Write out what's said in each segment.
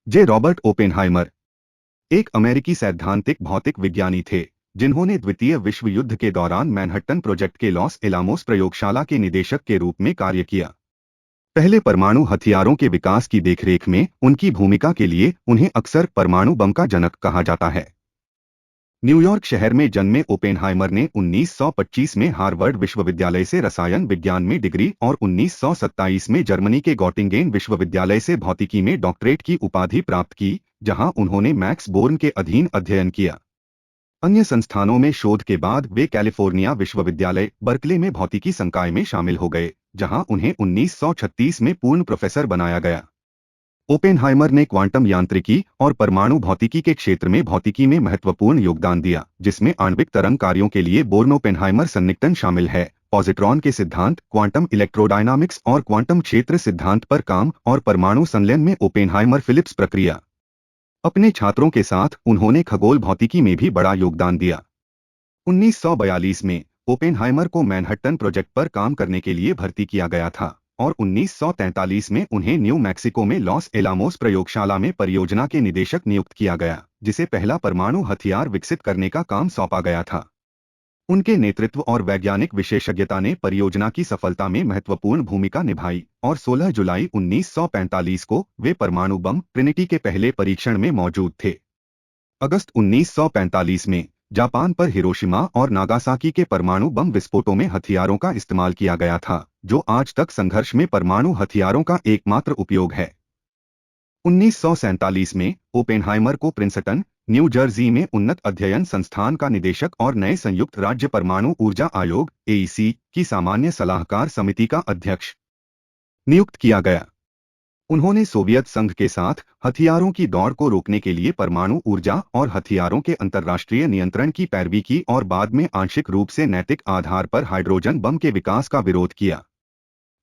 जे Robert Oppenheimer एक अमेरिकी सैद्धांतिक भौतिक विज्ञानी थे जिन्होंने द्वितीय विश्व युद्ध के दौरान मैनहट्टन प्रोजेक्ट के लॉस एलामोस प्रयोगशाला के निदेशक के रूप में कार्य किया। पहले परमाणु हथियारों के विकास की देखरेख में उनकी भूमिका के लिए उन्हें अक्सर परमाणु बम का जनक कहा जाता है। न्यूयॉर्क शहर में जन्मे ओपेनहाइमर ने 1925 में हार्वर्ड विश्वविद्यालय से रसायन विज्ञान में डिग्री और 1927 में जर्मनी के गॉटिंगेन विश्वविद्यालय से भौतिकी में डॉक्टरेट की उपाधि प्राप्त की, जहां उन्होंने मैक्स बोर्न के अधीन अध्ययन किया। अन्य संस्थानों में शोध के बाद वे कैलिफोर्निया विश्वविद्यालय बर्कले में भौतिकी संकाय में शामिल हो गए, जहां उन्हें 1936 में पूर्ण प्रोफेसर बनाया गया। ओपेनहाइमर ने क्वांटम यांत्रिकी और परमाणु भौतिकी के क्षेत्र में भौतिकी में महत्वपूर्ण योगदान दिया, जिसमें आणविक तरंग कार्यों के लिए बोर्न-ओपेनहाइमर सन्निकटन शामिल है, पॉजिट्रॉन के सिद्धांत, क्वांटम इलेक्ट्रोडायनामिक्स और क्वांटम क्षेत्र सिद्धांत पर काम और परमाणु संलयन में ओपेनहाइमर-फिलिप्स प्रक्रिया। अपने छात्रों के साथ उन्होंने खगोल भौतिकी में भी बड़ा योगदान दिया। 1942 में ओपेनहाइमर को मैनहट्टन प्रोजेक्ट पर काम करने के लिए भर्ती किया गया था और 1943 में उन्हें न्यू मैक्सिको में लॉस एलामोस प्रयोगशाला में परियोजना के निदेशक नियुक्त किया गया, जिसे पहला परमाणु हथियार विकसित करने का काम सौंपा गया था। उनके नेतृत्व और वैज्ञानिक विशेषज्ञता ने परियोजना की सफलता में महत्वपूर्ण भूमिका निभाई और 16 जुलाई 1945 को वे परमाणु बम ट्रिनिटी के पहले परीक्षण में मौजूद थे। अगस्त 1945 में जापान पर हिरोशिमा और नागासाकी के परमाणु बम विस्फोटों में हथियारों का इस्तेमाल किया गया था, जो आज तक संघर्ष में परमाणु हथियारों का एकमात्र उपयोग है। 1947 में ओपेनहाइमर को प्रिंसटन, न्यू जर्सी में उन्नत अध्ययन संस्थान का निदेशक और नए संयुक्त राज्य परमाणु ऊर्जा आयोग (AEC) की सामान्य सलाहकार समिति का अध्यक्ष नियुक्त किया गया। उन्होंने सोवियत संघ के साथ हथियारों की दौड़ को रोकने के लिए परमाणु ऊर्जा और हथियारों के अंतर्राष्ट्रीय नियंत्रण की पैरवी की और बाद में आंशिक रूप से नैतिक आधार पर हाइड्रोजन बम के विकास का विरोध किया।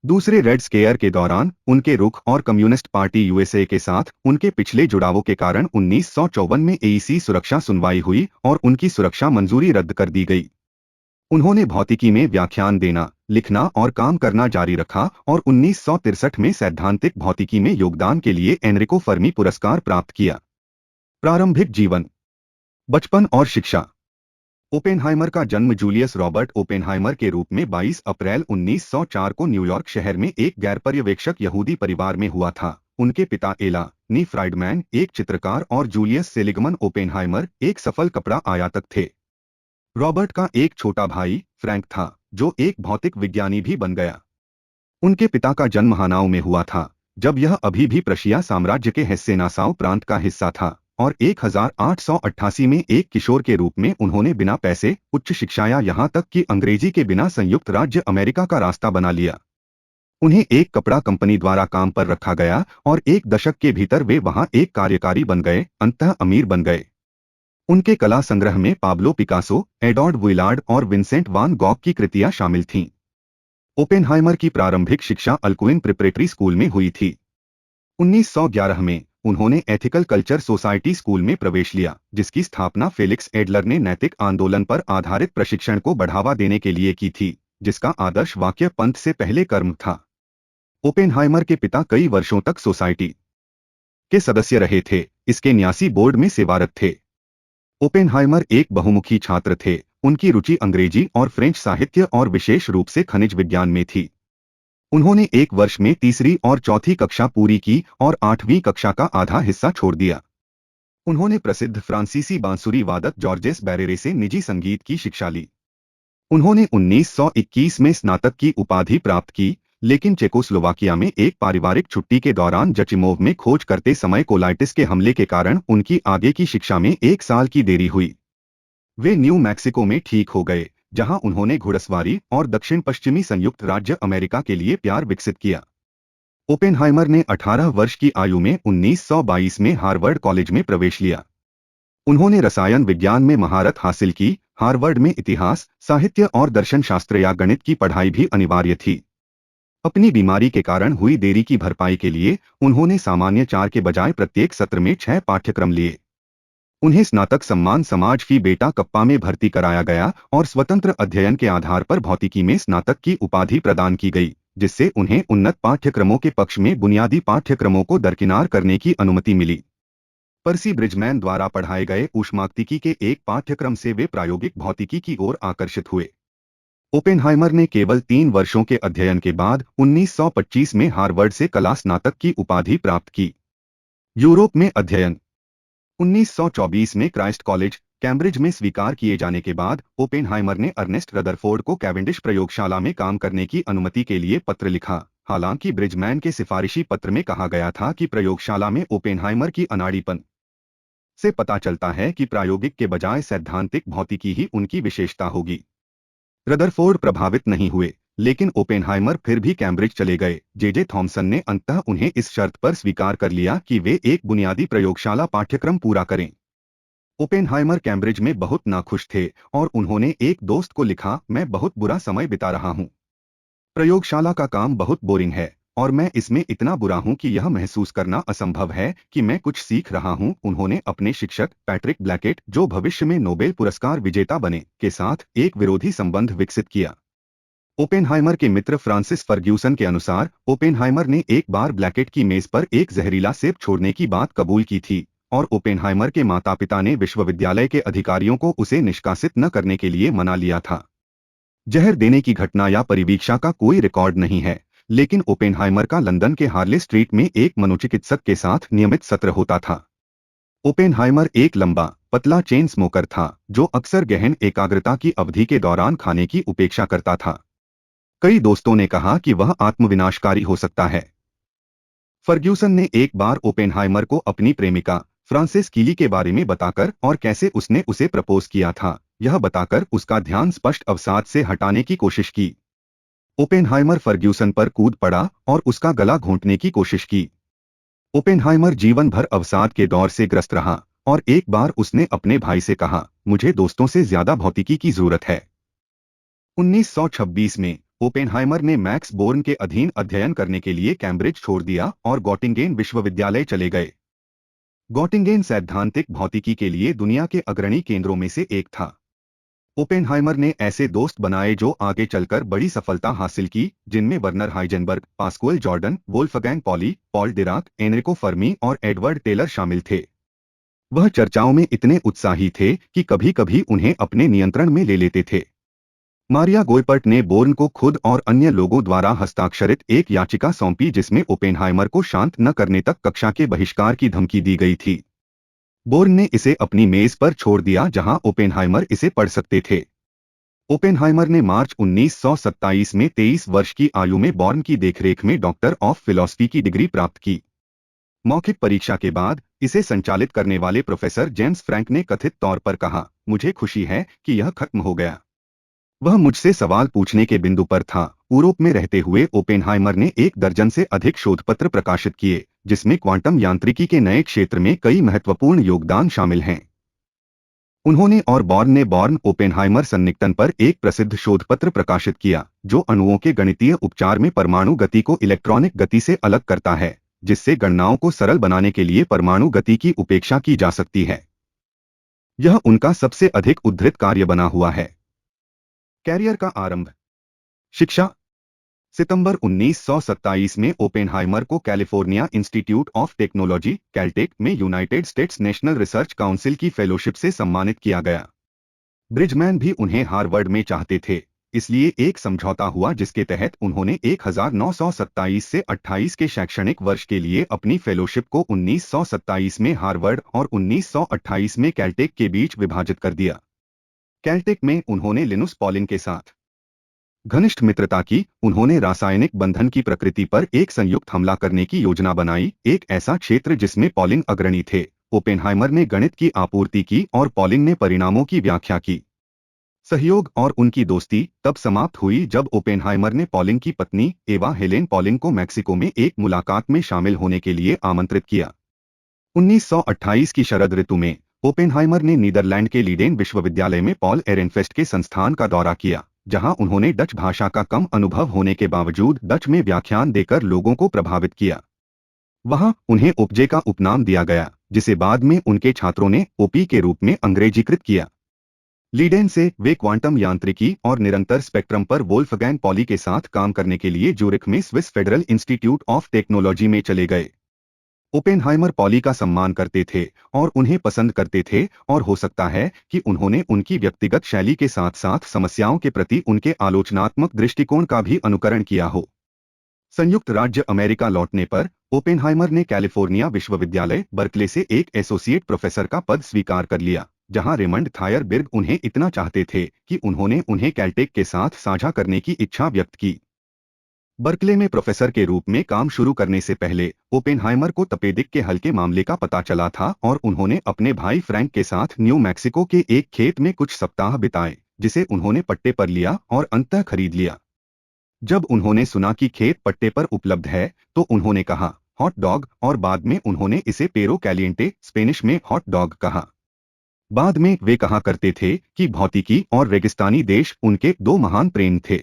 दूसरे रेड स्केयर के दौरान उनके रुख और कम्युनिस्ट पार्टी यूएसए के साथ उनके पिछले जुड़ावों के कारण 1954 में AEC सुरक्षा सुनवाई हुई और उनकी सुरक्षा मंजूरी रद्द कर दी गई। उन्होंने भौतिकी में व्याख्यान देना, लिखना और काम करना जारी रखा और 1963 में सैद्धांतिक भौतिकी में योगदान के लिए एनरिको फर्मी पुरस्कार प्राप्त किया। प्रारंभिक जीवन, बचपन और शिक्षा। ओपेनहाइमर का जन्म जूलियस रॉबर्ट ओपेनहाइमर के रूप में 22 अप्रैल 1904 को न्यूयॉर्क शहर में एक गैर-पर्यवेक्षक यहूदी परिवार में हुआ था। उनके पिता एला नी फ्राइडमैन एक चित्रकार और जूलियस सेलिगमन ओपेनहाइमर एक सफल कपड़ा आयातक थे। रॉबर्ट का एक छोटा भाई फ्रैंक था, जो एक भौतिक विज्ञानी भी बन गया। उनके पिता का जन्म हानाउ में हुआ था, जब यह अभी भी प्रशिया साम्राज्य के हेस्से-नासाउ प्रांत का हिस्सा था, और 1888 में एक किशोर के रूप में उन्होंने बिना पैसे उच्च शिक्षा या यहाँ तक कि अंग्रेजी के बिना संयुक्त राज्य अमेरिका का रास्ता बना लिया। उन्हें एक कपड़ा कंपनी द्वारा काम पर रखा गया और एक दशक के भीतर वे वहां एक कार्यकारी बन गए, अंततः अमीर बन गए। उनके कला संग्रह में पाब्लो पिकासो, एडोर्ड विलार्ड और विंसेंट वान गॉग की कृतियां शामिल थीं। ओपेनहाइमर की प्रारंभिक शिक्षा अल्कुइन प्रिपरेटरी स्कूल में हुई थी। 1911 में उन्होंने एथिकल कल्चर सोसाइटी स्कूल में प्रवेश लिया, जिसकी स्थापना फेलिक्स एडलर ने नैतिक आंदोलन पर आधारित प्रशिक्षण को बढ़ावा देने के लिए की थी, जिसका आदर्श वाक्य पंथ से पहले कर्म था। ओपेनहाइमर के पिता कई वर्षों तक सोसाइटी के सदस्य रहे थे, इसके न्यासी बोर्ड में सेवारत थे। ओपेनहाइमर एक बहुमुखी छात्र थे। उनकी रुचि अंग्रेजी और फ्रेंच साहित्य और विशेष रूप से खनिज विज्ञान में थी। उन्होंने एक वर्ष में तीसरी और चौथी कक्षा पूरी की और 8वीं कक्षा का आधा हिस्सा छोड़ दिया। उन्होंने प्रसिद्ध फ्रांसीसी बांसुरी वादक जॉर्जेस बैरेरे से निजी संगीत की शिक्षा ली। उन्होंने 1921 में स्नातक की उपाधि प्राप्त की, लेकिन चेकोस्लोवाकिया में एक पारिवारिक छुट्टी के दौरान जचिमोव में खोज करते समय कोलाइटिस के हमले के कारण उनकी आगे की शिक्षा में 1 साल की देरी हुई। वे न्यू मैक्सिको में ठीक हो गए, जहां उन्होंने घुड़सवारी और दक्षिण पश्चिमी संयुक्त राज्य अमेरिका के लिए प्यार विकसित किया। ओपेनहाइमर ने 18 वर्ष की आयु में 1922 में हार्वर्ड कॉलेज में प्रवेश लिया। उन्होंने रसायन विज्ञान में महारत हासिल की। हार्वर्ड में इतिहास, साहित्य और दर्शन शास्त्र या गणित की पढ़ाई भी अनिवार्य थी। अपनी बीमारी के कारण हुई देरी की भरपाई के लिए उन्होंने सामान्य 4 के बजाय प्रत्येक सत्र में 6 पाठ्यक्रम लिए। उन्हें स्नातक सम्मान समाज फी बेटा कप्पा में भर्ती कराया गया और स्वतंत्र अध्ययन के आधार पर भौतिकी में स्नातक की उपाधि प्रदान की गई, जिससे उन्हें उन्नत पाठ्यक्रमों के पक्ष में बुनियादी पाठ्यक्रमों को दरकिनार करने की अनुमति मिली। पर्सी ब्रिजमैन द्वारा पढ़ाए गए ऊष्मागतिकी के एक पाठ्यक्रम से वे प्रायोगिक भौतिकी की ओर आकर्षित हुए। ओपेनहाइमर ने केवल 3 वर्षों के अध्ययन के बाद 1925 में हार्वर्ड से कला स्नातक की उपाधि प्राप्त की। यूरोप में अध्ययन 1924 में क्राइस्ट कॉलेज, कैम्ब्रिज में स्वीकार किए जाने के बाद ओपेनहाइमर ने अर्नेस्ट रदरफोर्ड को कैवेंडिश प्रयोगशाला में काम करने की अनुमति के लिए पत्र लिखा। हालांकि ब्रिजमैन के सिफारिशी पत्र में कहा गया था कि प्रयोगशाला में ओपेनहाइमर की अनाड़ीपन से पता चलता है कि प्रायोगिक के बजाय सैद्धांतिक भौतिकी ही उनकी विशेषता होगी। रदरफोर्ड प्रभावित नहीं हुए, लेकिन ओपेनहाइमर फिर भी कैम्ब्रिज चले गए। जे थॉमसन ने अंततः उन्हें इस शर्त पर स्वीकार कर लिया कि वे एक बुनियादी प्रयोगशाला पाठ्यक्रम पूरा करें। ओपेनहाइमर कैम्ब्रिज में बहुत नाखुश थे और उन्होंने एक दोस्त को लिखा, मैं बहुत बुरा समय बिता रहा हूं। प्रयोगशाला का काम बहुत बोरिंग है और मैं इसमें इतना बुरा हूं कि यह महसूस करना असंभव है कि मैं कुछ सीख रहा हूं। उन्होंने अपने शिक्षक पैट्रिक ब्लैकेट, जो भविष्य में नोबेल पुरस्कार विजेता बने, के साथ एक विरोधी संबंध विकसित किया। ओपेनहाइमर के मित्र फ्रांसिस फर्ग्यूसन के अनुसार ओपेनहाइमर ने एक बार ब्लैकेट की मेज पर एक जहरीला सेब छोड़ने की बात कबूल की थी और ओपेनहाइमर के माता-पिता ने विश्वविद्यालय के अधिकारियों को उसे निष्कासित न करने के लिए मना लिया था। जहर देने की घटना या परिवीक्षा का कोई रिकॉर्ड नहीं है, लेकिन ओपेनहाइमर का लंदन के हार्ले स्ट्रीट में एक मनोचिकित्सक के साथ नियमित सत्र होता था। ओपेनहाइमर एक लंबा, पतला चेन स्मोकर था जो अक्सर गहन एकाग्रता की अवधि के दौरान खाने की उपेक्षा करता था। कई दोस्तों ने कहा कि वह आत्मविनाशकारी हो सकता है। फर्ग्यूसन ने एक बार ओपेनहाइमर को अपनी प्रेमिका फ्रांसिस कीली के बारे में बताकर और कैसे उसने उसे प्रपोज किया था, यह बताकर उसका ध्यान स्पष्ट अवसाद से हटाने की कोशिश की। ओपेनहाइमर फर्ग्यूसन पर कूद पड़ा और उसका गला घोंटने की कोशिश की। ओपेनहाइमर जीवन भर अवसाद के दौर से ग्रस्त रहा और एक बार उसने अपने भाई से कहा, मुझे दोस्तों से ज्यादा भौतिकी की जरूरत है। 1926 में ओपेनहाइमर ने मैक्स बोर्न के अधीन अध्ययन करने के लिए कैम्ब्रिज छोड़ दिया और गॉटिंगेन विश्वविद्यालय चले गए। गॉटिंगेन सैद्धांतिक भौतिकी के लिए दुनिया के अग्रणी केंद्रों में से एक था। ओपेनहाइमर ने ऐसे दोस्त बनाए जो आगे चलकर बड़ी सफलता हासिल की, जिनमें Werner Heisenberg, Pascual Jordan, Wolfgang Pauli, Paul Dirac, Enrico Fermi और एडवर्ड टेलर शामिल थे। वह चर्चाओं में इतने उत्साही थे कि कभी-कभी उन्हें अपने नियंत्रण में ले लेते थे। मारिया गोयपर्ट ने बोर्न को खुद और अन्य लोगों द्वारा हस्ताक्षरित एक याचिका सौंपी जिसमें ओपेनहाइमर को शांत न करने तक कक्षा के बहिष्कार की धमकी दी गई थी। बोर्न ने इसे अपनी मेज पर छोड़ दिया जहां ओपेनहाइमर इसे पढ़ सकते थे। ओपेनहाइमर ने मार्च 1927 में 23 वर्ष की आयु में बोर्न की देखरेख में डॉक्टर ऑफ फिलॉसफी की डिग्री प्राप्त की। मौखिक परीक्षा के बाद इसे संचालित करने वाले प्रोफेसर जेम्स फ्रैंक ने कथित तौर पर कहा, मुझे खुशी है कि यह खत्म हो गया। वह मुझसे सवाल पूछने के बिंदु पर था। यूरोप में रहते हुए ओपेनहाइमर ने 1 दर्जन से अधिक शोधपत्र प्रकाशित किए, जिसमें क्वांटम यांत्रिकी के नए क्षेत्र में कई महत्वपूर्ण योगदान शामिल हैं। उन्होंने और बोर्न ने बोर्न ओपेनहाइमर सन्निकटन पर एक प्रसिद्ध शोधपत्र प्रकाशित किया, जो अणुओं के गणितीय उपचार में परमाणु गति को इलेक्ट्रॉनिक गति से अलग करता है, जिससे गणनाओं को सरल बनाने के लिए परमाणु गति की उपेक्षा की जा सकती है। यह उनका सबसे अधिक उद्धृत कार्य बना हुआ है। कैरियर का आरंभ। शिक्षा। सितंबर 1927 में ओपेनहाइमर को California Institute of Technology Caltech में United States National Research Council की फेलोशिप से सम्मानित किया गया। ब्रिजमैन भी उन्हें हार्वर्ड में चाहते थे, इसलिए एक समझौता हुआ जिसके तहत उन्होंने 1927 से 28 के शैक्षणिक वर्ष के लिए अपनी फेलोशिप को 1927 में हार्वर्ड और 1928 में कैलटेक के बीच विभाजित कर दिया। कैलटेक में उन्होंने लिनुस पॉलिन के साथ घनिष्ठ मित्रता की। उन्होंने रासायनिक बंधन की प्रकृति पर एक संयुक्त हमला करने की योजना बनाई, एक ऐसा क्षेत्र जिसमें पॉलिन अग्रणी थे। ओपेनहाइमर ने गणित की आपूर्ति की और पॉलिन ने परिणामों की व्याख्या की। सहयोग और उनकी दोस्ती तब समाप्त हुई जब ओपेनहाइमर ने पॉलिन की पत्नी एवा हेलेन पॉलिन को मैक्सिको में एक मुलाकात में शामिल होने के लिए आमंत्रित किया। 1928 की शरद ऋतु में ओपेनहाइमर ने नीदरलैंड के लीडेन विश्वविद्यालय में पॉल एरेनफेस्ट के संस्थान का दौरा किया, जहां उन्होंने डच भाषा का कम अनुभव होने के बावजूद डच में व्याख्यान देकर लोगों को प्रभावित किया। वहां उन्हें ओपजे का उपनाम दिया गया, जिसे बाद में उनके छात्रों ने ओपी के रूप में अंग्रेजीकृत किया। लीडेन से वे क्वांटम यांत्रिकी और निरंतर स्पेक्ट्रम पर वोल्फगैंग पॉली के साथ काम करने के लिए ज्यूरिख में Swiss federal institute of technology में चले गए। ओपेनहाइमर पॉली का सम्मान करते थे और उन्हें पसंद करते थे, और हो सकता है कि उन्होंने उनकी व्यक्तिगत शैली के साथ साथ समस्याओं के प्रति उनके आलोचनात्मक दृष्टिकोण का भी अनुकरण किया हो। संयुक्त राज्य अमेरिका लौटने पर ओपेनहाइमर ने कैलिफोर्निया विश्वविद्यालय बर्कले से एक एसोसिएट प्रोफेसर का पद स्वीकार कर लिया, जहां रेमंड थायर बिर्ग उन्हें इतना चाहते थे कि उन्होंने उन्हें कैलटेक के साथ साझा करने की इच्छा व्यक्त की। बर्कले में प्रोफेसर के रूप में काम शुरू करने से पहले ओपेनहाइमर को तपेदिक के हल्के मामले का पता चला था और उन्होंने अपने भाई फ्रैंक के साथ न्यू मैक्सिको के एक खेत में कुछ सप्ताह बिताए, जिसे उन्होंने पट्टे पर लिया और अंततः खरीद लिया। जब उन्होंने सुना कि खेत पट्टे पर उपलब्ध है, तो उन्होंने कहा हॉट डॉग, और बाद में उन्होंने इसे पेरो कैलिएंटे, स्पेनिश में हॉट डॉग कहा। बाद में वे कहा करते थे कि भौतिकी और रेगिस्तानी देश उनके दो महान प्रेम थे।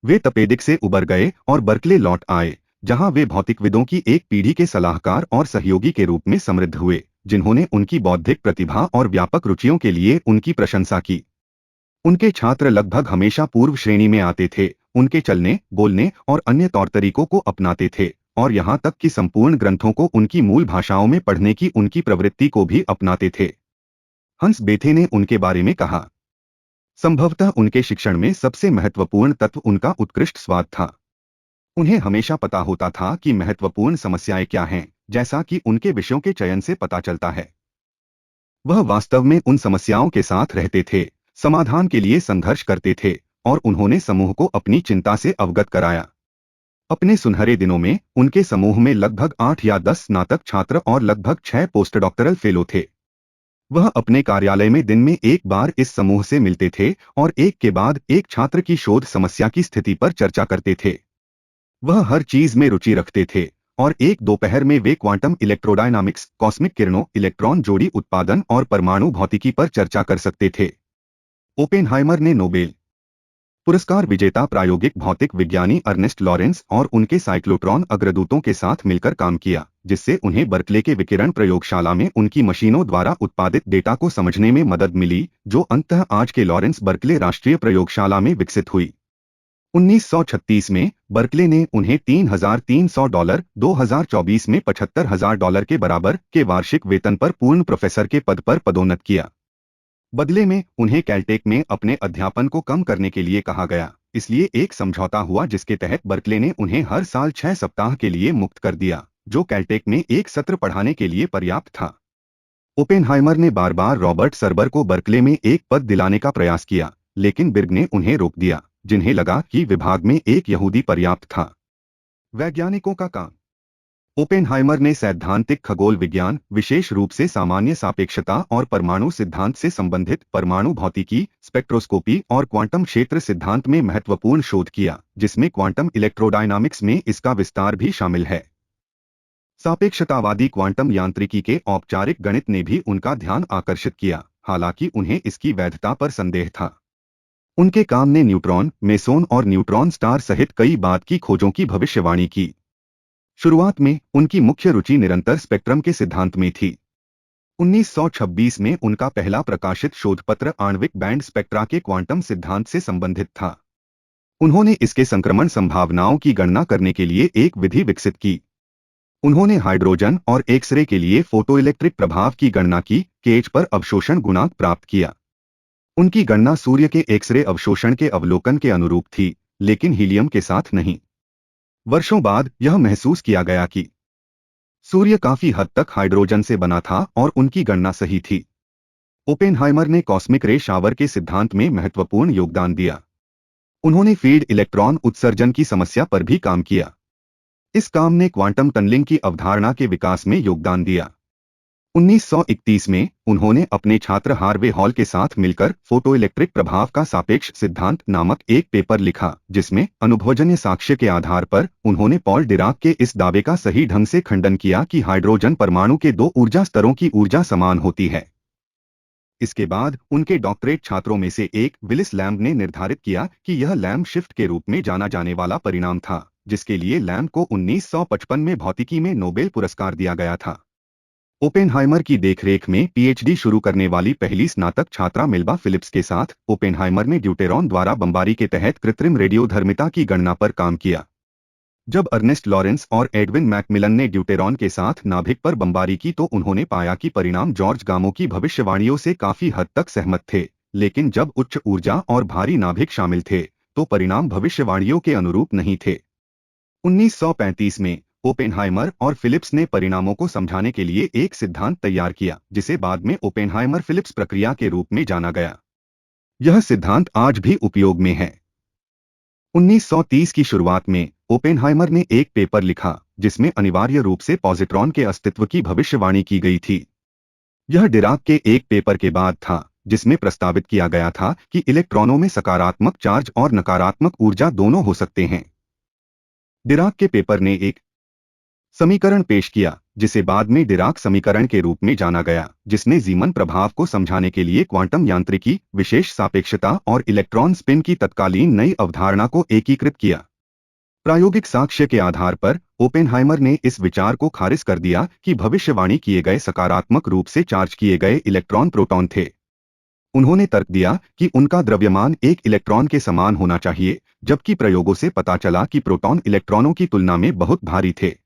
वे तपेदिक से उबर गए और बर्कले लौट आए, जहां वे भौतिकविदों की एक पीढ़ी के सलाहकार और सहयोगी के रूप में समृद्ध हुए, जिन्होंने उनकी बौद्धिक प्रतिभा और व्यापक रुचियों के लिए उनकी प्रशंसा की। उनके छात्र लगभग हमेशा पूर्व श्रेणी में आते थे, उनके चलने, बोलने और अन्य तौर तरीकों को अपनाते थे, और यहाँ तक कि संपूर्ण ग्रंथों को उनकी मूल भाषाओं में पढ़ने की उनकी प्रवृत्ति को भी अपनाते थे। हंस बेथे ने उनके बारे में कहा, संभवतः उनके शिक्षण में सबसे महत्वपूर्ण तत्व उनका उत्कृष्ट स्वाद था। उन्हें हमेशा पता होता था कि महत्वपूर्ण समस्याएं क्या हैं, जैसा कि उनके विषयों के चयन से पता चलता है। वह वास्तव में उन समस्याओं के साथ रहते थे, समाधान के लिए संघर्ष करते थे, और उन्होंने समूह को अपनी चिंता से अवगत कराया। अपने सुनहरे दिनों में उनके समूह में लगभग 8 या 10 स्नातक छात्र और लगभग 6 पोस्टडॉक्टरल फेलो थे। वह अपने कार्यालय में दिन में एक बार इस समूह से मिलते थे और एक के बाद एक छात्र की शोध समस्या की स्थिति पर चर्चा करते थे। वह हर चीज में रुचि रखते थे, और एक दोपहर में वे क्वांटम इलेक्ट्रोडायनामिक्स, कॉस्मिक किरणों, इलेक्ट्रॉन जोड़ी उत्पादन और परमाणु भौतिकी पर चर्चा कर सकते थे। ओपेनहाइमर ने नोबेल पुरस्कार विजेता प्रायोगिक भौतिक विज्ञानी अर्नेस्ट लॉरेंस और उनके साइक्लोट्रॉन अग्रदूतों के साथ मिलकर काम किया, जिससे उन्हें बर्कले के विकिरण प्रयोगशाला में उनकी मशीनों द्वारा उत्पादित डेटा को समझने में मदद मिली, जो अंततः आज के लॉरेंस बर्कले राष्ट्रीय प्रयोगशाला में विकसित हुई। 1936 में बर्कले ने उन्हें $3,300, 2024 में $75,000 के बराबर के वार्षिक वेतन पर पूर्ण प्रोफेसर के पद पर पदोन्नत किया। बदले में उन्हें कैलटेक में अपने अध्यापन को कम करने के लिए कहा गया, इसलिए एक समझौता हुआ जिसके तहत बर्कले ने उन्हें हर साल 6 सप्ताह के लिए मुक्त कर दिया, जो कैलटेक में एक सत्र पढ़ाने के लिए पर्याप्त था। ओपेनहाइमर ने बार बार रॉबर्ट सर्बर को बर्कले में एक पद दिलाने का प्रयास किया, लेकिन बिर्ग ने उन्हें रोक दिया, जिन्हें लगा कि विभाग में एक यहूदी पर्याप्त था। वैज्ञानिकों का काम। ओपेनहाइमर ने सैद्धांतिक खगोल विज्ञान, विशेष रूप से सामान्य सापेक्षता और परमाणु सिद्धांत से संबंधित परमाणु भौतिकी, स्पेक्ट्रोस्कोपी और क्वांटम क्षेत्र सिद्धांत में महत्वपूर्ण शोध किया, जिसमें क्वांटम इलेक्ट्रोडायनामिक्स में इसका विस्तार भी शामिल है। सापेक्षतावादी क्वांटम यांत्रिकी के औपचारिक गणित ने भी उनका ध्यान आकर्षित किया, हालांकि उन्हें इसकी वैधता पर संदेह था। उनके काम ने न्यूट्रॉन, मेसोन और न्यूट्रॉन स्टार सहित कई बाद की खोजों की भविष्यवाणी की। शुरुआत में उनकी मुख्य रुचि निरंतर स्पेक्ट्रम के सिद्धांत में थी। 1926 में उनका पहला प्रकाशित शोधपत्र आणविक बैंड स्पेक्ट्रा के क्वांटम सिद्धांत से संबंधित था। उन्होंने इसके संक्रमण संभावनाओं की गणना करने के लिए एक विधि विकसित की। उन्होंने हाइड्रोजन और एक्सरे के लिए फोटोइलेक्ट्रिक प्रभाव की गणना की, केच पर अवशोषण गुणांक प्राप्त किया। उनकी गणना सूर्य के एक्सरे अवशोषण के अवलोकन के अनुरूप थी, लेकिन हीलियम के साथ नहीं। वर्षों बाद यह महसूस किया गया कि सूर्य काफी हद तक हाइड्रोजन से बना था और उनकी गणना सही थी। ओपेनहाइमर ने कॉस्मिक रे शावर के सिद्धांत में महत्वपूर्ण योगदान दिया। उन्होंने फील्ड इलेक्ट्रॉन उत्सर्जन की समस्या पर भी काम किया। इस काम ने क्वांटम टनलिंग की अवधारणा के विकास में योगदान दिया। 1931 में उन्होंने अपने छात्र हार्वे हॉल के साथ मिलकर फोटोइलेक्ट्रिक प्रभाव का सापेक्ष सिद्धांत नामक एक पेपर लिखा, जिसमें अनुभवजन्य साक्ष्य के आधार पर उन्होंने पॉल डिराक के इस दावे का सही ढंग से खंडन किया कि हाइड्रोजन परमाणु के दो ऊर्जा स्तरों की ऊर्जा समान होती है। इसके बाद उनके डॉक्टरेट छात्रों में से एक विलिस लैम्ब ने निर्धारित किया कि यह लैम्ब शिफ्ट के रूप में जाना जाने वाला परिणाम था, जिसके लिए लैम्ब को 1955 में भौतिकी में नोबेल पुरस्कार दिया गया था। ओपेनहाइमर की देखरेख में पीएचडी शुरू करने वाली पहली स्नातक छात्रा मेल्बा फिलिप्स के साथ ओपेनहाइमर ने ड्यूटेरॉन द्वारा बमबारी के तहत कृत्रिम रेडियोधर्मिता की गणना पर काम किया। जब अर्नेस्ट लॉरेंस और एडविन मैकमिलन ने ड्यूटेरॉन के साथ नाभिक पर बमबारी की तो उन्होंने पाया कि परिणाम जॉर्ज गामो की भविष्यवाणियों से काफी हद तक सहमत थे, लेकिन जब उच्च ऊर्जा और भारी नाभिक शामिल थे तो परिणाम भविष्यवाणियों के अनुरूप नहीं थे। 1935 में ओपेनहाइमर और फिलिप्स ने परिणामों को समझाने के लिए एक सिद्धांत तैयार किया जिसे बाद में ओपेनहाइमर-फिलिप्स प्रक्रिया के रूप में जाना गया। यह सिद्धांत आज भी उपयोग में है। 1930 की शुरुआत में ओपेनहाइमर ने एक पेपर लिखा जिसमें अनिवार्य रूप से पॉजिट्रॉन के अस्तित्व की भविष्यवाणी की गई थी। यह डिराक के एक पेपर के बाद था जिसमें प्रस्तावित किया गया था कि इलेक्ट्रॉनों में सकारात्मक चार्ज और नकारात्मक ऊर्जा दोनों हो सकते हैं। डिराक के पेपर ने एक समीकरण पेश किया जिसे बाद में डिराक समीकरण के रूप में जाना गया, जिसने जीमन प्रभाव को समझाने के लिए क्वांटम यांत्रिकी, विशेष सापेक्षता और इलेक्ट्रॉन स्पिन की तत्कालीन नई अवधारणा को एकीकृत किया। प्रायोगिक साक्ष्य के आधार पर ओपेनहाइमर ने इस विचार को खारिज कर दिया कि भविष्यवाणी किए गए सकारात्मक रूप से चार्ज किए गए इलेक्ट्रॉन प्रोटॉन थे। उन्होंने तर्क दिया कि उनका द्रव्यमान एक इलेक्ट्रॉन के समान होना चाहिए, जबकि प्रयोगों से पता चला कि प्रोटॉन इलेक्ट्रॉनों की तुलना में बहुत भारी थे।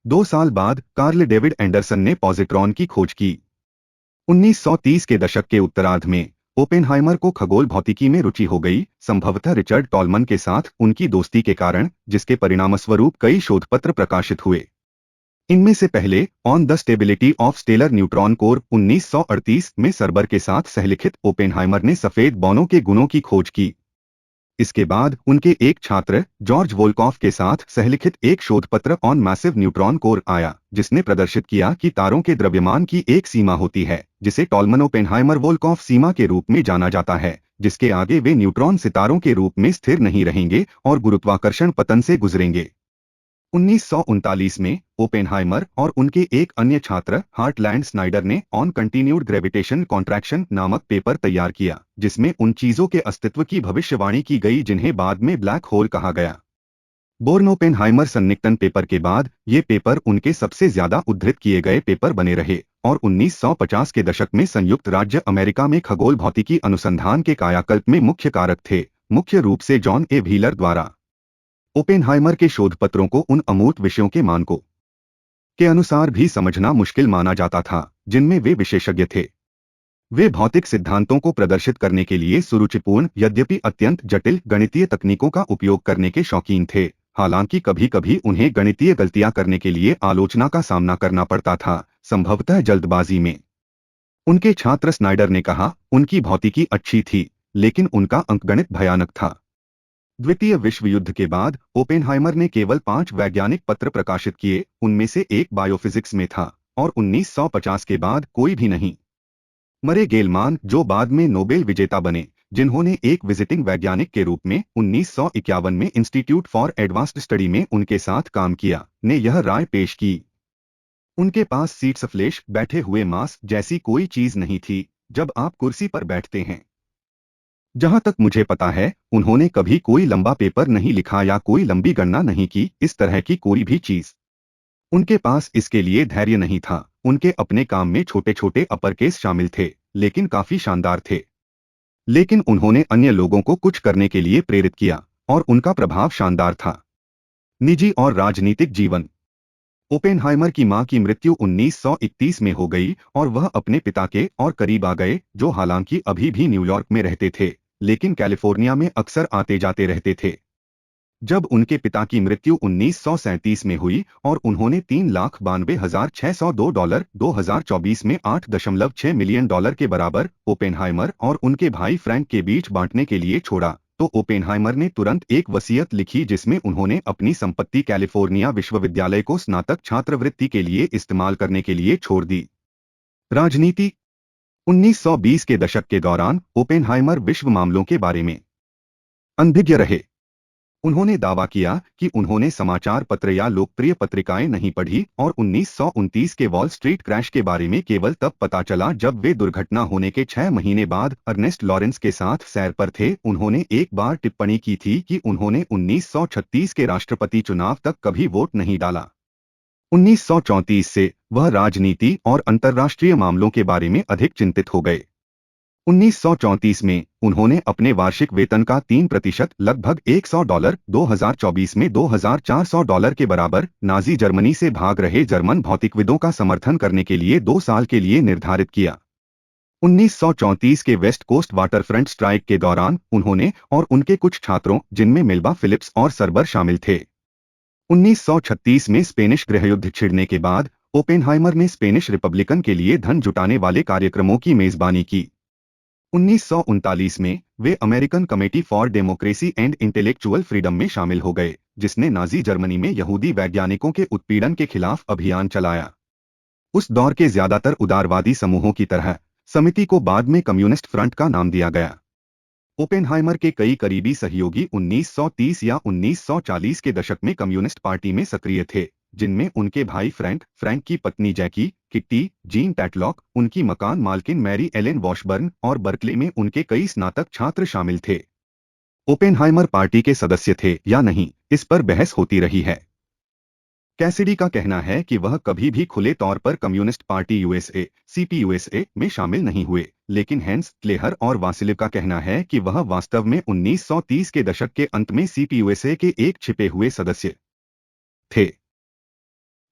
2 साल बाद कार्ल डेविड एंडरसन ने पॉजिट्रॉन की खोज की। 1930 के दशक के उत्तरार्ध में ओपेनहाइमर को खगोल भौतिकी में रुचि हो गई, संभवतः रिचर्ड टॉलमन के साथ उनकी दोस्ती के कारण, जिसके परिणामस्वरूप कई शोधपत्र प्रकाशित हुए। इनमें से पहले on the stability of stellar neutron core 1938 में सर्बर के साथ सहलिखित ओपेनहाइमर ने सफेद बॉनों के गुणों की खोज की। इसके बाद उनके एक छात्र जॉर्ज वोल्कॉफ के साथ सहलिखित एक शोधपत्र ऑन मैसिव न्यूट्रॉन कोर आया, जिसने प्रदर्शित किया कि तारों के द्रव्यमान की एक सीमा होती है जिसे टॉलमन ओपेनहाइमर वोल्कॉफ सीमा के रूप में जाना जाता है, जिसके आगे वे न्यूट्रॉन सितारों के रूप में स्थिर नहीं रहेंगे और गुरुत्वाकर्षण पतन से गुजरेंगे। 1939 में ओपेनहाइमर और उनके एक अन्य छात्र हार्टलैंड स्नाइडर ने ऑन कंटिन्यूड ग्रेविटेशन कॉन्ट्रैक्शन नामक पेपर तैयार किया, जिसमें उन चीजों के अस्तित्व की भविष्यवाणी की गई जिन्हें बाद में ब्लैक होल कहा गया। बोर्न-ओपेनहाइमर सन्निकटन पेपर के बाद ये पेपर उनके सबसे ज्यादा उद्धृत किए गए पेपर बने रहे और 1950 के दशक में संयुक्त राज्य अमेरिका में खगोल भौतिकी अनुसंधान के कायाकल्प में मुख्य कारक थे, मुख्य रूप से जॉन ए व्हीलर द्वारा। ओपेनहाइमर के शोधपत्रों को उन अमूर्त विषयों के मानकों के अनुसार भी समझना मुश्किल माना जाता था जिनमें वे विशेषज्ञ थे। वे भौतिक सिद्धांतों को प्रदर्शित करने के लिए सुरुचिपूर्ण यद्यपि अत्यंत जटिल गणितीय तकनीकों का उपयोग करने के शौकीन थे, हालांकि कभी-कभी उन्हें गणितीय गलतियां करने के लिए आलोचना का सामना करना पड़ता था, संभवतः जल्दबाजी में। उनके छात्र स्नाइडर ने कहा, उनकी भौतिकी अच्छी थी, लेकिन उनका अंकगणित भयानक था। द्वितीय विश्व युद्ध के बाद ओपेनहाइमर ने केवल 5 वैज्ञानिक पत्र प्रकाशित किए, उनमें से एक बायोफिजिक्स में था, और 1950 के बाद कोई भी नहीं। मरे गेलमान, जो बाद में नोबेल विजेता बने, जिन्होंने एक विजिटिंग वैज्ञानिक के रूप में 1951 में इंस्टीट्यूट फॉर एडवांस्ड स्टडी में उनके साथ काम किया, ने यह राय पेश की। उनके पास सीट्स फ्लेश बैठे हुए मांस जैसी कोई चीज नहीं थी जब आप कुर्सी पर बैठते हैं। जहां तक मुझे पता है, उन्होंने कभी कोई लंबा पेपर नहीं लिखा या कोई लंबी गणना नहीं की, इस तरह की कोई भी चीज। उनके पास इसके लिए धैर्य नहीं था। उनके अपने काम में छोटे-छोटे अपरकेस शामिल थे, लेकिन काफी शानदार थे। लेकिन उन्होंने अन्य लोगों को कुछ करने के लिए प्रेरित किया, और उनका प्रभाव शानदार था। निजी और राजनीतिक जीवन। ओपेनहाइमर की मां की मृत्यु 1931 में हो गई और वह अपने पिता के और करीब आ गए, जो हालांकि अभी भी न्यूयॉर्क में रहते थे, लेकिन कैलिफोर्निया में अक्सर आते जाते रहते थे। जब उनके पिता की मृत्यु 1937 में हुई और उन्होंने $3,92,602 2024 में $8.6 मिलियन के बराबर ओपेनहाइमर और उनके भाई फ्रैंक के बीच बांटने के लिए छोड़ा, तो ओपेनहाइमर ने तुरंत एक वसीयत लिखी जिसमें उन्होंने अपनी संपत्ति कैलिफोर्निया विश्वविद्यालय को स्नातक छात्रवृत्ति के लिए इस्तेमाल करने के लिए छोड़ दी। राजनीति। 1920 के दशक के दौरान ओपेनहाइमर विश्व मामलों के बारे में अनभिज्ञ रहे। उन्होंने दावा किया कि उन्होंने समाचार पत्र या लोकप्रिय पत्रिकाएं नहीं पढ़ी और 1929 के वॉल स्ट्रीट क्रैश के बारे में केवल तब पता चला जब वे दुर्घटना होने के 6 महीने बाद अर्नेस्ट लॉरेंस के साथ सैर पर थे। उन्होंने एक बार टिप्पणी की थी कि उन्होंने 1936 के राष्ट्रपति चुनाव तक कभी वोट नहीं डाला। 1934 से वह राजनीति और अंतर्राष्ट्रीय मामलों के बारे में अधिक चिंतित हो गए। 1934 में उन्होंने अपने वार्षिक वेतन का 3% लगभग $100 2024 में $2,400 के बराबर नाजी जर्मनी से भाग रहे जर्मन भौतिकविदों का समर्थन करने के लिए 2 साल के लिए निर्धारित किया। 1934 के वेस्ट कोस्ट वाटरफ्रंट स्ट्राइक के दौरान उन्होंने और उनके कुछ छात्रों, जिनमें मिल्बा फिलिप्स और सरबर शामिल थे। 1936 में स्पेनिश गृहयुद्ध छिड़ने के बाद ओपेनहाइमर ने स्पेनिश रिपब्लिकन के लिए धन जुटाने वाले कार्यक्रमों की मेजबानी की। 1939 में वे American Committee for Democracy and Intellectual Freedom में शामिल हो गए, जिसने नाजी जर्मनी में यहूदी वैज्ञानिकों के उत्पीड़न के खिलाफ अभियान चलाया। उस दौर के ज्यादातर उदारवादी समूहों की तरह समिति को बाद में कम्युनिस्ट फ्रंट का नाम दिया गया। ओपेनहाइमर के कई करीबी सहयोगी 1930 या 1940 के दशक में कम्युनिस्ट पार्टी में सक्रिय थे, जिनमें उनके भाई फ्रैंक की पत्नी जैकी, किट्टी, जीन टैटलॉक, उनकी मकान मालकिन मैरी एलेन वॉशबर्न और बर्कले में उनके कई स्नातक छात्र शामिल थे। ओपेनहाइमर पार्टी के सदस्य थे या नहीं, इस पर बहस होती रही है। कैसिडी का कहना है कि वह कभी भी खुले तौर पर कम्युनिस्ट पार्टी यूएसए (सीपीयूएसए) में शामिल नहीं हुए, लेकिन हेंस क्लेहर और वासिलिव का कहना है कि वह वास्तव में 1930 के दशक के अंत में सीपीयूएसए के एक छिपे हुए सदस्य थे।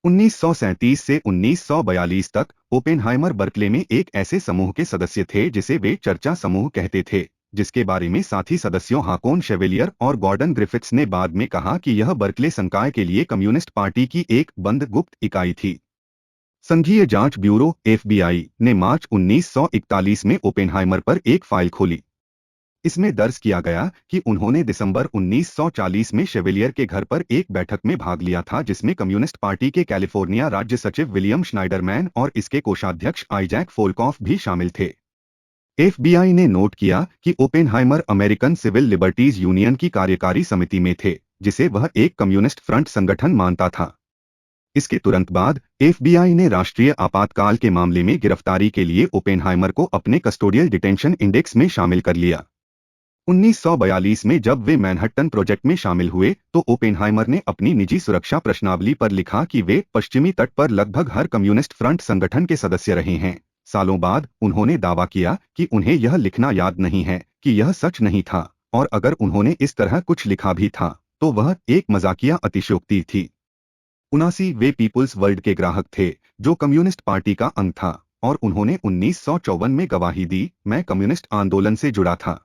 1937 से 1942 तक ओपेनहाइमर बर्कले में एक ऐसे समूह के सदस्य थे जिसे वे चर्चा समूह कहते थे, जिसके बारे में साथी सदस्यों हाकोन शेवेलियर और गॉर्डन ग्रिफिथ्स ने बाद में कहा कि यह बर्कले संकाय के लिए कम्युनिस्ट पार्टी की एक बंद गुप्त इकाई थी। संघीय जांच ब्यूरो (FBI) ने मार्च 1941 में ओपेनहाइमर पर एक फाइल खोली। इसमें दर्ज किया गया कि उन्होंने दिसंबर 1940 में शेवेलियर के घर पर एक बैठक में भाग लिया था, जिसमें कम्युनिस्ट पार्टी के कैलिफोर्निया राज्य सचिव विलियम श्नाइडरमैन और इसके कोषाध्यक्ष आइजैक फोल्कॉफ भी शामिल थे। FBI ने नोट किया कि Oppenheimer American Civil Liberties Union की कार्यकारी समिति में थे, जिसे वह एक कम्युनिस्ट फ्रंट संगठन मानता था। इसके तुरंत बाद FBI ने राष्ट्रीय आपातकाल के मामले में गिरफ्तारी के लिए ओपेनहाइमर को अपने कस्टोडियल डिटेंशन इंडेक्स में शामिल कर लिया। 1942 में जब वे मैनहट्टन प्रोजेक्ट में शामिल हुए तो ओपेनहाइमर ने अपनी निजी सुरक्षा प्रश्नावली पर लिखा कि वे पश्चिमी तट पर लगभग हर कम्युनिस्ट फ्रंट संगठन के सदस्य रहे हैं। सालों बाद उन्होंने दावा किया कि उन्हें यह लिखना याद नहीं है कि यह सच नहीं था, और अगर उन्होंने इस तरह कुछ लिखा भी था तो वह एक मजाकिया अतिशयोक्ति थी। 79 वे पीपुल्स वर्ल्ड के ग्राहक थे, जो कम्युनिस्ट पार्टी का अंग था, और उन्होंने 1954 में गवाही दी, मैं कम्युनिस्ट आंदोलन से जुड़ा था।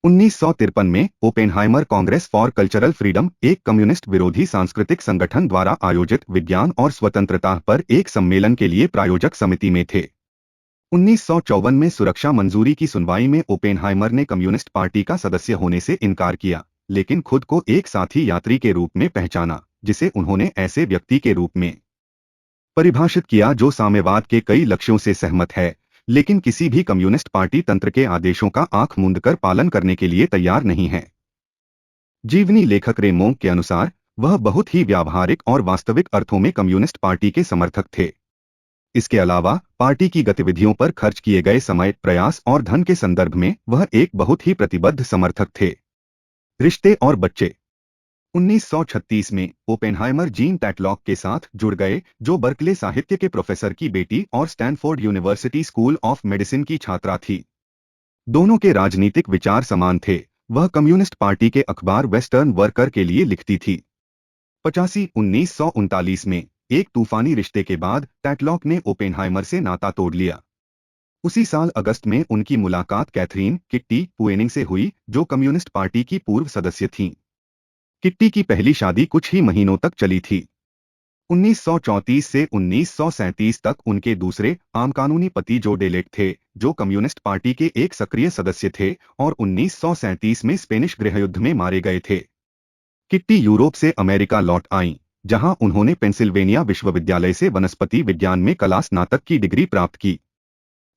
1953 में Oppenheimer Congress for cultural freedom, एक कम्युनिस्ट विरोधी सांस्कृतिक संगठन द्वारा आयोजित विज्ञान और स्वतंत्रता पर एक सम्मेलन के लिए प्रायोजक समिति में थे। 1954 में सुरक्षा मंजूरी की सुनवाई में ओपेनहाइमर ने कम्युनिस्ट पार्टी का सदस्य होने से इनकार किया, लेकिन खुद को एक साथी यात्री के रूप में पहचाना, जिसे उन्होंने ऐसे व्यक्ति के रूप में परिभाषित किया जो साम्यवाद के कई लक्ष्यों से सहमत है, लेकिन किसी भी कम्युनिस्ट पार्टी तंत्र के आदेशों का आंख मूंद कर पालन करने के लिए तैयार नहीं है। जीवनी लेखक रे मोंक के अनुसार वह बहुत ही व्यावहारिक और वास्तविक अर्थों में कम्युनिस्ट पार्टी के समर्थक थे। इसके अलावा पार्टी की गतिविधियों पर खर्च किए गए समय, प्रयास और धन के संदर्भ में वह एक बहुत ही प्रतिबद्ध समर्थक थे। रिश्ते और बच्चे। 1936 में ओपेनहाइमर जीन टैटलॉक के साथ जुड़ गए, जो बर्कले साहित्य के प्रोफेसर की बेटी और Stanford university school of medicine की छात्रा थी। दोनों के राजनीतिक विचार समान थे। वह कम्युनिस्ट पार्टी के अखबार वेस्टर्न वर्कर के लिए लिखती थी। 1939 में एक तूफानी रिश्ते के बाद टैटलॉक ने ओपेनहाइमर से नाता तोड़ लिया। उसी साल अगस्त में उनकी मुलाकात कैथरीन किट्टी पुएनिंग से हुई, जो कम्युनिस्ट पार्टी की पूर्व सदस्य थीं। किट्टी की पहली शादी कुछ ही महीनों तक चली थी। 1934 से 1937 तक उनके दूसरे आमकानूनी पति जो डेलेट थे, जो कम्युनिस्ट पार्टी के एक सक्रिय सदस्य थे और 1937 में स्पेनिश गृहयुद्ध में मारे गए थे। किट्टी यूरोप से अमेरिका लौट आईं, जहां उन्होंने पेंसिल्वेनिया विश्वविद्यालय से वनस्पति विज्ञान में कला स्नातक की डिग्री प्राप्त की।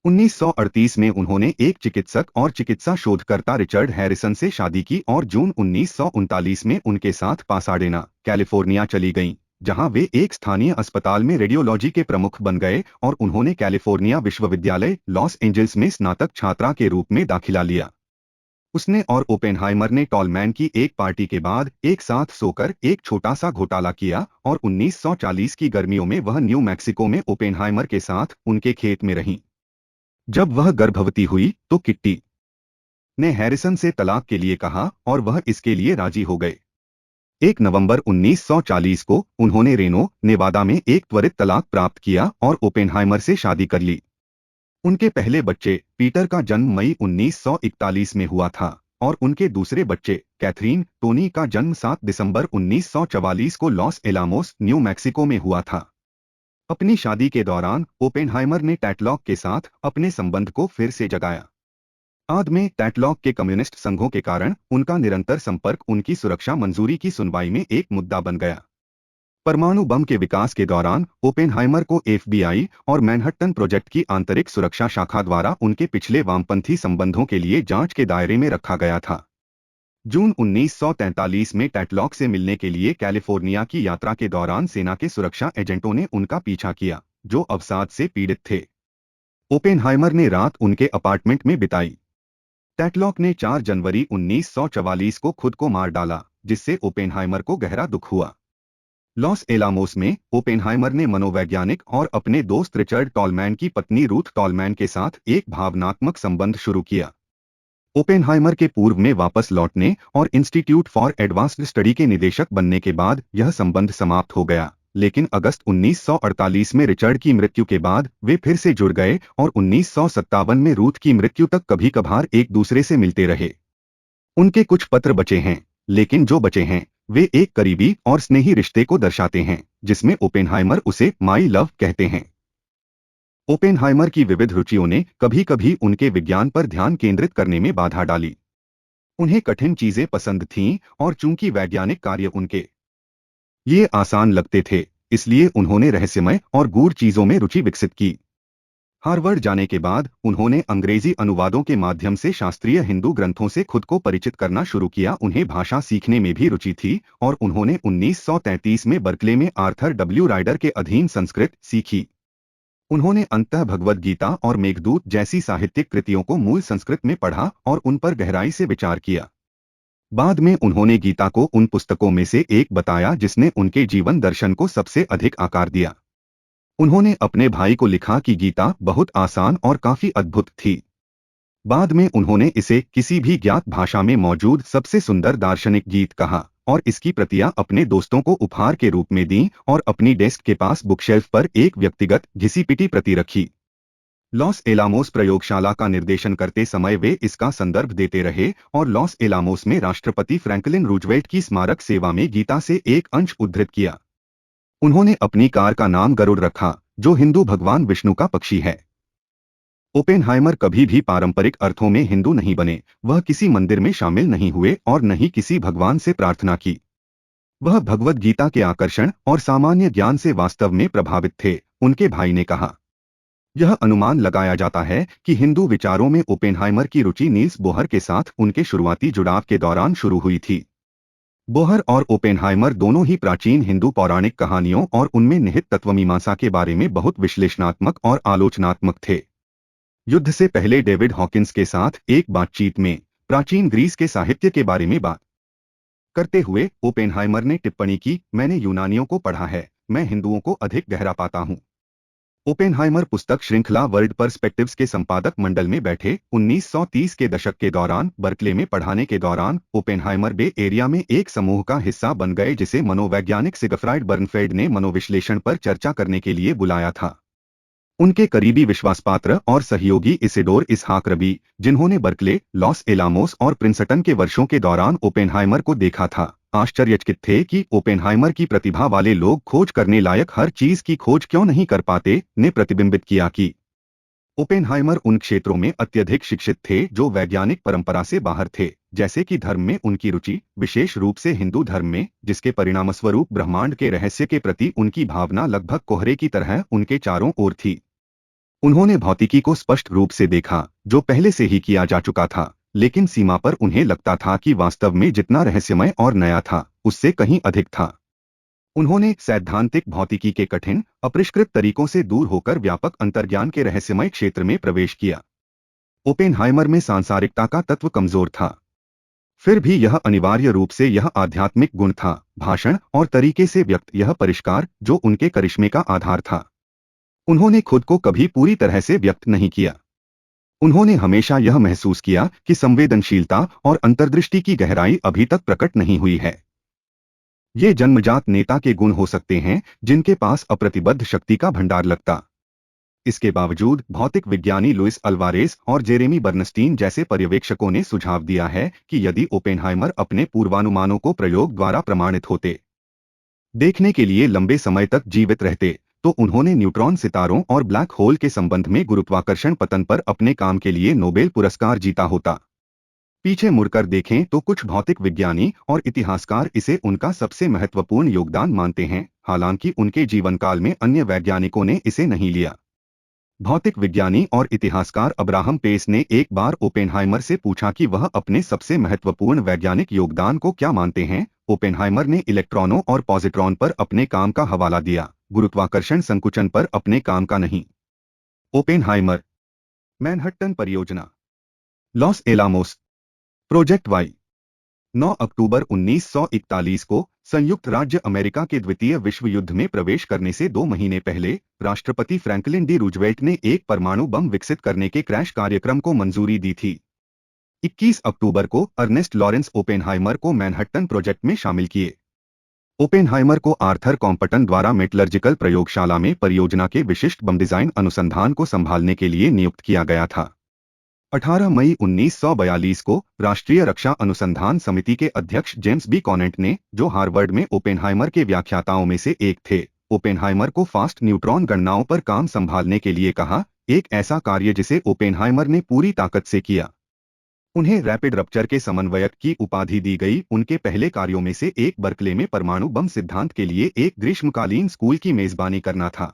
1938 में उन्होंने एक चिकित्सक और चिकित्सा शोधकर्ता रिचर्ड हैरिसन से शादी की और जून 1939 में उनके साथ पासाडेना, कैलिफोर्निया चली गईं, जहां वे एक स्थानीय अस्पताल में रेडियोलॉजी के प्रमुख बन गए और उन्होंने कैलिफोर्निया विश्वविद्यालय, लॉस एंजल्स में स्नातक छात्रा के रूप में दाखिला लिया। उसने और ओपेनहाइमर ने टॉलमैन की एक पार्टी के बाद एक साथ सोकर एक छोटा सा घोटाला किया और 1940 की गर्मियों में वह न्यू मैक्सिको में ओपेनहाइमर के साथ उनके खेत में रहीं। जब वह गर्भवती हुई तो किट्टी ने हैरिसन से तलाक के लिए कहा और वह इसके लिए राजी हो गए। 1 नवंबर 1940 को उन्होंने रेनो, नेवादा में एक त्वरित तलाक प्राप्त किया और ओपेनहाइमर से शादी कर ली। उनके पहले बच्चे पीटर का जन्म मई 1941 में हुआ था और उनके दूसरे बच्चे कैथरीन टोनी का जन्म 7 दिसंबर 1944 को लॉस एलामोस, न्यू मैक्सिको में हुआ था। अपनी शादी के दौरान ओपेनहाइमर ने टैटलॉक के साथ अपने संबंध को फिर से जगाया। बाद में टैटलॉक के कम्युनिस्ट संघों के कारण उनका निरंतर संपर्क उनकी सुरक्षा मंजूरी की सुनवाई में एक मुद्दा बन गया। परमाणु बम के विकास के दौरान ओपेनहाइमर को एफबीआई और मैनहट्टन प्रोजेक्ट की आंतरिक सुरक्षा शाखा द्वारा उनके पिछले वामपंथी संबंधों के लिए जांच के दायरे में रखा गया था। जून 1943 में टैटलॉक से मिलने के लिए कैलिफोर्निया की यात्रा के दौरान सेना के सुरक्षा एजेंटों ने उनका पीछा किया, जो अवसाद से पीड़ित थे। ओपेनहाइमर ने रात उनके अपार्टमेंट में बिताई। टैटलॉक ने 4 जनवरी 1944 को खुद को मार डाला, जिससे ओपेनहाइमर को गहरा दुख हुआ। लॉस एलामोस में ओपेनहाइमर ने मनोवैज्ञानिक और अपने दोस्त रिचर्ड टॉलमैन की पत्नी रूथ टॉलमैन के साथ एक भावनात्मक संबंध शुरू किया। ओपेनहाइमर के पूर्व में वापस लौटने और इंस्टीट्यूट फॉर एडवांस्ड स्टडी के निदेशक बनने के बाद यह संबंध समाप्त हो गया, लेकिन अगस्त 1948 में रिचर्ड की मृत्यु के बाद वे फिर से जुड़ गए और 1957 में रूथ की मृत्यु तक कभी कभार एक दूसरे से मिलते रहे। उनके कुछ पत्र बचे हैं, लेकिन जो बचे हैं वे एक करीबी और स्नेही रिश्ते को दर्शाते हैं, जिसमें ओपेनहाइमर उसे माई लव कहते हैं। ओपेनहाइमर की विविध रुचियों ने कभी कभी उनके विज्ञान पर ध्यान केंद्रित करने में बाधा डाली। उन्हें कठिन चीजें पसंद थीं और चूंकि वैज्ञानिक कार्य उनके ये आसान लगते थे, इसलिए उन्होंने रहस्यमय और गूढ़ चीजों में रुचि विकसित की। हार्वर्ड जाने के बाद उन्होंने अंग्रेजी अनुवादों के माध्यम से शास्त्रीय हिंदू ग्रंथों से खुद को परिचित करना शुरू किया। उन्हें भाषा सीखने में भी रुचि थी और उन्होंने 1933 में बर्कले में आर्थर डब्ल्यू राइडर के अधीन संस्कृत सीखी। उन्होंने अंततः भगवद गीता और मेघदूत जैसी साहित्यिक कृतियों को मूल संस्कृत में पढ़ा और उन पर गहराई से विचार किया। बाद में उन्होंने गीता को उन पुस्तकों में से एक बताया जिसने उनके जीवन दर्शन को सबसे अधिक आकार दिया। उन्होंने अपने भाई को लिखा कि गीता बहुत आसान और काफी अद्भुत थी। बाद में उन्होंने इसे किसी भी ज्ञात भाषा में मौजूद सबसे सुंदर दार्शनिक गीत कहा और इसकी प्रतियां अपने दोस्तों को उपहार के रूप में दी और अपनी डेस्क के पास बुकशेल्फ पर एक व्यक्तिगत घिसी-पिटी प्रति रखी। लॉस एलामोस प्रयोगशाला का निर्देशन करते समय वे इसका संदर्भ देते रहे और लॉस एलामोस में राष्ट्रपति फ्रैंकलिन रूजवेल्ट की स्मारक सेवा में गीता से एक अंश उद्धृत किया। उन्होंने अपनी कार का नाम गरुड़ रखा, जो हिंदू भगवान विष्णु का पक्षी है। ओपेनहाइमर कभी भी पारंपरिक अर्थों में हिंदू नहीं बने, वह किसी मंदिर में शामिल नहीं हुए और न ही किसी भगवान से प्रार्थना की। वह भगवद गीता के आकर्षण और सामान्य ज्ञान से वास्तव में प्रभावित थे, उनके भाई ने कहा। यह अनुमान लगाया जाता है कि हिंदू विचारों में ओपेनहाइमर की रुचि नील्स बोहर के साथ उनके शुरुआती जुड़ाव के दौरान शुरू हुई थी। बोहर और ओपेनहाइमर दोनों ही प्राचीन हिंदू पौराणिक कहानियों और उनमें निहित तत्वमीमांसा के बारे में बहुत विश्लेषणात्मक और आलोचनात्मक थे। युद्ध से पहले डेविड हॉकिंस के साथ एक बातचीत में प्राचीन ग्रीस के साहित्य के बारे में बात करते हुए ओपेनहाइमर ने टिप्पणी की, मैंने यूनानियों को पढ़ा है, मैं हिंदुओं को अधिक गहरा पाता हूं। ओपेनहाइमर पुस्तक श्रृंखला वर्ल्ड पर्सपेक्टिव्स के संपादक मंडल में बैठे। 1930 के दशक के दौरान बर्कले में पढ़ाने के दौरान ओपेनहाइमर बे एरिया में एक समूह का हिस्सा बन गए जिसे मनोवैज्ञानिक सिगफ्राइड बर्नफेल्ड ने मनोविश्लेषण पर चर्चा करने के लिए बुलाया था। उनके करीबी विश्वासपात्र और सहयोगी इसिडोर इसहाक रबी, जिन्होंने बर्कले, लॉस एलामोस और प्रिंसटन के वर्षों के दौरान ओपेनहाइमर को देखा था, आश्चर्यचकित थे कि ओपेनहाइमर की प्रतिभा वाले लोग खोज करने लायक हर चीज की खोज क्यों नहीं कर पाते, ने प्रतिबिंबित किया कि ओपेनहाइमर उन क्षेत्रों में अत्यधिक शिक्षित थे जो वैज्ञानिक परंपरा से बाहर थे, जैसे कि धर्म में उनकी रुचि, विशेष रूप से हिंदू धर्म में, जिसके परिणामस्वरूप ब्रह्मांड के रहस्य के प्रति उनकी भावना लगभग कोहरे की तरह उनके चारों ओर थी। उन्होंने भौतिकी को स्पष्ट रूप से देखा, जो पहले से ही किया जा चुका था, लेकिन सीमा पर उन्हें लगता था कि वास्तव में जितना रहस्यमय और नया था, उससे कहीं अधिक था। उन्होंने सैद्धांतिक भौतिकी के कठिन, अपरिष्कृत तरीकों से दूर होकर व्यापक अंतर्ज्ञान के रहस्यमय क्षेत्र में प्रवेश किया। ओपेनहाइमर में सांसारिकता का तत्व कमजोर था, फिर भी यह अनिवार्य रूप से यह आध्यात्मिक गुण था, भाषण और तरीके से व्यक्त यह परिष्कार, जो उनके करिश्मे का आधार था। उन्होंने खुद को कभी पूरी तरह से व्यक्त नहीं किया। उन्होंने हमेशा यह महसूस किया कि संवेदनशीलता और अंतर्दृष्टि की गहराई अभी तक प्रकट नहीं हुई है। ये जन्मजात नेता के गुण हो सकते हैं जिनके पास अप्रतिबद्ध शक्ति का भंडार लगता। इसके बावजूद भौतिक विज्ञानी लुइस अल्वारेस और जेरेमी बर्नस्टीन जैसे पर्यवेक्षकों ने सुझाव दिया है कि यदि ओपेनहाइमर अपने पूर्वानुमानों को प्रयोग द्वारा प्रमाणित होते देखने के लिए लंबे समय तक जीवित रहते, तो उन्होंने न्यूट्रॉन सितारों और ब्लैक होल के संबंध में गुरुत्वाकर्षण पतन पर अपने काम के लिए नोबेल पुरस्कार जीता होता। पीछे मुड़कर देखें तो कुछ भौतिक विज्ञानी और इतिहासकार इसे उनका सबसे महत्वपूर्ण योगदान मानते हैं, हालांकि उनके जीवनकाल में अन्य वैज्ञानिकों ने इसे नहीं लिया। भौतिक विज्ञानी और इतिहासकार अब्राहम पेस ने एक बार ओपेनहाइमर से पूछा कि वह अपने सबसे महत्वपूर्ण वैज्ञानिक योगदान को क्या मानते हैं। ओपेनहाइमर ने इलेक्ट्रॉनों और पॉजिट्रॉन पर अपने काम का हवाला दिया, गुरुत्वाकर्षण संकुचन पर अपने काम का नहीं। ओपेनहाइमर, मैनहट्टन परियोजना, लॉस एलामोस प्रोजेक्ट वाई। 9 अक्टूबर 1941 को संयुक्त राज्य अमेरिका के द्वितीय विश्व युद्ध में प्रवेश करने से 2 महीने पहले राष्ट्रपति फ्रैंकलिन डी रूजवेल्ट ने एक परमाणु बम विकसित करने के क्रैश कार्यक्रम को मंजूरी दी थी। 21 अक्टूबर को अर्नेस्ट लॉरेंस ओपेनहाइमर को मैनहट्टन प्रोजेक्ट में शामिल किए। ओपेनहाइमर को आर्थर कॉम्पटन द्वारा मेटलर्जिकल प्रयोगशाला में परियोजना के विशिष्ट बम डिजाइन अनुसंधान को संभालने के लिए नियुक्त किया गया था। 18 मई 1942 को राष्ट्रीय रक्षा अनुसंधान समिति के अध्यक्ष जेम्स बी कॉनेंट ने, जो हार्वर्ड में ओपेनहाइमर के व्याख्याताओं में से एक थे, ओपेनहाइमर को फास्ट न्यूट्रॉन गणनाओं पर काम संभालने के लिए कहा, एक ऐसा कार्य जिसे ओपेनहाइमर ने पूरी ताकत से किया। उन्हें रैपिड रप्चर के समन्वयक की उपाधि दी गई। उनके पहले कार्यों में से एक बर्कले में परमाणु बम सिद्धांत के लिए एक ग्रीष्मकालीन स्कूल की मेजबानी करना था।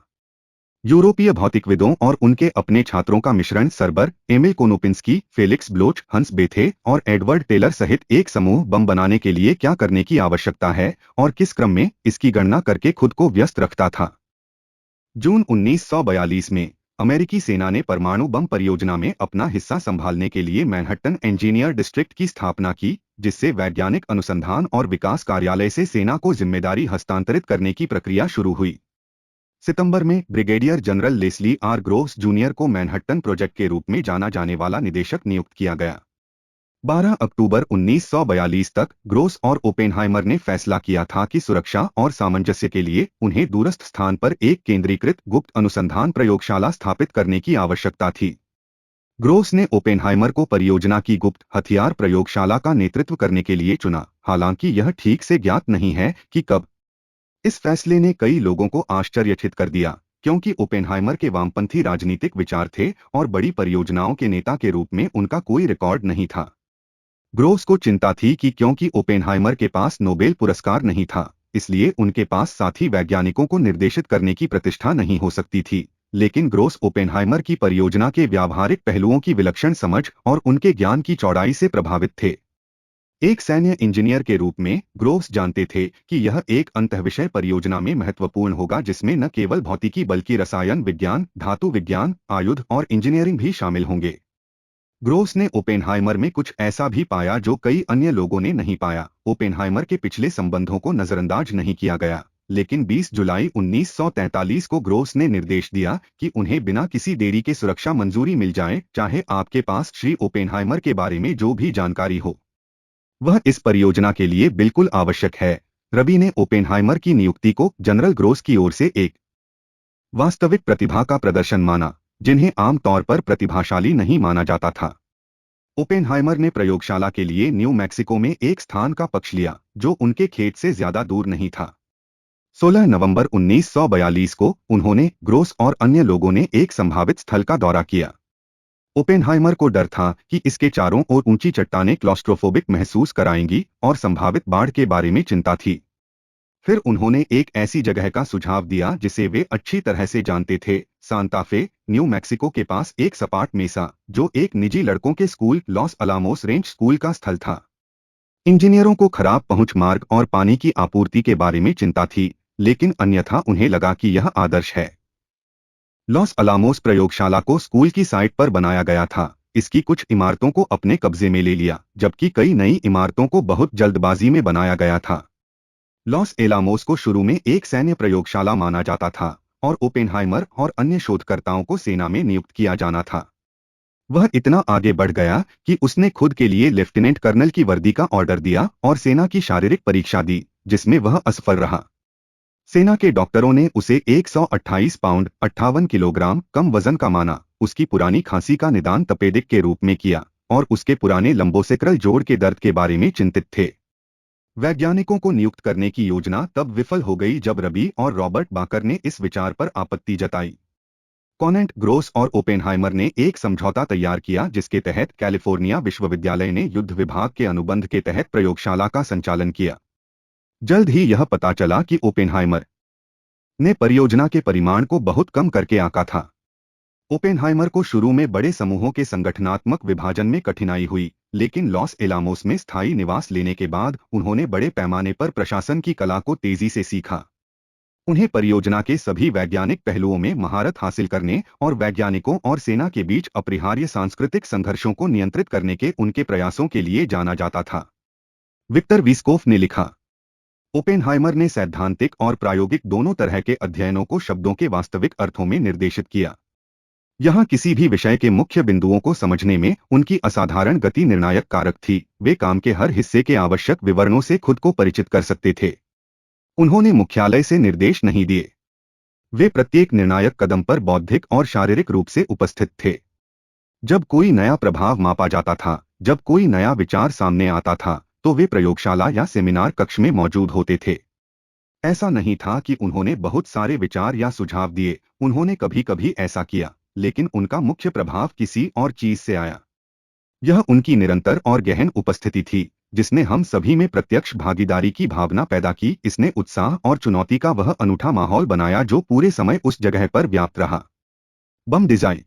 यूरोपीय भौतिकविदों और उनके अपने छात्रों का मिश्रण सरबर, एमिल कोनोपिंस्की, फेलिक्स ब्लोच, हंस बेथे और एडवर्ड टेलर सहित एक समूह बम बनाने के लिए क्या करने की आवश्यकता है और किस क्रम में, इसकी गणना करके खुद को व्यस्त रखता था। जून 1942 में अमेरिकी सेना ने परमाणु बम परियोजना में अपना हिस्सा संभालने के लिए मैनहट्टन इंजीनियर डिस्ट्रिक्ट की स्थापना की, जिससे वैज्ञानिक अनुसंधान और विकास कार्यालय से सेना को जिम्मेदारी हस्तांतरित करने की प्रक्रिया शुरू हुई। सितंबर में brigadier general Leslie R Groves junior को मैनहट्टन प्रोजेक्ट के रूप में जाना जाने वाला निदेशक नियुक्त किया गया। 12 अक्टूबर 1942 तक ग्रोस और ओपेनहाइमर ने फैसला किया था कि सुरक्षा और सामंजस्य के लिए उन्हें दूरस्थ स्थान पर एक केंद्रीकृत गुप्त अनुसंधान प्रयोगशाला स्थापित करने की आवश्यकता थी। ग्रोस ने ओपेनहाइमर को परियोजना की गुप्त हथियार प्रयोगशाला का नेतृत्व करने के लिए चुना, हालांकि यह ठीक से ज्ञात नहीं है कि कब। इस फैसले ने कई लोगों को आश्चर्यचकित कर दिया, क्योंकि ओपेनहाइमर के वामपंथी राजनीतिक विचार थे और बड़ी परियोजनाओं के नेता के रूप में उनका कोई रिकॉर्ड नहीं था। ग्रोस को चिंता थी कि क्योंकि ओपेनहाइमर के पास नोबेल पुरस्कार नहीं था, इसलिए उनके पास साथी वैज्ञानिकों को निर्देशित करने की प्रतिष्ठा नहीं हो सकती थी। लेकिन ग्रोस ओपेनहाइमर की परियोजना के व्यावहारिक पहलुओं की विलक्षण समझ और उनके ज्ञान की चौड़ाई से प्रभावित थे। एक सैन्य इंजीनियर के रूप में ग्रोव्स जानते थे कि यह एक अंतःविषय परियोजना में महत्वपूर्ण होगा, जिसमें न केवल भौतिकी बल्कि रसायन विज्ञान, धातु विज्ञान, आयुध और इंजीनियरिंग भी शामिल होंगे। ग्रोव्स ने ओपेनहाइमर में कुछ ऐसा भी पाया जो कई अन्य लोगों ने नहीं पाया। ओपेनहाइमर के पिछले संबंधों को नजरअंदाज नहीं किया गया, लेकिन 20 जुलाई 1943 को ग्रोव्स ने निर्देश दिया कि उन्हें बिना किसी देरी के सुरक्षा मंजूरी मिल जाए, चाहे आपके पास श्री ओपेनहाइमर के बारे में जो भी जानकारी हो। वह इस परियोजना के लिए बिल्कुल आवश्यक है। रवि ने ओपेनहाइमर की नियुक्ति को जनरल ग्रोस की ओर से एक वास्तविक प्रतिभा का प्रदर्शन माना, जिन्हें आम तौर पर प्रतिभाशाली नहीं माना जाता था। ओपेनहाइमर ने प्रयोगशाला के लिए न्यू मैक्सिको में एक स्थान का पक्ष लिया, जो उनके खेत से ज्यादा दूर नहीं था। 16 नवंबर 1942 को उन्होंने, ग्रोस और अन्य लोगों ने एक संभावित स्थल का दौरा किया। ओपेनहाइमर को डर था कि इसके चारों ओर ऊंची चट्टानें क्लॉस्ट्रोफोबिक महसूस कराएंगी और संभावित बाढ़ के बारे में चिंता थी। फिर उन्होंने एक ऐसी जगह का सुझाव दिया जिसे वे अच्छी तरह से जानते थे, सांता फे, न्यू मैक्सिको के पास एक सपाट मेसा, जो एक निजी लड़कों के school loss Alamos range school का स्थल था। इंजीनियरों को खराब पहुंच मार्ग और पानी की आपूर्ति के बारे में चिंता थी, लेकिन अन्यथा उन्हें लगा कि यह आदर्श है। लॉस अलामोस प्रयोगशाला को स्कूल की साइट पर बनाया गया था। इसकी कुछ इमारतों को अपने कब्जे में ले लिया, जबकि कई नई इमारतों को बहुत जल्दबाजी में बनाया गया था। लॉस एलामोस को शुरू में एक सैन्य प्रयोगशाला माना जाता था और ओपेनहाइमर और अन्य शोधकर्ताओं को सेना में नियुक्त किया जाना था। वह इतना आगे बढ़ गया कि उसने खुद के लिए लेफ्टिनेंट कर्नल की वर्दी का ऑर्डर दिया और सेना की शारीरिक परीक्षा दी, जिसमें वह असफल रहा। सेना के डॉक्टरों ने उसे 128 पाउंड 58 किलोग्राम कम वजन का माना, उसकी पुरानी खांसी का निदान तपेदिक के रूप में किया और उसके पुराने लंबोसेक्रल जोड़ के दर्द के बारे में चिंतित थे। वैज्ञानिकों को नियुक्त करने की योजना तब विफल हो गई जब रबी और रॉबर्ट बाकर ने इस विचार पर आपत्ति जताई। कॉनेट, ग्रोस और ओपेनहाइमर ने एक समझौता तैयार किया जिसके तहत कैलिफोर्निया विश्वविद्यालय ने युद्ध विभाग के अनुबंध के तहत प्रयोगशाला का संचालन किया। जल्द ही यह पता चला कि ओपेनहाइमर ने परियोजना के परिमाण को बहुत कम करके आंका था। ओपेनहाइमर को शुरू में बड़े समूहों के संगठनात्मक विभाजन में कठिनाई हुई, लेकिन लॉस एलामोस में स्थायी निवास लेने के बाद उन्होंने बड़े पैमाने पर प्रशासन की कला को तेजी से सीखा। उन्हें परियोजना के सभी वैज्ञानिक पहलुओं में महारत हासिल करने और वैज्ञानिकों और सेना के बीच अपरिहार्य सांस्कृतिक संघर्षों को नियंत्रित करने के उनके प्रयासों के लिए जाना जाता था। विक्टर वीस्कोफ ने लिखा, ओपेनहाइमर ने सैद्धांतिक और प्रायोगिक दोनों तरह के अध्ययनों को शब्दों के वास्तविक अर्थों में निर्देशित किया। यहाँ किसी भी विषय के मुख्य बिंदुओं को समझने में उनकी असाधारण गति निर्णायक कारक थी। वे काम के हर हिस्से के आवश्यक विवरणों से खुद को परिचित कर सकते थे। उन्होंने मुख्यालय से निर्देश नहीं दिए। वे प्रत्येक निर्णायक कदम पर बौद्धिक और शारीरिक रूप से उपस्थित थे। जब कोई नया प्रभाव मापा जाता था, जब कोई नया विचार सामने आता था, तो वे प्रयोगशाला या सेमिनार कक्ष में मौजूद होते थे। ऐसा नहीं था कि उन्होंने बहुत सारे विचार या सुझाव दिए, उन्होंने कभी कभी ऐसा किया, लेकिन उनका मुख्य प्रभाव किसी और चीज से आया। यह उनकी निरंतर और गहन उपस्थिति थी, जिसने हम सभी में प्रत्यक्ष भागीदारी की भावना पैदा की। इसने उत्साह और चुनौती का वह अनूठा माहौल बनाया जो पूरे समय उस जगह पर व्याप्त रहा। बम डिजाइन।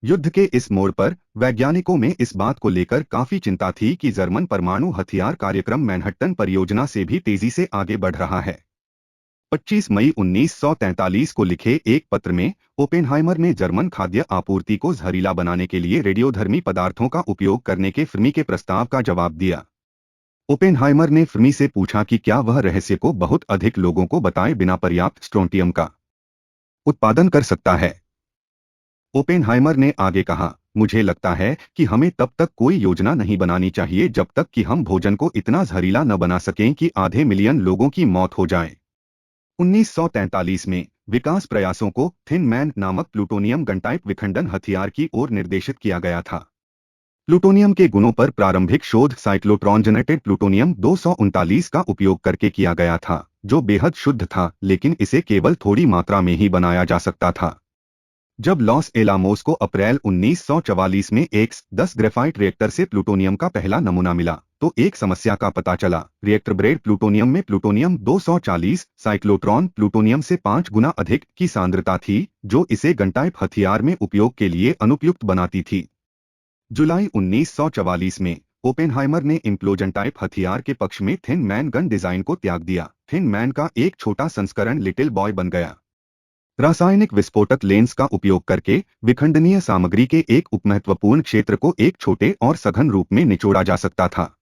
युद्ध के इस मोड़ पर वैज्ञानिकों में इस बात को लेकर काफी चिंता थी कि जर्मन परमाणु हथियार कार्यक्रम मैनहट्टन परियोजना से भी तेजी से आगे बढ़ रहा है। 25 मई 1943 को लिखे एक पत्र में ओपेनहाइमर ने जर्मन खाद्य आपूर्ति को जहरीला बनाने के लिए रेडियोधर्मी पदार्थों का उपयोग करने के फर्मी के प्रस्ताव का जवाब दिया। ओपेनहाइमर ने फर्मी से पूछा कि क्या वह रहस्य को बहुत अधिक लोगों को बताए बिना पर्याप्त स्ट्रोंटियम का उत्पादन कर सकता है। ओपेनहाइमर ने आगे कहा, मुझे लगता है कि हमें तब तक कोई योजना नहीं बनानी चाहिए जब तक कि हम भोजन को इतना जहरीला न बना सकें कि आधे मिलियन लोगों की मौत हो जाए। 1943 में विकास प्रयासों को थिन मैन नामक प्लूटोनियम गनटाइप विखंडन हथियार की ओर निर्देशित किया गया था। प्लूटोनियम के गुणों पर प्रारंभिक शोध साइक्लोट्रॉन जनरेटेड प्लूटोनियम 239 का उपयोग करके किया गया था, जो बेहद शुद्ध था, लेकिन इसे केवल थोड़ी मात्रा में ही बनाया जा सकता था। जब लॉस एलामोस को अप्रैल 1944 में X-10 ग्रेफाइट रिएक्टर से प्लूटोनियम का पहला नमूना मिला, तो एक समस्या का पता चला। रिएक्टर ब्रेड प्लूटोनियम में प्लूटोनियम 240 साइक्लोट्रॉन प्लूटोनियम से 5 गुना अधिक की सांद्रता थी, जो इसे गनटाइप हथियार में उपयोग के लिए अनुपयुक्त बनाती थी। जुलाई 1944 में ओपेनहाइमर ने इम्प्लोजन टाइप हथियार के पक्ष में थिन मैन गन डिजाइन को त्याग दिया। थिन मैन का एक छोटा संस्करण लिटिल बॉय बन गया। रासायनिक विस्फोटक लेंस का उपयोग करके विखंडनीय सामग्री के एक उपमहत्वपूर्ण क्षेत्र को एक छोटे और सघन रूप में निचोड़ा जा सकता था।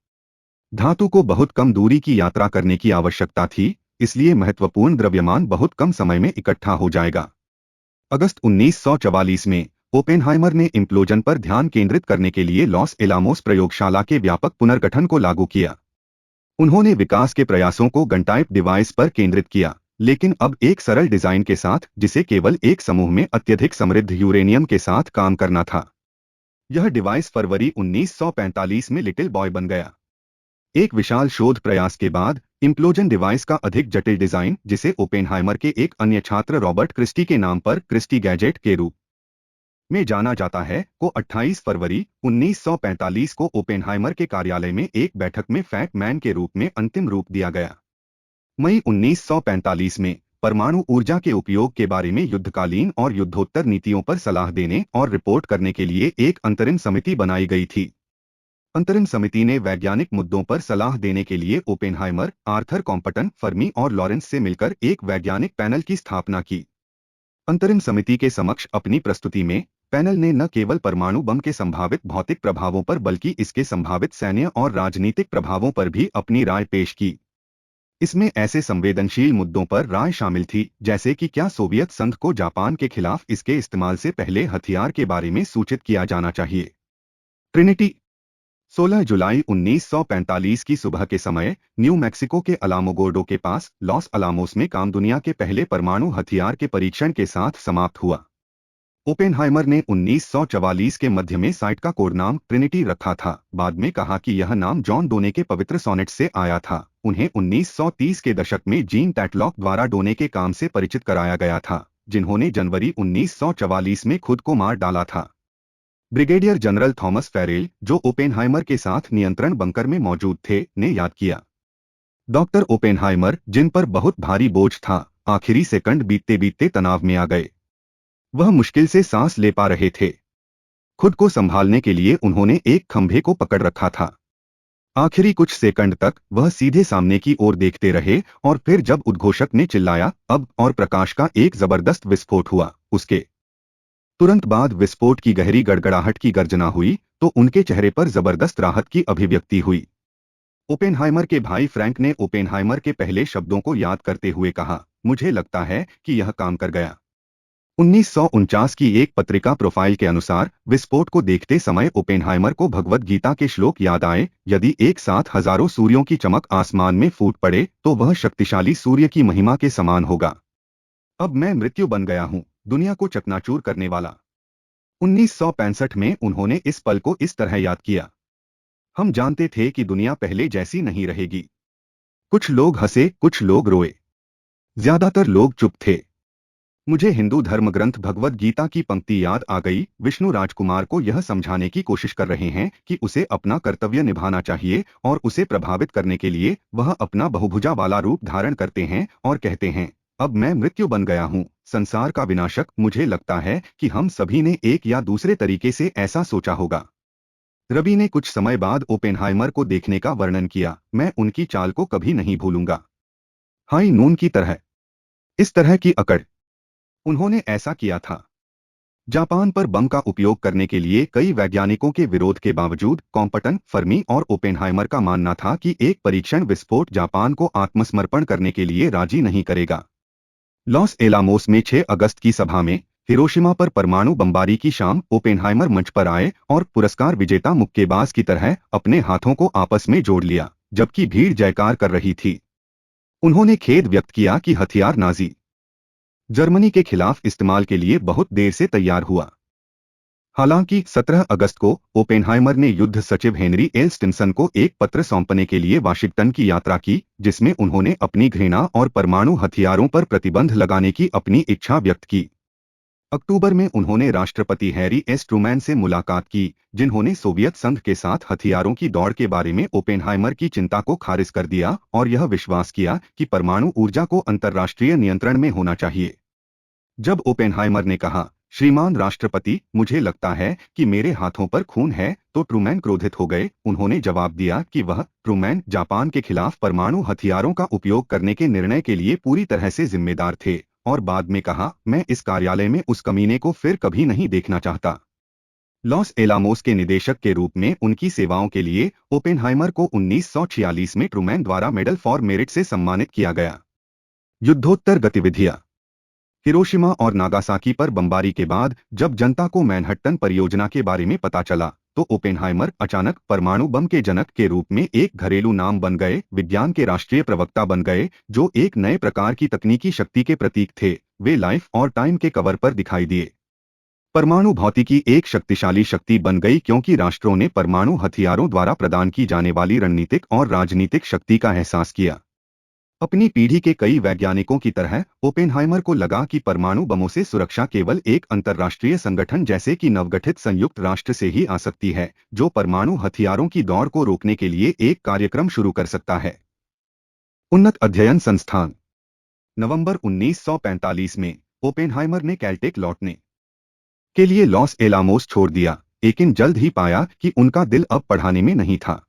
धातु को बहुत कम दूरी की यात्रा करने की आवश्यकता थी, इसलिए महत्वपूर्ण द्रव्यमान बहुत कम समय में इकट्ठा हो जाएगा। अगस्त 1944 में ओपेनहाइमर ने इम्प्लोजन पर ध्यान केंद्रित करने के लिए लॉस एलामोस प्रयोगशाला के व्यापक पुनर्गठन को लागू किया। उन्होंने विकास के प्रयासों को गनटाइप डिवाइस पर केंद्रित किया, लेकिन अब एक सरल डिजाइन के साथ जिसे केवल एक समूह में अत्यधिक समृद्ध यूरेनियम के साथ काम करना था। यह डिवाइस फरवरी 1945 में लिटिल बॉय बन गया। एक विशाल शोध प्रयास के बाद इम्प्लोजन डिवाइस का अधिक जटिल डिजाइन, जिसे ओपेनहाइमर के एक अन्य छात्र रॉबर्ट क्रिस्टी के नाम पर क्रिस्टी गैजेट के रूप में जाना जाता है, को 28 फरवरी 1945 को ओपेनहाइमर के कार्यालय में एक बैठक में फैट मैन के रूप में अंतिम रूप दिया गया। मई 1945 में परमाणु ऊर्जा के उपयोग के बारे में युद्धकालीन और युद्धोत्तर नीतियों पर सलाह देने और रिपोर्ट करने के लिए एक अंतरिम समिति बनाई गई थी। अंतरिम समिति ने वैज्ञानिक मुद्दों पर सलाह देने के लिए ओपेनहाइमर, आर्थर कॉम्पटन, फर्मी और लॉरेंस से मिलकर एक वैज्ञानिक पैनल की स्थापना की। अंतरिम समिति के समक्ष अपनी प्रस्तुति में पैनल ने न केवल परमाणु बम के संभावित भौतिक प्रभावों पर बल्कि इसके संभावित सैन्य और राजनीतिक प्रभावों पर भी अपनी राय पेश की। इसमें ऐसे संवेदनशील मुद्दों पर राय शामिल थी, जैसे कि क्या सोवियत संघ को जापान के खिलाफ इसके इस्तेमाल से पहले हथियार के बारे में सूचित किया जाना चाहिए। ट्रिनिटी 16 जुलाई 1945 की सुबह के समय न्यू मैक्सिको के अलामोगोर्डो के पास लॉस अलामोस में काम दुनिया के पहले परमाणु हथियार के परीक्षण के साथ समाप्त हुआ। ओपेनहाइमर ने 1944 के मध्य में साइट का कोड नाम ट्रिनिटी रखा था, बाद में कहा कि यह नाम जॉन डोने के पवित्र सोनेट से आया था। उन्हें 1930 के दशक में जीन टैटलॉक द्वारा डोने के काम से परिचित कराया गया था, जिन्होंने जनवरी 1944 में खुद को मार डाला था। ब्रिगेडियर जनरल थॉमस फेरेल, जो ओपेनहाइमर के साथ नियंत्रण बंकर में मौजूद थे, ने याद किया, डॉक्टर ओपेनहाइमर, जिन पर बहुत भारी बोझ था, आखिरी सेकंड बीतते बीतते तनाव में आ गए। वह मुश्किल से सांस ले पा रहे थे। खुद को संभालने के लिए उन्होंने एक खंभे को पकड़ रखा था। आखिरी कुछ सेकंड तक वह सीधे सामने की ओर देखते रहे और फिर जब उद्घोषक ने चिल्लाया, अब, और प्रकाश का एक जबरदस्त विस्फोट हुआ, उसके तुरंत बाद विस्फोट की गहरी गड़गड़ाहट की गर्जना हुई, तो उनके चेहरे पर जबरदस्त राहत की अभिव्यक्ति हुई। ओपेनहाइमर के भाई फ्रैंक ने ओपेनहाइमर के पहले शब्दों को याद करते हुए कहा, मुझे लगता है कि यह काम कर गया। 1949 की एक पत्रिका प्रोफाइल के अनुसार विस्फोट को देखते समय ओपेनहाइमर को भगवद गीता के श्लोक याद आए, यदि एक साथ हजारों सूर्यों की चमक आसमान में फूट पड़े तो वह शक्तिशाली सूर्य की महिमा के समान होगा। अब मैं मृत्यु बन गया हूं, दुनिया को चकनाचूर करने वाला। 1965 में उन्होंने इस पल को इस तरह याद किया, हम जानते थे कि दुनिया पहले जैसी नहीं रहेगी। कुछ लोग हंसे, कुछ लोग रोए, ज्यादातर लोग चुप थे। मुझे हिंदू धर्म ग्रंथ भगवद गीता की पंक्ति याद आ गई, विष्णु राजकुमार को यह समझाने की कोशिश कर रहे हैं कि उसे अपना कर्तव्य निभाना चाहिए और उसे प्रभावित करने के लिए वह अपना बहुभुजा वाला रूप धारण करते हैं और कहते हैं, अब मैं मृत्यु बन गया हूँ, संसार का विनाशक। मुझे लगता है कि हम सभी ने एक या दूसरे तरीके से ऐसा सोचा होगा। रवि ने कुछ समय बाद ओपेनहाइमर को देखने का वर्णन किया, मैं उनकी चाल को कभी नहीं भूलूंगा। हाई नून की तरह, इस तरह की अकड़। उन्होंने ऐसा किया था। जापान पर बम का उपयोग करने के लिए कई वैज्ञानिकों के विरोध के बावजूद कॉम्पटन, फर्मी और ओपेनहाइमर का मानना था कि एक परीक्षण विस्फोट जापान को आत्मसमर्पण करने के लिए राजी नहीं करेगा। लॉस एलामोस में 6 अगस्त की सभा में हिरोशिमा पर परमाणु बमबारी की शाम ओपेनहाइमर मंच पर आए और पुरस्कार विजेता मुक्केबाज की तरह अपने हाथों को आपस में जोड़ लिया, जबकि भीड़ जयकार कर रही थी। उन्होंने खेद व्यक्त किया कि हथियार नाजी जर्मनी के खिलाफ इस्तेमाल के लिए बहुत देर से तैयार हुआ। हालांकि 17 अगस्त को ओपेनहाइमर ने युद्ध सचिव हेनरी एल स्टिम्सन को एक पत्र सौंपने के लिए वाशिंगटन की यात्रा की, जिसमें उन्होंने अपनी घृणा और परमाणु हथियारों पर प्रतिबंध लगाने की अपनी इच्छा व्यक्त की। अक्टूबर में उन्होंने राष्ट्रपति हैरी एस ट्रूमैन से मुलाकात की, जिन्होंने सोवियत संघ के साथ हथियारों की दौड़ के बारे में ओपेनहाइमर की चिंता को खारिज कर दिया और यह विश्वास किया कि परमाणु ऊर्जा को अंतर्राष्ट्रीय नियंत्रण में होना चाहिए। जब ओपेनहाइमर ने कहा, श्रीमान राष्ट्रपति, मुझे लगता है कि मेरे हाथों पर खून है, तो ट्रूमैन क्रोधित हो गए। उन्होंने जवाब दिया कि वह, ट्रूमैन, जापान के खिलाफ परमाणु हथियारों का उपयोग करने के निर्णय के लिए पूरी तरह से जिम्मेदार थे, और बाद में कहा, मैं इस कार्यालय में उस कमीने को फिर कभी नहीं देखना चाहता। लॉस एलामोस के निदेशक के रूप में उनकी सेवाओं के लिए ओपेनहाइमर को 1946 में ट्रूमैन द्वारा मेडल फॉर मेरिट से सम्मानित किया गया। युद्धोत्तर गतिविधियां। हिरोशिमा और नागासाकी पर बमबारी के बाद जब जनता को मैनहट्टन परियोजना के बारे में पता चला, तो ओपेनहाइमर अचानक परमाणु बम के जनक के रूप में एक घरेलू नाम बन गए, विज्ञान के राष्ट्रीय प्रवक्ता बन गए, जो एक नए प्रकार की तकनीकी शक्ति के प्रतीक थे। वे लाइफ और टाइम के कवर पर दिखाई दिए। परमाणु भौतिकी एक शक्तिशाली शक्ति बन गई क्योंकि राष्ट्रों ने परमाणु हथियारों द्वारा प्रदान की जाने वाली रणनीतिक और राजनीतिक शक्ति का एहसास किया। अपनी पीढ़ी के कई वैज्ञानिकों की तरह ओपेनहाइमर को लगा कि परमाणु बमों से सुरक्षा केवल एक अंतर्राष्ट्रीय संगठन जैसे कि नवगठित संयुक्त राष्ट्र से ही आ सकती है, जो परमाणु हथियारों की दौड़ को रोकने के लिए एक कार्यक्रम शुरू कर सकता है। उन्नत अध्ययन संस्थान। नवंबर 1945 में ओपेनहाइमर ने कैलटेक लौटने के लिए लॉस एलामोस छोड़ दिया, लेकिन जल्द ही पाया कि उनका दिल अब पढ़ाने में नहीं था।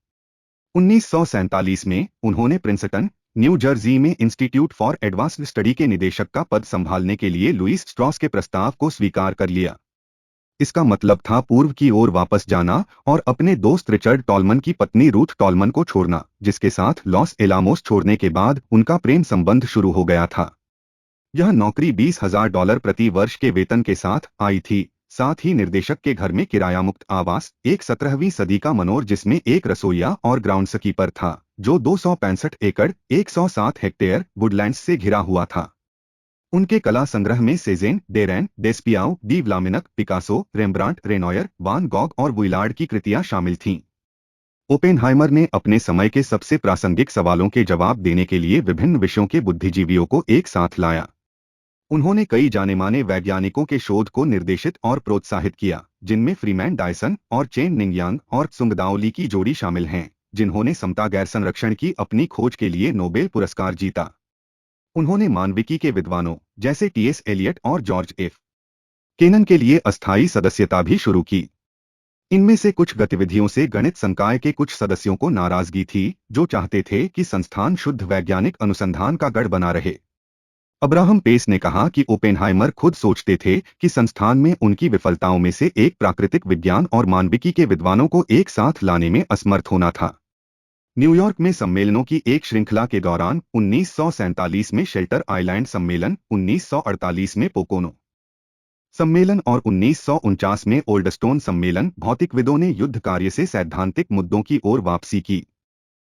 1947 में उन्होंने प्रिंसटन, न्यू जर्सी में इंस्टीट्यूट फॉर एडवांस्ड स्टडी के निदेशक का पद संभालने के लिए लुईस स्ट्रॉस के प्रस्ताव को स्वीकार कर लिया। इसका मतलब था पूर्व की ओर वापस जाना और अपने दोस्त रिचर्ड टॉलमन की पत्नी रूथ टॉलमन को छोड़ना, जिसके साथ लॉस एलामोस छोड़ने के बाद उनका प्रेम संबंध शुरू हो गया था। यह नौकरी $20,000 प्रति वर्ष के वेतन के साथ आई थी, साथ ही निर्देशक के घर में किराया मुक्त आवास, एक 17वीं सदी का मनोर जिसमें एक रसोइया और ग्राउंडकीपर था, जो 265 एकड़ 107 हेक्टेयर वुडलैंड्स से घिरा हुआ था। उनके कला संग्रह में Cezanne, Derain, Despiau, de Vlaminck, Picasso, Rembrandt, Renoir, van Gogh और वुइलार्ड की कृतियां शामिल थीं। ओपेनहाइमर ने अपने समय के सबसे प्रासंगिक सवालों के जवाब देने के लिए विभिन्न विषयों के बुद्धिजीवियों को एक साथ लाया। उन्होंने कई जाने-माने वैज्ञानिकों के शोध को निर्देशित और प्रोत्साहित किया, जिनमें फ्रीमैन डायसन और चेन निंगयांग और त्सुंगदाओ ली की जोड़ी शामिल हैं, जिन्होंने समता गैर संरक्षण की अपनी खोज के लिए नोबेल पुरस्कार जीता। उन्होंने मानविकी के विद्वानों जैसे टीएस एलियट और जॉर्ज एफ केनन के लिए अस्थायी सदस्यता भी शुरू की। इनमें से कुछ गतिविधियों से गणित संकाय के कुछ सदस्यों को नाराजगी थी, जो चाहते थे कि संस्थान शुद्ध वैज्ञानिक अनुसंधान का गढ़ बना रहे। अब्राहम पेस ने कहा कि ओपेनहाइमर खुद सोचते थे कि संस्थान में उनकी विफलताओं में से एक प्राकृतिक विज्ञान और मानविकी के विद्वानों को एक साथ लाने में असमर्थ होना था। न्यूयॉर्क में सम्मेलनों की एक श्रृंखला के दौरान 1947 में शेल्टर आइलैंड सम्मेलन, 1948 में पोकोनो सम्मेलन और 1949 में ओल्डस्टोन सम्मेलन भौतिकविदों ने युद्ध कार्य से सैद्धांतिक मुद्दों की ओर वापसी की।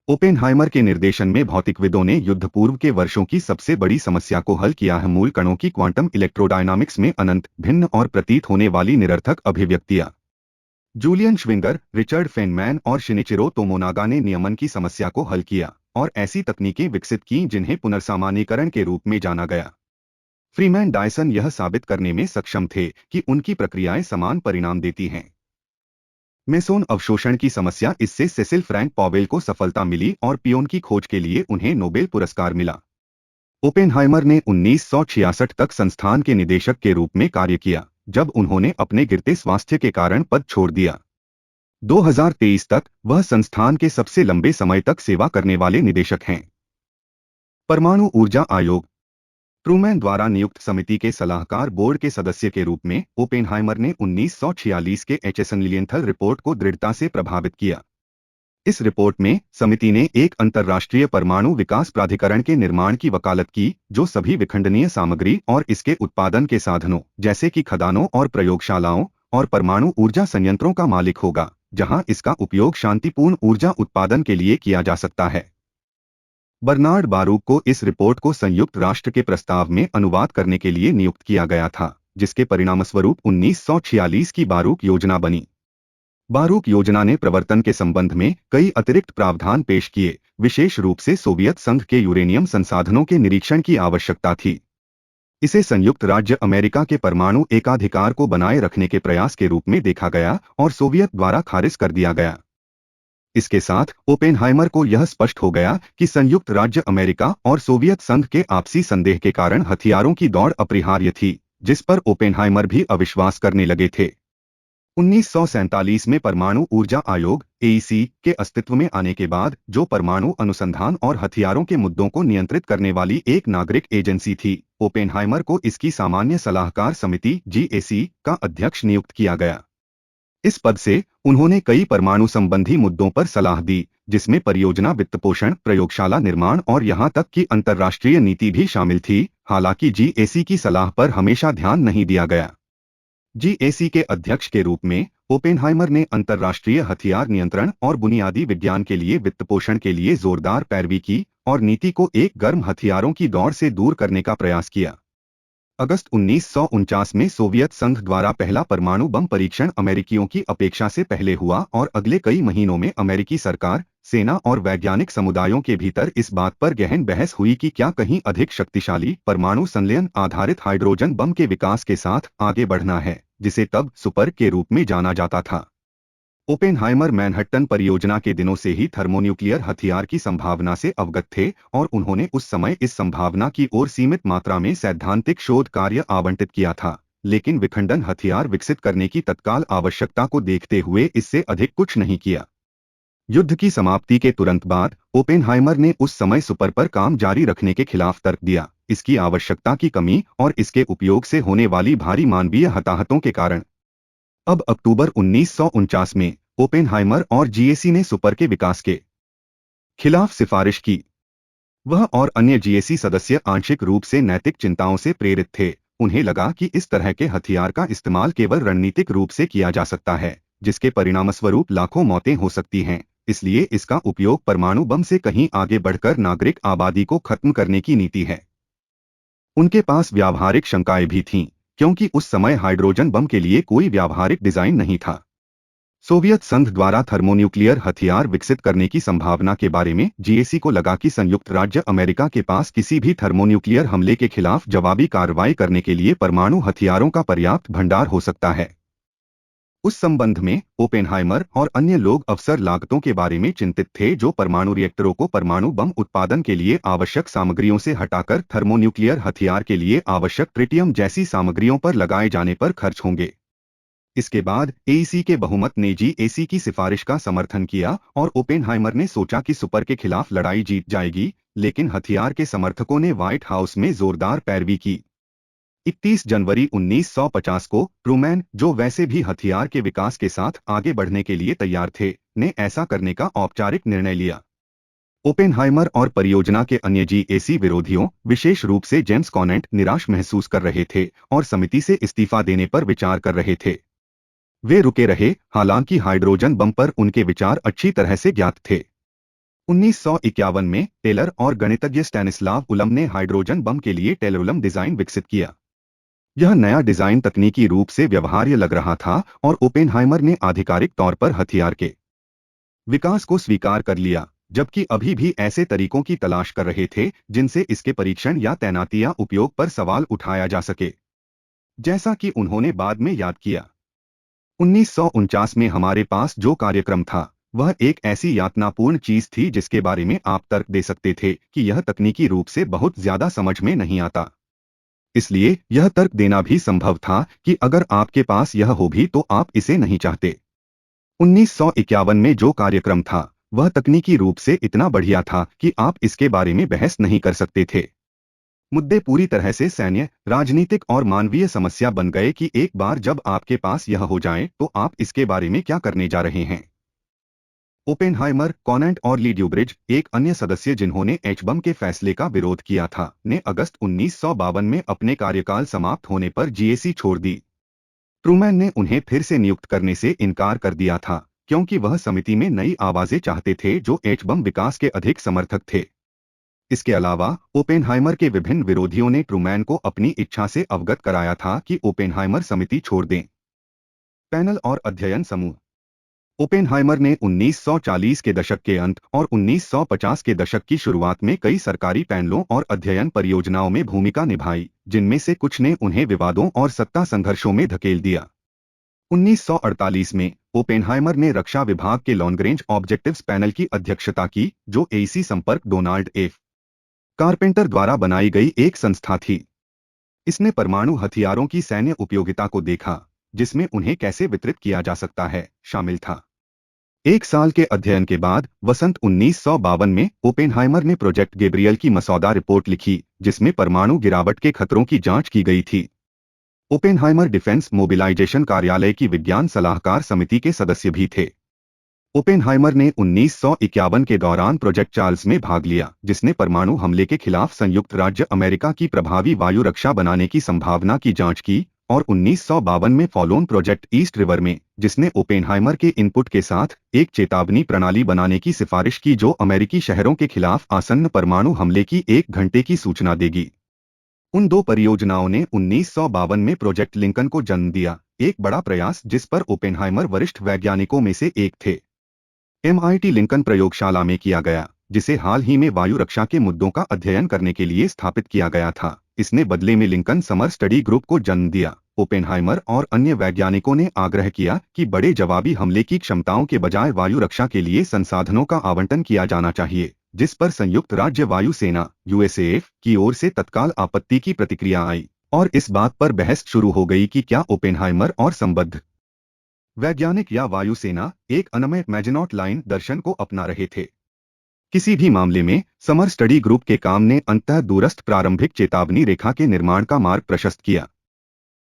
ओपेनहाइमर के निर्देशन में भौतिकविदों ने युद्ध पूर्व के वर्षों की सबसे बड़ी समस्या को हल किया है, मूल कणों की क्वांटम इलेक्ट्रोडायनामिक्स में अनंत, भिन्न और प्रतीत होने वाली निरर्थक अभिव्यक्तियां। जूलियन श्विंगर, रिचर्ड फेनमैन और शिनिचिरो तोमोनागा ने नियमन की समस्या को हल किया और ऐसी तकनीकें विकसित की जिन्हें पुनर्सामान्यीकरण के रूप में जाना गया। फ्रीमैन डायसन यह साबित करने में सक्षम थे कि उनकी प्रक्रियाएं समान परिणाम देती हैं। मेसोन अवशोषण की समस्या, इससे सेसिल फ्रैंक पॉवेल को सफलता मिली और पियोन की खोज के लिए उन्हें नोबेल पुरस्कार मिला। ओपेनहाइमर ने 1966 तक संस्थान के निदेशक के रूप में कार्य किया, जब उन्होंने अपने गिरते स्वास्थ्य के कारण पद छोड़ दिया। 2023 तक वह संस्थान के सबसे लंबे समय तक सेवा करने वाले निदेशक हैं। परमाणु ऊर्जा आयोग ट्रूमैन द्वारा नियुक्त समिति के सलाहकार बोर्ड के सदस्य के रूप में ओपेनहाइमर ने 1946 के एचेसन लिलियंथल रिपोर्ट को दृढ़ता से प्रभावित किया। इस रिपोर्ट में समिति ने एक अंतर्राष्ट्रीय परमाणु विकास प्राधिकरण के निर्माण की वकालत की, जो सभी विखंडनीय सामग्री और इसके उत्पादन के साधनों जैसे कि खदानों और प्रयोगशालाओं और परमाणु ऊर्जा संयंत्रों का मालिक होगा, जहां इसका उपयोग शांतिपूर्ण ऊर्जा उत्पादन के लिए किया जा सकता है। बर्नार्ड बारूक को इस रिपोर्ट को संयुक्त राष्ट्र के प्रस्ताव में अनुवाद करने के लिए नियुक्त किया गया था, जिसके परिणामस्वरूप 1946 की बारूक योजना बनी। बारूक योजना ने प्रवर्तन के संबंध में कई अतिरिक्त प्रावधान पेश किए, विशेष रूप से सोवियत संघ के यूरेनियम संसाधनों के निरीक्षण की आवश्यकता थी। इसे संयुक्त राज्य अमेरिका के परमाणु एकाधिकार को बनाए रखने के प्रयास के रूप में देखा गया और सोवियत द्वारा खारिज कर दिया गया। इसके साथ ओपेनहाइमर को यह स्पष्ट हो गया कि संयुक्त राज्य अमेरिका और सोवियत संघ के आपसी संदेह के कारण हथियारों की दौड़ अपरिहार्य थी, जिस पर ओपेनहाइमर भी अविश्वास करने लगे थे। 1947 में परमाणु ऊर्जा आयोग (एईसी) के अस्तित्व में आने के बाद, जो परमाणु अनुसंधान और हथियारों के मुद्दों को नियंत्रित करने वाली एक नागरिक एजेंसी थी, ओपेनहाइमर को इसकी सामान्य सलाहकार समिति (जीएसी) का अध्यक्ष नियुक्त किया गया। इस पद से उन्होंने कई परमाणु संबंधी मुद्दों पर सलाह दी, जिसमें परियोजना वित्तपोषण, प्रयोगशाला निर्माण और यहां तक कि अंतर्राष्ट्रीय नीति भी शामिल थी। हालांकि जीएसी की सलाह पर हमेशा ध्यान नहीं दिया गया। जीएसी के अध्यक्ष के रूप में ओपेनहाइमर ने अंतर्राष्ट्रीय हथियार नियंत्रण और बुनियादी विज्ञान के लिए वित्तपोषण के लिए जोरदार पैरवी की और नीति को एक गर्म हथियारों की दौड़ से दूर करने का प्रयास किया। अगस्त 1949 में सोवियत संघ द्वारा पहला परमाणु बम परीक्षण अमेरिकियों की अपेक्षा से पहले हुआ और अगले कई महीनों में अमेरिकी सरकार, सेना और वैज्ञानिक समुदायों के भीतर इस बात पर गहन बहस हुई कि क्या कहीं अधिक शक्तिशाली परमाणु संलयन आधारित हाइड्रोजन बम के विकास के साथ आगे बढ़ना है, जिसे तब सुपर के रूप में जाना जाता था। ओपेनहाइमर मैनहट्टन परियोजना के दिनों से ही थर्मोन्यूक्लियर हथियार की संभावना से अवगत थे और उन्होंने उस समय इस संभावना की ओर सीमित मात्रा में सैद्धांतिक शोध कार्य आवंटित किया था, लेकिन विखंडन हथियार विकसित करने की तत्काल आवश्यकता को देखते हुए इससे अधिक कुछ नहीं किया। युद्ध की समाप्ति के तुरंत बाद ओपेनहाइमर ने उस समय सुपर पर काम जारी रखने के खिलाफ तर्क दिया, इसकी आवश्यकता की कमी और इसके उपयोग से होने वाली भारी मानवीय हताहतों के कारण। अब अक्टूबर 1949 में ओपेनहाइमर और जीएसी ने सुपर के विकास के खिलाफ सिफारिश की। वह और अन्य जीएसी सदस्य आंशिक रूप से नैतिक चिंताओं से प्रेरित थे। उन्हें लगा कि इस तरह के हथियार का इस्तेमाल केवल रणनीतिक रूप से किया जा सकता है, जिसके परिणामस्वरूप लाखों मौतें हो सकती हैं। इसलिए इसका उपयोग परमाणु बम से कहीं आगे बढ़कर नागरिक आबादी को खत्म करने की नीति है। उनके पास व्यावहारिक शंकाएं भी थीं, क्योंकि उस समय हाइड्रोजन बम के लिए कोई व्यावहारिक डिजाइन नहीं था। सोवियत संघ द्वारा थर्मोन्यूक्लियर हथियार विकसित करने की संभावना के बारे में जीएसी को लगा कि संयुक्त राज्य अमेरिका के पास किसी भी थर्मोन्यूक्लियर हमले के खिलाफ जवाबी कार्रवाई करने के लिए परमाणु हथियारों का पर्याप्त भंडार हो सकता है। उस संबंध में ओपेनहाइमर और अन्य लोग अवसर लागतों के बारे में चिंतित थे, जो परमाणु रिएक्टरों को परमाणु बम उत्पादन के लिए आवश्यक सामग्रियों से हटाकर थर्मोन्यूक्लियर हथियार के लिए आवश्यक ट्रिटियम जैसी सामग्रियों पर लगाए जाने पर खर्च होंगे। इसके बाद एईसी के बहुमत ने जीएसी की सिफारिश का समर्थन किया और ओपेनहाइमर ने सोचा कि सुपर के खिलाफ लड़ाई जीत जाएगी, लेकिन हथियार के समर्थकों ने व्हाइट हाउस में जोरदार पैरवी की। 31 जनवरी 1950 को ट्रूमैन, जो वैसे भी हथियार के विकास के साथ आगे बढ़ने के लिए तैयार थे, ने ऐसा करने का औपचारिक निर्णय लिया। ओपेनहाइमर और परियोजना के अन्य जीएसी विरोधियों, विशेष रूप से जेम्स कॉनेंट, निराश महसूस कर रहे थे और समिति से इस्तीफा देने पर विचार कर रहे थे। वे रुके रहे, हालांकि हाइड्रोजन बम पर उनके विचार अच्छी तरह से ज्ञात थे। 1951 में टेलर और गणितज्ञ स्टैनिस्लाव उलम ने हाइड्रोजन बम के लिए टेलर-उलम डिजाइन विकसित किया। यह नया डिजाइन तकनीकी रूप से व्यवहार्य लग रहा था और ओपेनहाइमर ने आधिकारिक तौर पर हथियार के विकास को स्वीकार कर लिया, जबकि अभी भी ऐसे तरीकों की तलाश कर रहे थे जिनसे इसके परीक्षण या तैनाती या उपयोग पर सवाल उठाया जा सके। जैसा कि उन्होंने बाद में याद किया, 1949 में हमारे पास जो कार्यक्रम था वह एक ऐसी यातनापूर्ण चीज थी जिसके बारे में आप तर्क दे सकते थे कि यह तकनीकी रूप से बहुत ज्यादा समझ में नहीं आता। इसलिए यह तर्क देना भी संभव था कि अगर आपके पास यह हो भी तो आप इसे नहीं चाहते। 1951 में जो कार्यक्रम था वह तकनीकी रूप से इतना बढ़िया था कि आप इसके बारे में बहस नहीं कर सकते थे। मुद्दे पूरी तरह से सैन्य, राजनीतिक और मानवीय समस्या बन गए कि एक बार जब आपके पास यह हो जाए तो आप इसके बारे में क्या करने जा रहे हैं। ओपेनहाइमर, कॉनेंट और ली ड्यूब्रिज, एक अन्य सदस्य जिन्होंने एच बम के फैसले का विरोध किया था, ने अगस्त 1952 में अपने कार्यकाल समाप्त होने पर जीएसी छोड़ दी। ट्रूमैन ने उन्हें फिर से नियुक्त करने से इनकार कर दिया था, क्योंकि वह समिति में नई आवाजें चाहते थे जो एच बम विकास के अधिक समर्थक थे। इसके अलावा ओपेनहाइमर के विभिन्न विरोधियों ने ट्रूमैन को अपनी इच्छा से अवगत कराया था कि ओपेनहाइमर समिति छोड़ दें। पैनल और अध्ययन समूह। ओपेनहाइमर ने 1940 के दशक के अंत और 1950 के दशक की शुरुआत में कई सरकारी पैनलों और अध्ययन परियोजनाओं में भूमिका निभाई, जिनमें से कुछ ने उन्हें विवादों और सत्ता संघर्षों में धकेल दिया। 1948 में ओपेनहाइमर ने रक्षा विभाग के लॉन्ग रेंज ऑब्जेक्टिव्स पैनल की अध्यक्षता की, जो एईसी संपर्क डोनाल्ड एफ कारपेंटर द्वारा बनाई गई एक संस्था थी। इसने परमाणु हथियारों की सैन्य उपयोगिता को देखा, जिसमें उन्हें कैसे वितरित किया जा सकता है, शामिल था। एक साल के अध्ययन के बाद वसंत 1952 में ओपेनहाइमर ने प्रोजेक्ट गैब्रियल की मसौदा रिपोर्ट लिखी, जिसमें परमाणु गिरावट के खतरों की जांच की गई थी। ओपेनहाइमर डिफेंस मोबिलाइजेशन कार्यालय की विज्ञान सलाहकार समिति के सदस्य भी थे। ओपेनहाइमर ने 1951 के दौरान प्रोजेक्ट चार्ल्स में भाग लिया, जिसने परमाणु हमले के खिलाफ संयुक्त राज्य अमेरिका की प्रभावी वायु रक्षा बनाने की संभावना की जांच की, और 1952 में फॉलोन प्रोजेक्ट ईस्ट रिवर में, जिसने ओपेनहाइमर के इनपुट के साथ एक चेतावनी प्रणाली बनाने की सिफारिश की जो अमेरिकी शहरों के खिलाफ आसन्न परमाणु हमले की 1 घंटे की सूचना देगी। उन दो परियोजनाओं ने 1952 में प्रोजेक्ट लिंकन को जन्म दिया, एक बड़ा प्रयास जिस पर ओपेनहाइमर वरिष्ठ वैज्ञानिकों में से एक थे। MIT लिंकन प्रयोगशाला में किया गया, जिसे हाल ही में वायु रक्षा के मुद्दों का अध्ययन करने के लिए स्थापित किया गया था। इसने बदले में लिंकन समर स्टडी ग्रुप को जन्म दिया। ओपेनहाइमर और अन्य वैज्ञानिकों ने आग्रह किया कि बड़े जवाबी हमले की क्षमताओं के बजाय वायु रक्षा के लिए संसाधनों का आवंटन किया जाना चाहिए, जिस पर संयुक्त राज्य वायु सेना USAF की ओर से तत्काल आपत्ति की प्रतिक्रिया आई, और इस बात पर बहस शुरू हो गई कि क्या ओपेनहाइमर और संबद्ध वैज्ञानिक या वायुसेना एक अनमय मैजनॉट लाइन दर्शन को अपना रहे थे। किसी भी मामले में समर स्टडी ग्रुप के काम ने अंततः दूरस्थ प्रारंभिक चेतावनी रेखा के निर्माण का मार्ग प्रशस्त किया।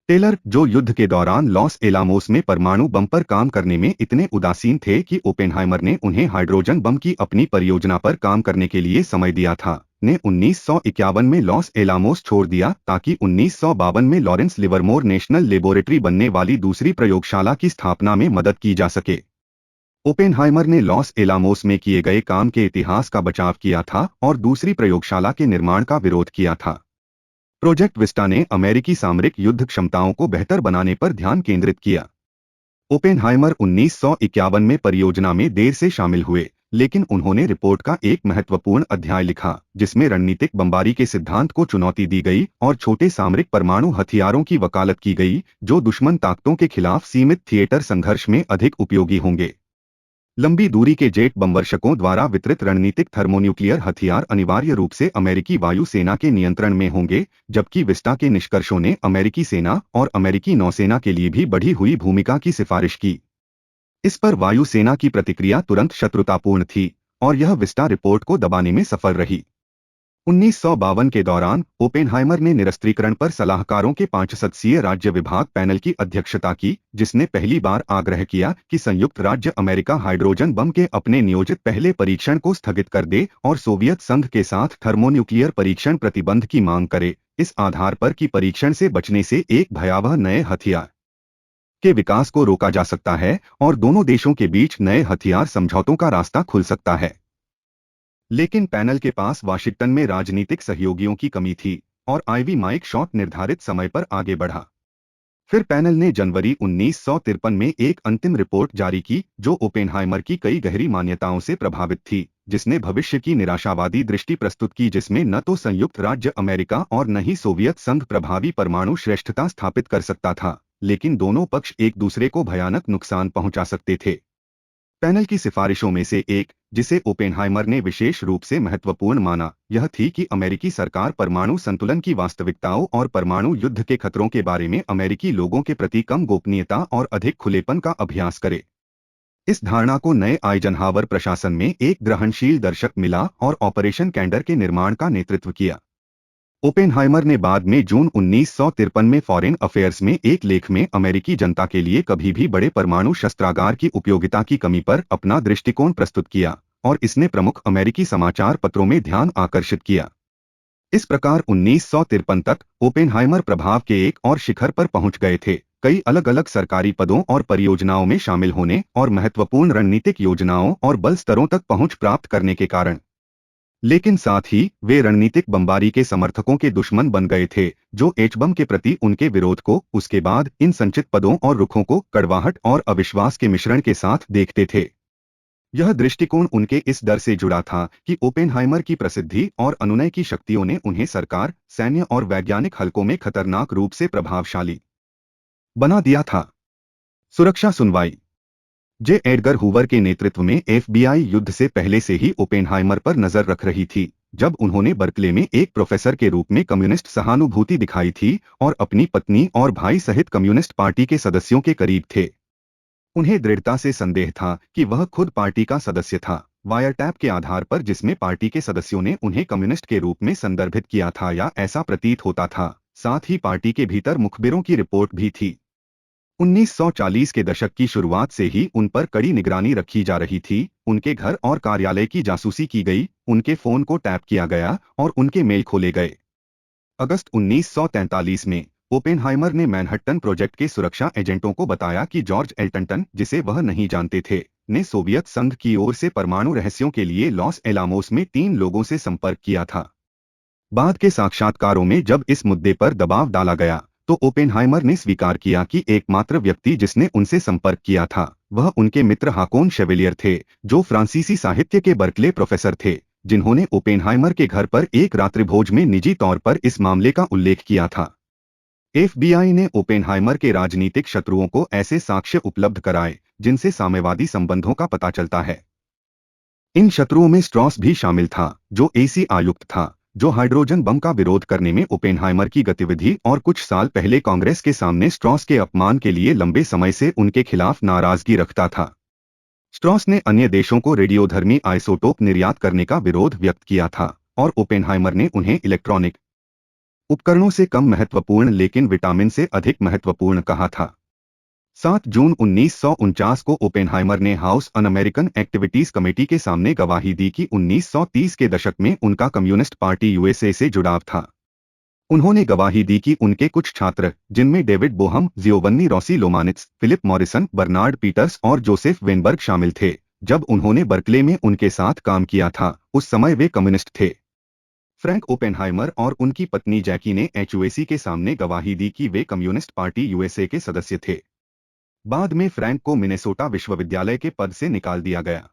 टेलर, जो युद्ध के दौरान लॉस एलामोस में परमाणु बम पर काम करने में इतने उदासीन थे कि ओपेनहाइमर ने उन्हें हाइड्रोजन बम की अपनी परियोजना पर काम करने के लिए समय दिया था, ने 1951 में लॉस एलामोस छोड़ दिया ताकि 1952 में लॉरेंस लिवरमोर नेशनल लेबोरेटरी बनने वाली दूसरी प्रयोगशाला की स्थापना में मदद की जा सके। ओपेनहाइमर ने लॉस एलामोस में किए गए काम के इतिहास का बचाव किया था और दूसरी प्रयोगशाला के निर्माण का विरोध किया था। प्रोजेक्ट विस्टा ने अमेरिकी सामरिक युद्ध क्षमताओं को बेहतर बनाने पर ध्यान केंद्रित किया। ओपेनहाइमर 1951 में परियोजना में देर से शामिल हुए, लेकिन उन्होंने रिपोर्ट का एक महत्वपूर्ण अध्याय लिखा जिसमें रणनीतिक बमबारी के सिद्धांत को चुनौती दी गई और छोटे सामरिक परमाणु हथियारों की वकालत की गई जो दुश्मन ताकतों के खिलाफ सीमित थिएटर संघर्ष में अधिक उपयोगी होंगे। लंबी दूरी के जेट बमवर्षकों द्वारा वितरित रणनीतिक थर्मोन्यूक्लियर हथियार अनिवार्य रूप से अमेरिकी वायुसेना के नियंत्रण में होंगे, जबकि विस्टा के निष्कर्षों ने अमेरिकी सेना और अमेरिकी नौसेना के लिए भी बढ़ी हुई भूमिका की सिफारिश की। इस पर वायुसेना की प्रतिक्रिया तुरंत शत्रुतापूर्ण थी और यह विस्टा रिपोर्ट को दबाने में सफल रही। 1952 के दौरान ओपेनहाइमर ने निरस्त्रीकरण पर सलाहकारों के 5 सदस्यीय राज्य विभाग पैनल की अध्यक्षता की, जिसने पहली बार आग्रह किया कि संयुक्त राज्य अमेरिका हाइड्रोजन बम के अपने नियोजित पहले परीक्षण को स्थगित कर दे और सोवियत संघ के साथ थर्मोन्यूक्लियर परीक्षण प्रतिबंध की मांग करे, इस आधार पर कि परीक्षण से बचने से एक भयावह नए हथियार के विकास को रोका जा सकता है और दोनों देशों के बीच नए हथियार समझौतों का रास्ता खुल सकता है। लेकिन पैनल के पास वाशिंगटन में राजनीतिक सहयोगियों की कमी थी और आईवी माइक शॉट निर्धारित समय पर आगे बढ़ा। फिर पैनल ने जनवरी 1953 में एक अंतिम रिपोर्ट जारी की जो ओपेनहाइमर की कई गहरी मान्यताओं से प्रभावित थी, जिसने भविष्य की निराशावादी दृष्टि प्रस्तुत की जिसमें न तो संयुक्त राज्य अमेरिका और न ही सोवियत संघ प्रभावी परमाणु श्रेष्ठता स्थापित कर सकता था, लेकिन दोनों पक्ष एक दूसरे को भयानक नुकसान पहुंचा सकते थे। पैनल की सिफारिशों में से एक, जिसे ओपेनहाइमर ने विशेष रूप से महत्वपूर्ण माना, यह थी कि अमेरिकी सरकार परमाणु संतुलन की वास्तविकताओं और परमाणु युद्ध के खतरों के बारे में अमेरिकी लोगों के प्रति कम गोपनीयता और अधिक खुलेपन का अभ्यास करे। इस धारणा को नए आइजनहावर प्रशासन में एक ग्रहणशील दर्शक मिला और ऑपरेशन कैंडर के निर्माण का नेतृत्व किया। ओपेनहाइमर ने बाद में जून 1953 में फॉरेन अफेयर्स में एक लेख में अमेरिकी जनता के लिए कभी भी बड़े परमाणु शस्त्रागार की उपयोगिता की कमी पर अपना दृष्टिकोण प्रस्तुत किया और इसने प्रमुख अमेरिकी समाचार पत्रों में ध्यान आकर्षित किया। इस प्रकार 1953 तक ओपेनहाइमर प्रभाव के एक और शिखर पर पहुंच गए थे, कई अलग अलग सरकारी पदों और परियोजनाओं में शामिल होने और महत्वपूर्ण रणनीतिक योजनाओं और बल स्तरों तक पहुंच प्राप्त करने के कारण। लेकिन साथ ही वे रणनीतिक बमबारी के समर्थकों के दुश्मन बन गए थे, जो एचबम के प्रति उनके विरोध को उसके बाद इन संचित पदों और रुखों को कड़वाहट और अविश्वास के मिश्रण के साथ देखते थे। यह दृष्टिकोण उनके इस डर से जुड़ा था कि ओपेनहाइमर की प्रसिद्धि और अनुनय की शक्तियों ने उन्हें सरकार, सैन्य और वैज्ञानिक हलकों में खतरनाक रूप से प्रभावशाली बना दिया था। सुरक्षा सुनवाई। जे एडगर हूवर के नेतृत्व में एफबीआई युद्ध से पहले से ही ओपेनहाइमर पर नजर रख रही थी, जब उन्होंने बर्कले में एक प्रोफेसर के रूप में कम्युनिस्ट सहानुभूति दिखाई थी और अपनी पत्नी और भाई सहित कम्युनिस्ट पार्टी के सदस्यों के करीब थे। उन्हें दृढ़ता से संदेह था कि वह खुद पार्टी का सदस्य था, वायरटैप के आधार पर जिसमें पार्टी के सदस्यों ने उन्हें कम्युनिस्ट के रूप में संदर्भित किया था या ऐसा प्रतीत होता था। साथ ही पार्टी के भीतर मुखबिरों की रिपोर्ट भी थी। 1940 के दशक की शुरुआत से ही उन पर कड़ी निगरानी रखी जा रही थी, उनके घर और कार्यालय की जासूसी की गई, उनके फोन को टैप किया गया और उनके मेल खोले गए। अगस्त 1943 में ओपेनहाइमर ने मैनहट्टन प्रोजेक्ट के सुरक्षा एजेंटों को बताया कि जॉर्ज एल्टनटन, जिसे वह नहीं जानते थे, ने सोवियत संघ की ओर से परमाणु रहस्यों के लिए लॉस एलामोस में 3 लोगों से संपर्क किया था। बाद के साक्षात्कारों में जब इस मुद्दे पर दबाव डाला गया तो ओपेनहाइमर ने स्वीकार किया कि एकमात्र व्यक्ति जिसने उनसे संपर्क किया था वह उनके मित्र हाकोन शेवेलियर थे, जो फ्रांसीसी साहित्य के बर्कले प्रोफेसर थे, जिन्होंने ओपेनहाइमर के घर पर एक रात्रिभोज में निजी तौर पर इस मामले का उल्लेख किया था। एफबीआई ने ओपेनहाइमर के राजनीतिक शत्रुओं को ऐसे साक्ष्य उपलब्ध कराए जिनसे साम्यवादी संबंधों का पता चलता है। इन शत्रुओं में स्ट्रॉस भी शामिल था, जो एसी आयुक्त था, जो हाइड्रोजन बम का विरोध करने में ओपेनहाइमर की गतिविधि और कुछ साल पहले कांग्रेस के सामने स्ट्रॉस के अपमान के लिए लंबे समय से उनके खिलाफ नाराजगी रखता था। स्ट्रॉस ने अन्य देशों को रेडियोधर्मी आइसोटोप निर्यात करने का विरोध व्यक्त किया था और ओपेनहाइमर ने उन्हें इलेक्ट्रॉनिक उपकरणों से कम महत्वपूर्ण लेकिन विटामिन से अधिक महत्वपूर्ण कहा था। 7 जून 1949 को ओपेनहाइमर ने हाउस अन अमेरिकन एक्टिविटीज कमेटी के सामने गवाही दी कि 1930 के दशक में उनका कम्युनिस्ट पार्टी यूएसए से जुड़ाव था। उन्होंने गवाही दी कि उनके कुछ छात्र, जिनमें David Bohm, Giovanni Rossi Lomanitz, Philip Morrison, Bernard Peters और जोसेफ वेनबर्ग शामिल थे, जब उन्होंने बर्कले में उनके साथ काम किया था, उस समय वे कम्युनिस्ट थे। फ्रैंक ओपेनहाइमर और उनकी पत्नी जैकी ने एचयूएसी के सामने गवाही दी कि वे कम्युनिस्ट पार्टी यूएसए के सदस्य थे। बाद में फ्रैंक को मिनेसोटा विश्वविद्यालय के पद से निकाल दिया गया।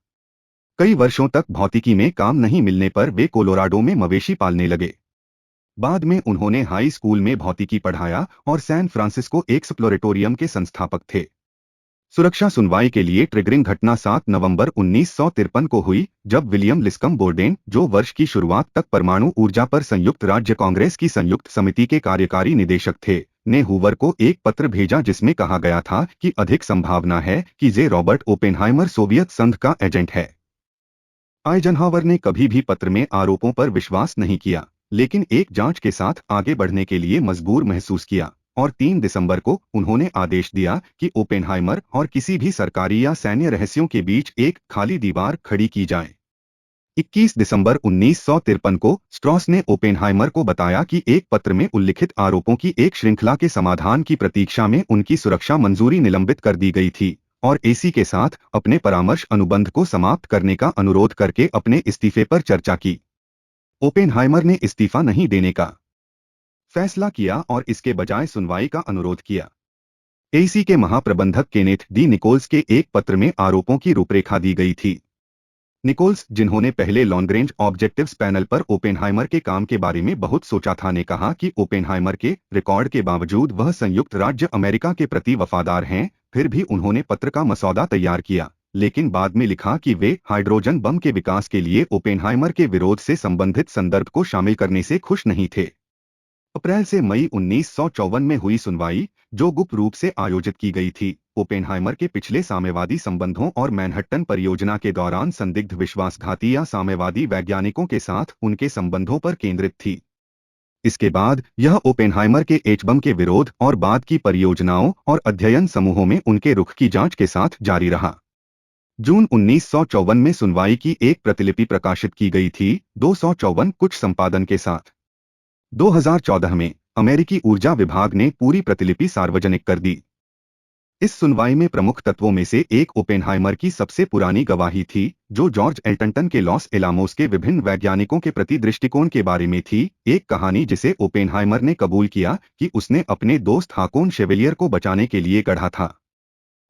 कई वर्षों तक भौतिकी में काम नहीं मिलने पर वे कोलोराडो में मवेशी पालने लगे। बाद में उन्होंने हाई स्कूल में भौतिकी पढ़ाया और सैन फ्रांसिस्को एक्सप्लोरेटोरियम के संस्थापक थे। सुरक्षा सुनवाई के लिए ट्रिगरिंग घटना 7 नवंबर 1953 को हुई, जब विलियम लिस्कम बोर्डेन, जो वर्ष की शुरुआत तक परमाणु ऊर्जा पर संयुक्त राज्य कांग्रेस की संयुक्त समिति के कार्यकारी निदेशक थे, ने हूवर को एक पत्र भेजा जिसमें कहा गया था कि अधिक संभावना है कि जे रॉबर्ट ओपेनहाइमर सोवियत संघ का एजेंट है। आइजनहावर ने कभी भी पत्र में आरोपों पर विश्वास नहीं किया, लेकिन एक जांच के साथ आगे बढ़ने के लिए मजबूर महसूस किया, और 3 दिसंबर को उन्होंने आदेश दिया कि ओपेनहाइमर और किसी भी सरकारी या सैन्य रहस्यों के बीच एक खाली दीवार खड़ी की जाए। 21 दिसंबर 1953 को स्ट्रॉस ने ओपेनहाइमर को बताया कि एक पत्र में उल्लिखित आरोपों की एक श्रृंखला के समाधान की प्रतीक्षा में उनकी सुरक्षा मंजूरी निलंबित कर दी गई थी, और एसी के साथ अपने परामर्श अनुबंध को समाप्त करने का अनुरोध करके अपने इस्तीफे पर चर्चा की। ओपेनहाइमर ने इस्तीफा नहीं देने का फैसला किया और इसके बजाय सुनवाई का अनुरोध किया। एसी के महाप्रबंधक केनेथ डी निकोल्स के एक पत्र में आरोपों की रूपरेखा दी गई थी। निकोल्स, जिन्होंने पहले लॉन्ग रेंज ऑब्जेक्टिव्स पैनल पर ओपेनहाइमर के काम के बारे में बहुत सोचा था, ने कहा कि ओपेनहाइमर के रिकॉर्ड के बावजूद वह संयुक्त राज्य अमेरिका के प्रति वफादार हैं। फिर भी उन्होंने पत्र का मसौदा तैयार किया, लेकिन बाद में लिखा कि वे हाइड्रोजन बम के विकास के लिए ओपेनहाइमर के विरोध से संबंधित संदर्भ को शामिल करने से खुश नहीं थे। अप्रैल से मई 1954 में हुई सुनवाई, जो गुप्त रूप से आयोजित की गई थी, ओपेनहाइमर के पिछले साम्यवादी संबंधों और मैनहट्टन परियोजना के दौरान संदिग्ध विश्वासघाती या साम्यवादी वैज्ञानिकों के साथ उनके संबंधों पर केंद्रित थी। इसके बाद यह ओपेनहाइमर के एच-बम के विरोध और बाद की परियोजनाओं और अध्ययन समूहों में उनके रुख की जांच के साथ जारी रहा। जून 1954 में सुनवाई की एक प्रतिलिपि प्रकाशित की गई थी, 254 कुछ संपादन के साथ। 2014 में अमेरिकी ऊर्जा विभाग ने पूरी प्रतिलिपि सार्वजनिक कर दी। इस सुनवाई में प्रमुख तत्वों में से एक ओपेनहाइमर की सबसे पुरानी गवाही थी, जो जॉर्ज एल्टनटन के लॉस एलामोस के विभिन्न वैज्ञानिकों के प्रति दृष्टिकोण के बारे में थी, एक कहानी जिसे ओपेनहाइमर ने कबूल किया कि उसने अपने दोस्त हाकोन शेवेलियर को बचाने के लिए गढ़ा था।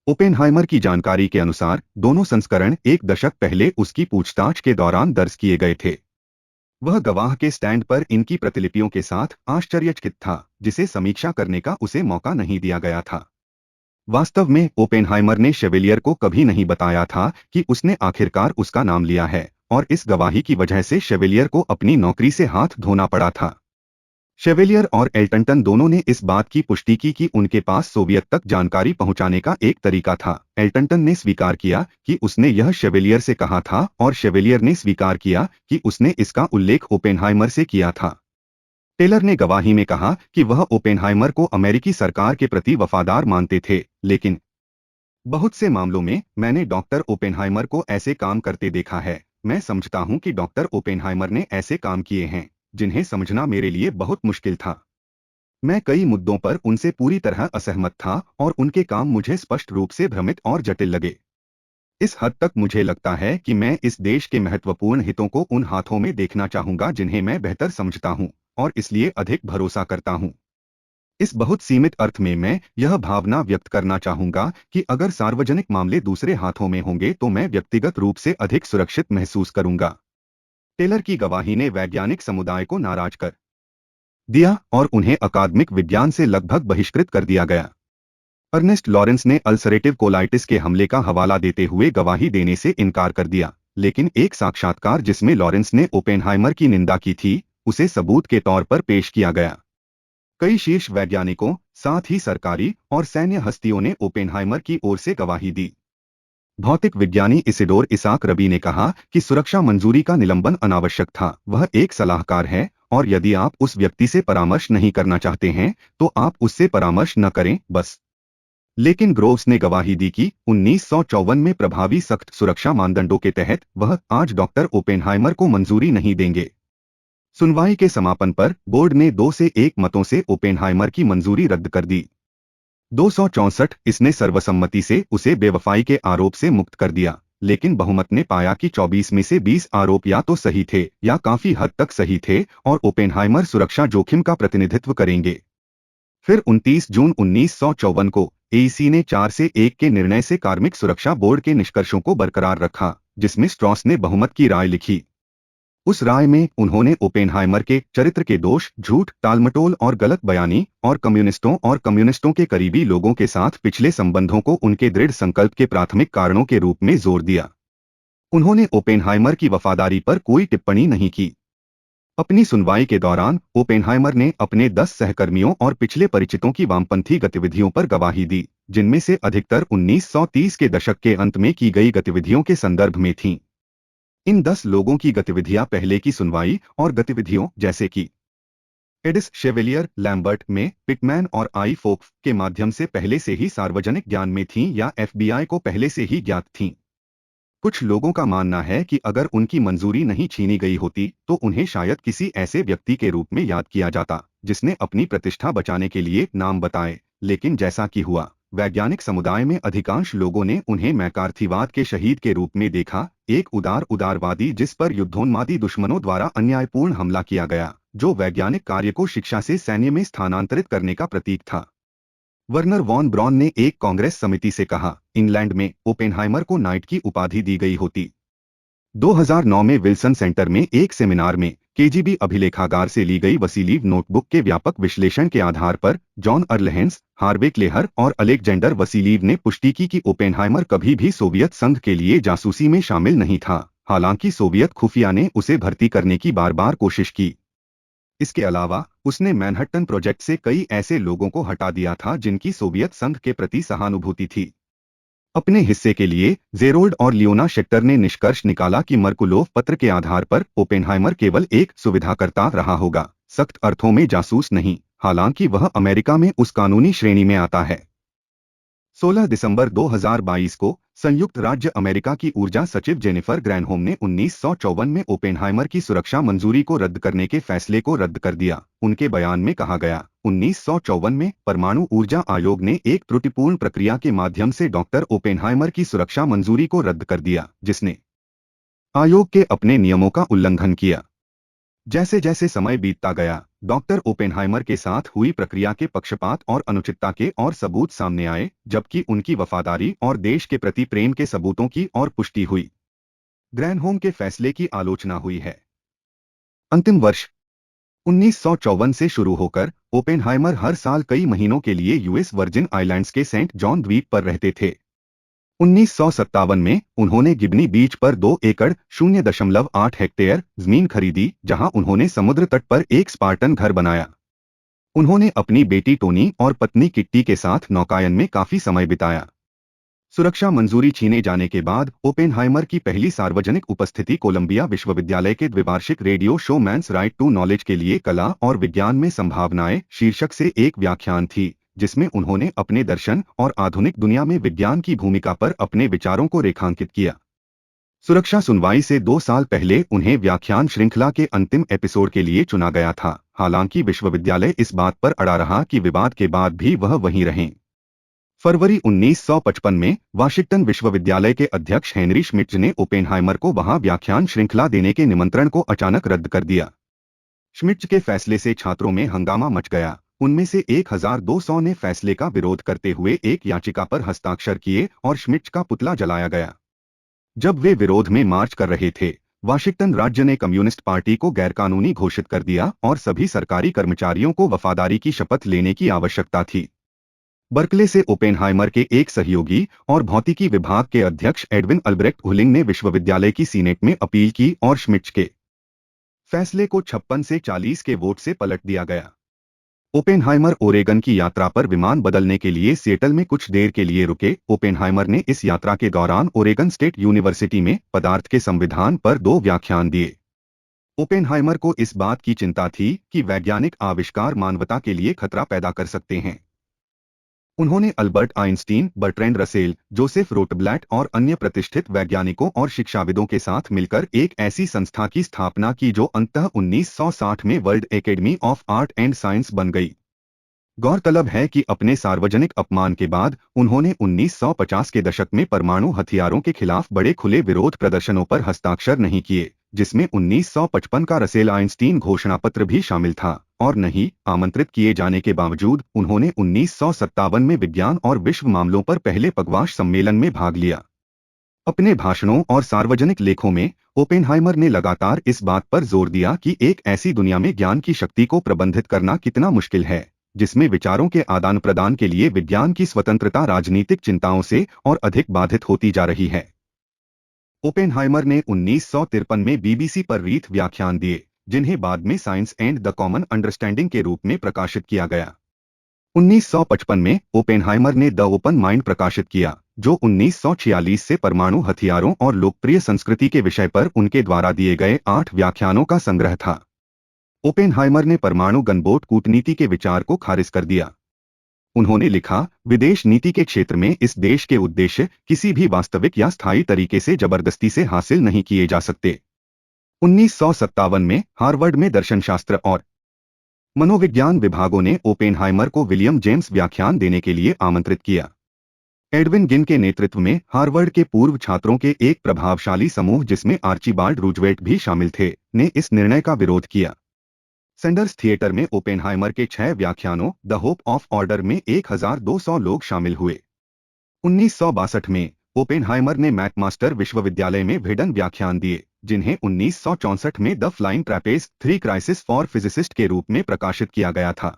ओपेनहाइमर की जानकारी के अनुसार दोनों संस्करण एक दशक पहले उसकी पूछताछ के दौरान दर्ज किए गए थे। वह गवाह के स्टैंड पर इनकी प्रतिलिपियों के साथ आश्चर्यचकित था, जिसे समीक्षा करने का उसे मौका नहीं दिया गया था। वास्तव में ओपेनहाइमर ने शेवेलियर को कभी नहीं बताया था कि उसने आखिरकार उसका नाम लिया है, और इस गवाही की वजह से शेवेलियर को अपनी नौकरी से हाथ धोना पड़ा था। शेवेलियर और एल्टनटन दोनों ने इस बात की पुष्टि की कि उनके पास सोवियत तक जानकारी पहुंचाने का एक तरीका था। एल्टनटन ने स्वीकार किया कि उसने यह शेवेलियर से कहा था, और शेवेलियर ने स्वीकार किया कि उसने इसका उल्लेख ओपेनहाइमर से किया था। टेलर ने गवाही में कहा कि वह ओपेनहाइमर को अमेरिकी सरकार के प्रति वफादार मानते थे, लेकिन बहुत से मामलों में मैंने डॉक्टर ओपेनहाइमर को ऐसे काम करते देखा है। मैं समझता हूं कि डॉक्टर ओपेनहाइमर ने ऐसे काम किए हैं जिन्हें समझना मेरे लिए बहुत मुश्किल था। मैं कई मुद्दों पर उनसे पूरी तरह असहमत था और उनके काम मुझे स्पष्ट रूप से भ्रमित और जटिल लगे। इस हद तक मुझे लगता है कि मैं इस देश के महत्वपूर्ण हितों को उन हाथों में देखना चाहूंगा जिन्हें मैं बेहतर समझता हूं, और इसलिए अधिक भरोसा करता हूं। इस बहुत सीमित अर्थ में मैं यह भावना व्यक्त करना चाहूंगा कि अगर सार्वजनिक मामले दूसरे हाथों में होंगे तो मैं व्यक्तिगत रूप से अधिक सुरक्षित महसूस करूंगा। टेलर की गवाही ने वैज्ञानिक समुदाय को नाराज कर दिया और उन्हें अकादमिक विज्ञान से लगभग बहिष्कृत कर दिया गया। अर्नेस्ट लॉरेंस ने अल्सरेटिव कोलाइटिस के हमले का हवाला देते हुए गवाही देने से इनकार कर दिया, लेकिन एक साक्षात्कार जिसमें लॉरेंस ने ओपेनहाइमर की निंदा की थी, उसे सबूत के तौर पर पेश किया गया। कई शीर्ष वैज्ञानिकों, साथ ही सरकारी और सैन्य हस्तियों ने ओपेनहाइमर की ओर से गवाही दी। भौतिक विज्ञानी इसिडोर इसाक रबी ने कहा कि सुरक्षा मंजूरी का निलंबन अनावश्यक था। वह एक सलाहकार है और यदि आप उस व्यक्ति से परामर्श नहीं करना चाहते हैं तो आप उससे परामर्श न करें, बस। लेकिन ग्रोव्स ने गवाही दी कि 1954 में प्रभावी सख्त सुरक्षा मानदंडों के तहत वह आज डॉक्टर ओपेनहाइमर को मंजूरी नहीं देंगे। सुनवाई के समापन पर बोर्ड ने 2 से 1 मतों से ओपेनहाइमर की मंजूरी रद्द कर दी। 264 इसने सर्वसम्मति से उसे बेवफाई के आरोप से मुक्त कर दिया, लेकिन बहुमत ने पाया कि 24 में से 20 आरोप या तो सही थे या काफी हद तक सही थे और ओपेनहाइमर सुरक्षा जोखिम का प्रतिनिधित्व करेंगे। फिर 29 जून 1954 को एईसी ने 4 से 1 के निर्णय से कार्मिक सुरक्षा बोर्ड के निष्कर्षों को बरकरार रखा, जिसमें स्ट्रॉस ने बहुमत की राय लिखी। उस राय में उन्होंने ओपेनहाइमर के चरित्र के दोष, झूठ, टालमटोल और गलत बयानी और कम्युनिस्टों के करीबी लोगों के साथ पिछले संबंधों को उनके दृढ़ संकल्प के प्राथमिक कारणों के रूप में जोर दिया। उन्होंने ओपेनहाइमर की वफादारी पर कोई टिप्पणी नहीं की। अपनी सुनवाई के दौरान ओपेनहाइमर ने अपने 10 सहकर्मियों और पिछले परिचितों की वामपंथी गतिविधियों पर गवाही दी, जिनमें से अधिकतर 1930 के दशक के अंत में की गई गतिविधियों के संदर्भ में थीं। इन 10 लोगों की गतिविधियां पहले की सुनवाई और गतिविधियों जैसे कि एडिस शेवेलियर, लैम्बर्ट में, पिटमैन और आई फोक्स के माध्यम से पहले से ही सार्वजनिक ज्ञान में थीं या एफबीआई को पहले से ही ज्ञात थीं। कुछ लोगों का मानना है कि अगर उनकी मंजूरी नहीं छीनी गई होती तो उन्हें शायद किसी ऐसे व्यक्ति के रूप में याद किया जाता जिसने अपनी प्रतिष्ठा बचाने के लिए नाम बताए, लेकिन जैसा कि हुआ, वैज्ञानिक समुदाय में अधिकांश लोगों ने उन्हें मैकार्थीवाद के शहीद के रूप में देखा, एक उदारवादी जिस पर युद्धोन्मादी दुश्मनों द्वारा अन्यायपूर्ण हमला किया गया, जो वैज्ञानिक कार्य को शिक्षा से सैन्य में स्थानांतरित करने का प्रतीक था। वर्नर वॉन ब्रॉन ने एक कांग्रेस समिति से कहा, इंग्लैंड में ओपेनहाइमर को नाइट की उपाधि दी गई होती। 2009 में विल्सन सेंटर में एक सेमिनार में केजीबी अभिलेखागार से ली गई वसीलीव नोटबुक के व्यापक विश्लेषण के आधार पर जॉन अर्लहेंस, हार्वे क्लेहर और अलेक्जेंडर वसीलीव ने पुष्टि की कि ओपेनहाइमर कभी भी सोवियत संघ के लिए जासूसी में शामिल नहीं था, हालांकि सोवियत खुफिया ने उसे भर्ती करने की बार-बार कोशिश की। इसके अलावा उसने मैनहट्टन प्रोजेक्ट से कई ऐसे लोगों को हटा दिया था जिनकी सोवियत संघ के प्रति सहानुभूति थी। अपने हिस्से के लिए जेरोल्ड और लियोना शेक्टर ने निष्कर्ष निकाला कि मर्कुलोव पत्र के आधार पर ओपेनहाइमर केवल एक सुविधाकर्ता रहा होगा, सख्त अर्थों में जासूस नहीं, हालांकि वह अमेरिका में उस कानूनी श्रेणी में आता है। 16 दिसंबर 2022 को संयुक्त राज्य अमेरिका की ऊर्जा सचिव जेनिफर ग्रैनहोम ने 1954 में ओपेनहाइमर की सुरक्षा मंजूरी को रद्द करने के फैसले को रद्द कर दिया। उनके बयान में कहा गया, 1954 में परमाणु ऊर्जा आयोग ने एक त्रुटिपूर्ण प्रक्रिया के माध्यम से डॉक्टर ओपेनहाइमर की सुरक्षा मंजूरी को रद्द कर दिया, जिसने आयोग के अपने नियमों का उल्लंघन किया। जैसे जैसे समय बीतता गया, डॉक्टर ओपेनहाइमर के साथ हुई प्रक्रिया के पक्षपात और अनुचितता के और सबूत सामने आए, जबकि उनकी वफादारी और देश के प्रति प्रेम के सबूतों की और पुष्टि हुई। ग्रैनहोम के फैसले की आलोचना हुई है। अंतिम वर्ष 1954 से शुरू होकर ओपेनहाइमर हर साल कई महीनों के लिए यूएस वर्जिन आइलैंड्स के सेंट जॉन द्वीप पर रहते थे। 1957 में उन्होंने गिबनी बीच पर 2 एकड़ 0.8 हेक्टेयर जमीन खरीदी, जहां उन्होंने समुद्र तट पर एक स्पार्टन घर बनाया। उन्होंने अपनी बेटी टोनी और पत्नी किट्टी के साथ नौकायन में काफी समय बिताया। सुरक्षा मंजूरी छीने जाने के बाद ओपेनहाइमर की पहली सार्वजनिक उपस्थिति कोलंबिया विश्वविद्यालय के द्विवार्षिक radio show Man's Right to Knowledge के लिए कला और विज्ञान में संभावनाएं शीर्षक से एक व्याख्यान थी, जिसमें उन्होंने अपने दर्शन और आधुनिक दुनिया में विज्ञान की भूमिका पर अपने विचारों को रेखांकित किया। सुरक्षा सुनवाई से 2 साल पहले उन्हें व्याख्यान श्रृंखला के अंतिम एपिसोड के लिए चुना गया था, हालांकि विश्वविद्यालय इस बात पर अड़ा रहा कि विवाद के बाद भी वह वहीं रहें। फरवरी 1955 में वाशिंगटन विश्वविद्यालय के अध्यक्ष हेनरी श्मिट्ज ने ओपेनहाइमर को वहां व्याख्यान श्रृंखला देने के निमंत्रण को अचानक रद्द कर दिया। श्मिट्ज के फैसले से छात्रों में हंगामा मच गया। उनमें से 1200 ने फैसले का विरोध करते हुए एक याचिका पर हस्ताक्षर किए और श्मिट्ज का पुतला जलाया गया। जब वे विरोध में मार्च कर रहे थे, वाशिंगटन राज्य ने कम्युनिस्ट पार्टी को गैरकानूनी घोषित कर दिया और सभी सरकारी कर्मचारियों को वफादारी की शपथ लेने की आवश्यकता थी। बर्कले से ओपेनहाइमर के एक सहयोगी और भौतिकी विभाग के अध्यक्ष एडविन अल्ब्रेक्ट हुलिंग ने विश्वविद्यालय की सीनेट में अपील की और श्मिट्ज के फैसले को 56 से 40 के वोट से पलट दिया गया। ओपेनहाइमर ओरेगन की यात्रा पर विमान बदलने के लिए सिएटल में कुछ देर के लिए रुके। ओपेनहाइमर ने इस यात्रा के दौरान ओरेगन स्टेट यूनिवर्सिटी में पदार्थ के संविधान पर 2 व्याख्यान दिए। ओपेनहाइमर को इस बात की चिंता थी कि वैज्ञानिक आविष्कार मानवता के लिए खतरा पैदा कर सकते हैं। उन्होंने Albert Einstein, Bertrand Russell, Joseph Rotblat और अन्य प्रतिष्ठित वैज्ञानिकों और शिक्षाविदों के साथ मिलकर एक ऐसी संस्था की स्थापना की जो अंततः 1960 में world academy of art and science बन गई। गौरतलब है कि अपने सार्वजनिक अपमान के बाद उन्होंने 1950 के दशक में परमाणु हथियारों के खिलाफ बड़े खुले विरोध प्रदर्शनों पर हस्ताक्षर नहीं किए, जिसमें 1955 का रसेल आइंस्टीन घोषणापत्र भी शामिल था, और नहीं आमंत्रित किए जाने के बावजूद उन्होंने 1957 में विज्ञान और विश्व मामलों पर पहले पगवाश सम्मेलन में भाग लिया। अपने भाषणों और सार्वजनिक लेखों में ओपेनहाइमर ने लगातार इस बात पर जोर दिया कि एक ऐसी दुनिया में ज्ञान की शक्ति को प्रबंधित करना कितना मुश्किल है, जिसमें विचारों के आदान प्रदान के लिए विज्ञान की स्वतंत्रता राजनीतिक चिंताओं से और अधिक बाधित होती जा रही है। ओपेनहाइमर ने 1953 में बीबीसी पर रीथ व्याख्यान दिए, जिन्हें बाद में science and the common understanding के रूप में प्रकाशित किया गया। 1955 में ओपेनहाइमर ने द ओपन माइंड प्रकाशित किया, जो 1946 से परमाणु हथियारों और लोकप्रिय संस्कृति के विषय पर उनके द्वारा दिए गए 8 व्याख्यानों का संग्रह था। ओपेनहाइमर ने परमाणु गनबोट कूटनीति के विचार को खारिज कर दिया। उन्होंने लिखा, विदेश नीति के क्षेत्र में इस देश के उद्देश्य किसी भी वास्तविक या स्थायी तरीके से जबरदस्ती से हासिल नहीं किए जा सकते। 1957 में हार्वर्ड में दर्शनशास्त्र और मनोविज्ञान विभागों ने ओपेनहाइमर को विलियम जेम्स व्याख्यान देने के लिए आमंत्रित किया। एडविन गिन के नेतृत्व में हार्वर्ड के पूर्व छात्रों के एक प्रभावशाली समूह, जिसमें आर्चीबाल्ड रूजवेल्ट भी शामिल थे, ने इस निर्णय का विरोध किया। सैंडर्स थिएटर में ओपेनहाइमर के 6 व्याख्यानों द होप ऑफ ऑर्डर में 1200 लोग शामिल हुए। 1962 में ओपेनहाइमर ने मैकमास्टर विश्वविद्यालय में भिडन व्याख्यान दिए, जिन्हें 1964 में the flying trapeze 3 crisis for physicist के रूप में प्रकाशित किया गया था।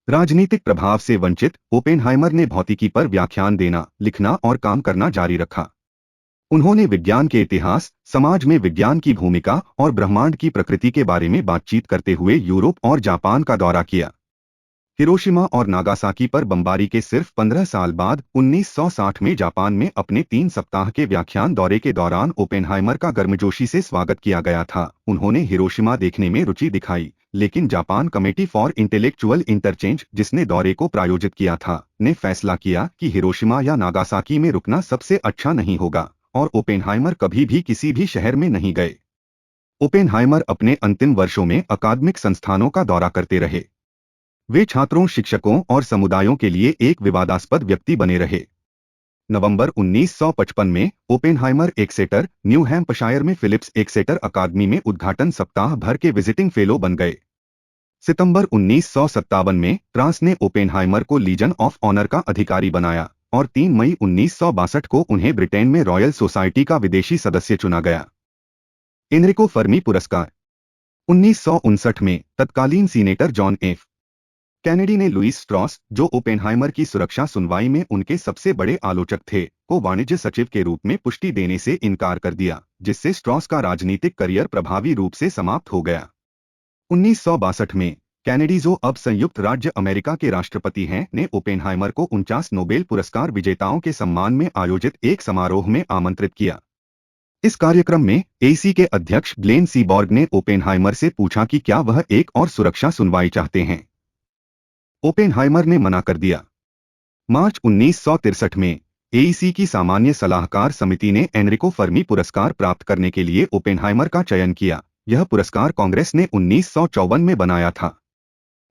राजनीतिक प्रभाव से वंचित ओपेनहाइमर ने भौतिकी पर व्याख्यान देना, लिखना और काम करना जारी रखा। उन्होंने विज्ञान के इतिहास, समाज में विज्ञान की भूमिका और ब्रह्मांड की प्रकृति के बारे में बातचीत करते हुए यूरोप और जापान का दौरा किया। हिरोशिमा और नागासाकी पर बमबारी के सिर्फ 15 साल बाद 1960 में जापान में अपने 3 सप्ताह के व्याख्यान दौरे के दौरान ओपेनहाइमर का गर्मजोशी से स्वागत किया गया था। उन्होंने हिरोशिमा देखने में रुचि दिखाई, लेकिन Japan committee for intellectual interchange, जिसने दौरे को प्रायोजित किया था, ने फैसला किया कि हिरोशिमा या नागासाकी में रुकना सबसे अच्छा नहीं होगा, और ओपेनहाइमर कभी भी किसी भी शहर में नहीं गए। ओपेनहाइमर अपने अंतिम वर्षों में अकादमिक संस्थानों का दौरा करते रहे। वे छात्रों, शिक्षकों और समुदायों के लिए एक विवादास्पद व्यक्ति बने रहे। नवंबर 1955 में ओपेनहाइमर एक्सेटर, न्यू हैम्पशायर में फिलिप्स एक्सेटर अकादमी में उद्घाटन सप्ताह भर के विजिटिंग फेलो बन गए। सितंबर 1957 में ट्रांस ने ओपेनहाइमर को लीजन ऑफ ऑनर का अधिकारी बनाया, और 3 मई 1962 को उन्हें ब्रिटेन में रॉयल सोसाइटी का विदेशी सदस्य चुना गया। एनरिको फर्मी पुरस्कार 1959 में तत्कालीन सीनेटर जॉन एफ कैनेडी ने लुईस स्ट्रॉस, जो ओपेनहाइमर की सुरक्षा सुनवाई में उनके सबसे बड़े आलोचक थे, को वाणिज्य सचिव के रूप में पुष्टि देने से इनकार कर दिया, जिससे स्ट्रॉस का राजनीतिक करियर प्रभावी रूप से समाप्त हो गया। 1962 में कैनेडी, जो अब संयुक्त राज्य अमेरिका के राष्ट्रपति हैं, ने ओपेनहाइमर को 49 नोबेल पुरस्कार विजेताओं के सम्मान में आयोजित एक समारोह में आमंत्रित किया। इस कार्यक्रम में एसी के अध्यक्ष ग्लेन सीबॉर्ग ने ओपेनहाइमर से पूछा कि क्या वह एक और सुरक्षा सुनवाई चाहते हैं। ओपेनहाइमर ने मना कर दिया। मार्च 1963 में एईसी की सामान्य सलाहकार समिति ने एनरिको फर्मी पुरस्कार प्राप्त करने के लिए ओपेनहाइमर का चयन किया। यह पुरस्कार कांग्रेस ने 1954 में बनाया था।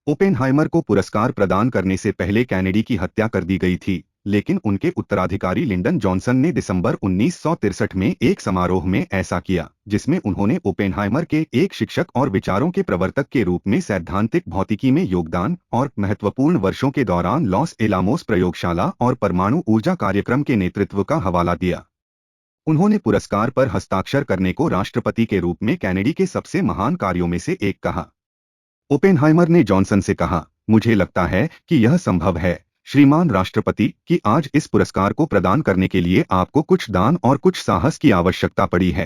ओपेनहाइमर को पुरस्कार प्रदान करने से पहले कैनेडी की हत्या कर दी गई थी, लेकिन उनके उत्तराधिकारी लिंडन जॉनसन ने दिसंबर 1963 में एक समारोह में ऐसा किया, जिसमें उन्होंने ओपेनहाइमर के एक शिक्षक और विचारों के प्रवर्तक के रूप में सैद्धांतिक भौतिकी में योगदान और महत्वपूर्ण वर्षों के दौरान लॉस एलामोस प्रयोगशाला और परमाणु ऊर्जा कार्यक्रम के नेतृत्व का हवाला दिया। उन्होंने पुरस्कार पर हस्ताक्षर करने को राष्ट्रपति के रूप में कैनेडी के सबसे महान कार्यों में से एक कहा। ओपेनहाइमर ने जॉनसन से कहा, मुझे लगता है कि यह संभव है, श्रीमान राष्ट्रपति, कि आज इस पुरस्कार को प्रदान करने के लिए आपको कुछ दान और कुछ साहस की आवश्यकता पड़ी है।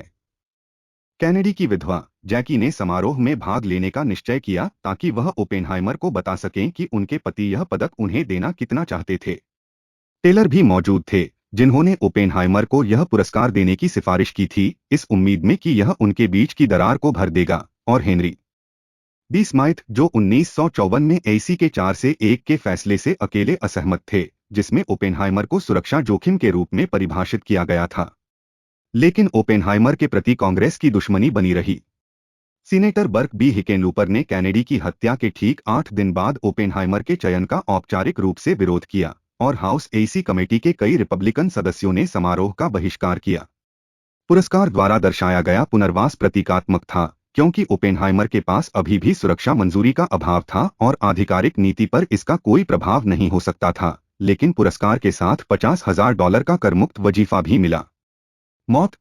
कैनेडी की विधवा जैकी ने समारोह में भाग लेने का निश्चय किया ताकि वह ओपेनहाइमर को बता सकें कि उनके पति यह पदक उन्हें देना कितना चाहते थे। टेलर भी मौजूद थे, जिन्होंने ओपेनहाइमर को यह पुरस्कार देने की सिफारिश की थी, इस उम्मीद में कि यह उनके बीच की दरार को भर देगा, और हेनरी बी स्माइथ, जो 1954 में एसी के 4-1 के फैसले से अकेले असहमत थे, जिसमें ओपेनहाइमर को सुरक्षा जोखिम के रूप में परिभाषित किया गया था। लेकिन ओपेनहाइमर के प्रति कांग्रेस की दुश्मनी बनी रही। सीनेटर बर्क बी हिकेनलूपर ने कैनेडी की हत्या के ठीक 8 दिन बाद ओपेनहाइमर के चयन का औपचारिक रूप से विरोध किया और हाउस एसी कमेटी के कई रिपब्लिकन सदस्यों ने समारोह का बहिष्कार किया। पुरस्कार द्वारा दर्शाया गया पुनर्वास प्रतीकात्मक था, क्योंकि ओपेनहाइमर के पास अभी भी सुरक्षा मंजूरी का अभाव था और आधिकारिक नीति पर इसका कोई प्रभाव नहीं हो सकता था, लेकिन पुरस्कार के साथ $50,000 का करमुक्त वजीफा भी मिला। मौत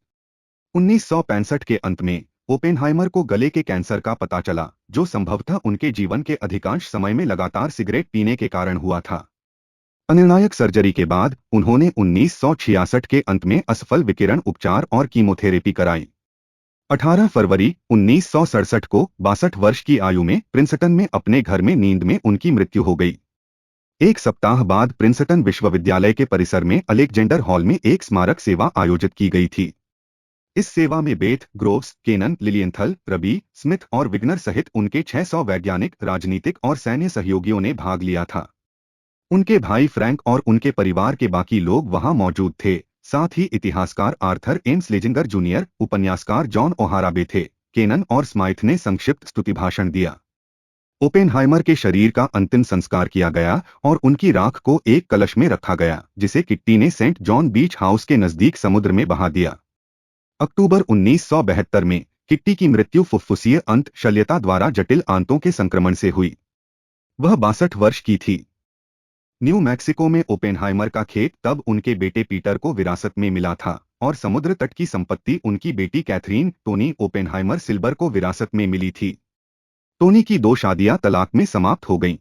1965 के अंत में ओपेनहाइमर को गले के कैंसर का पता चला, जो संभवतः उनके जीवन के अधिकांश समय में लगातार सिगरेट पीने के कारण हुआ था। अनिर्णायक सर्जरी के बाद उन्होंने 1966 के अंत में असफल विकिरण उपचार और कीमोथेरेपी कराई। 18 फरवरी 1967 को 62 वर्ष की आयु में प्रिंसटन में अपने घर में नींद में उनकी मृत्यु हो गई। एक सप्ताह बाद प्रिंसटन विश्वविद्यालय के परिसर में अलेक्जेंडर हॉल में एक स्मारक सेवा आयोजित की गई थी। इस सेवा में बेथ, ग्रोव्स, केनन, लिलियंथल, रबी, स्मिथ और विग्नर सहित उनके 600 वैज्ञानिक, राजनीतिक और सैन्य सहयोगियों ने भाग लिया था। उनके भाई फ्रैंक और उनके परिवार के बाकी लोग वहां मौजूद थे। साथ ही इतिहासकार आर्थर एम स्लेजिंगर जूनियर, उपन्यासकार जॉन ओहाराबे थे। केनन और स्माइथ ने संक्षिप्त स्तुति भाषण दिया। ओपेनहाइमर के शरीर का अंतिम संस्कार किया गया और उनकी राख को एक कलश में रखा गया, जिसे किट्टी ने सेंट जॉन बीच हाउस के नजदीक समुद्र में बहा दिया। अक्टूबर 1972 में किट्टी की मृत्यु फुफ्फुसीय अंत शल्यता द्वारा जटिल आंतों के संक्रमण से हुई। वह 62 वर्ष की थी। न्यू मैक्सिको में ओपेनहाइमर का खेत तब उनके बेटे पीटर को विरासत में मिला था और समुद्र तट की संपत्ति उनकी बेटी कैथरीन टोनी ओपेनहाइमर सिल्बर को विरासत में मिली थी। टोनी की 2 शादियां तलाक में समाप्त हो गईं।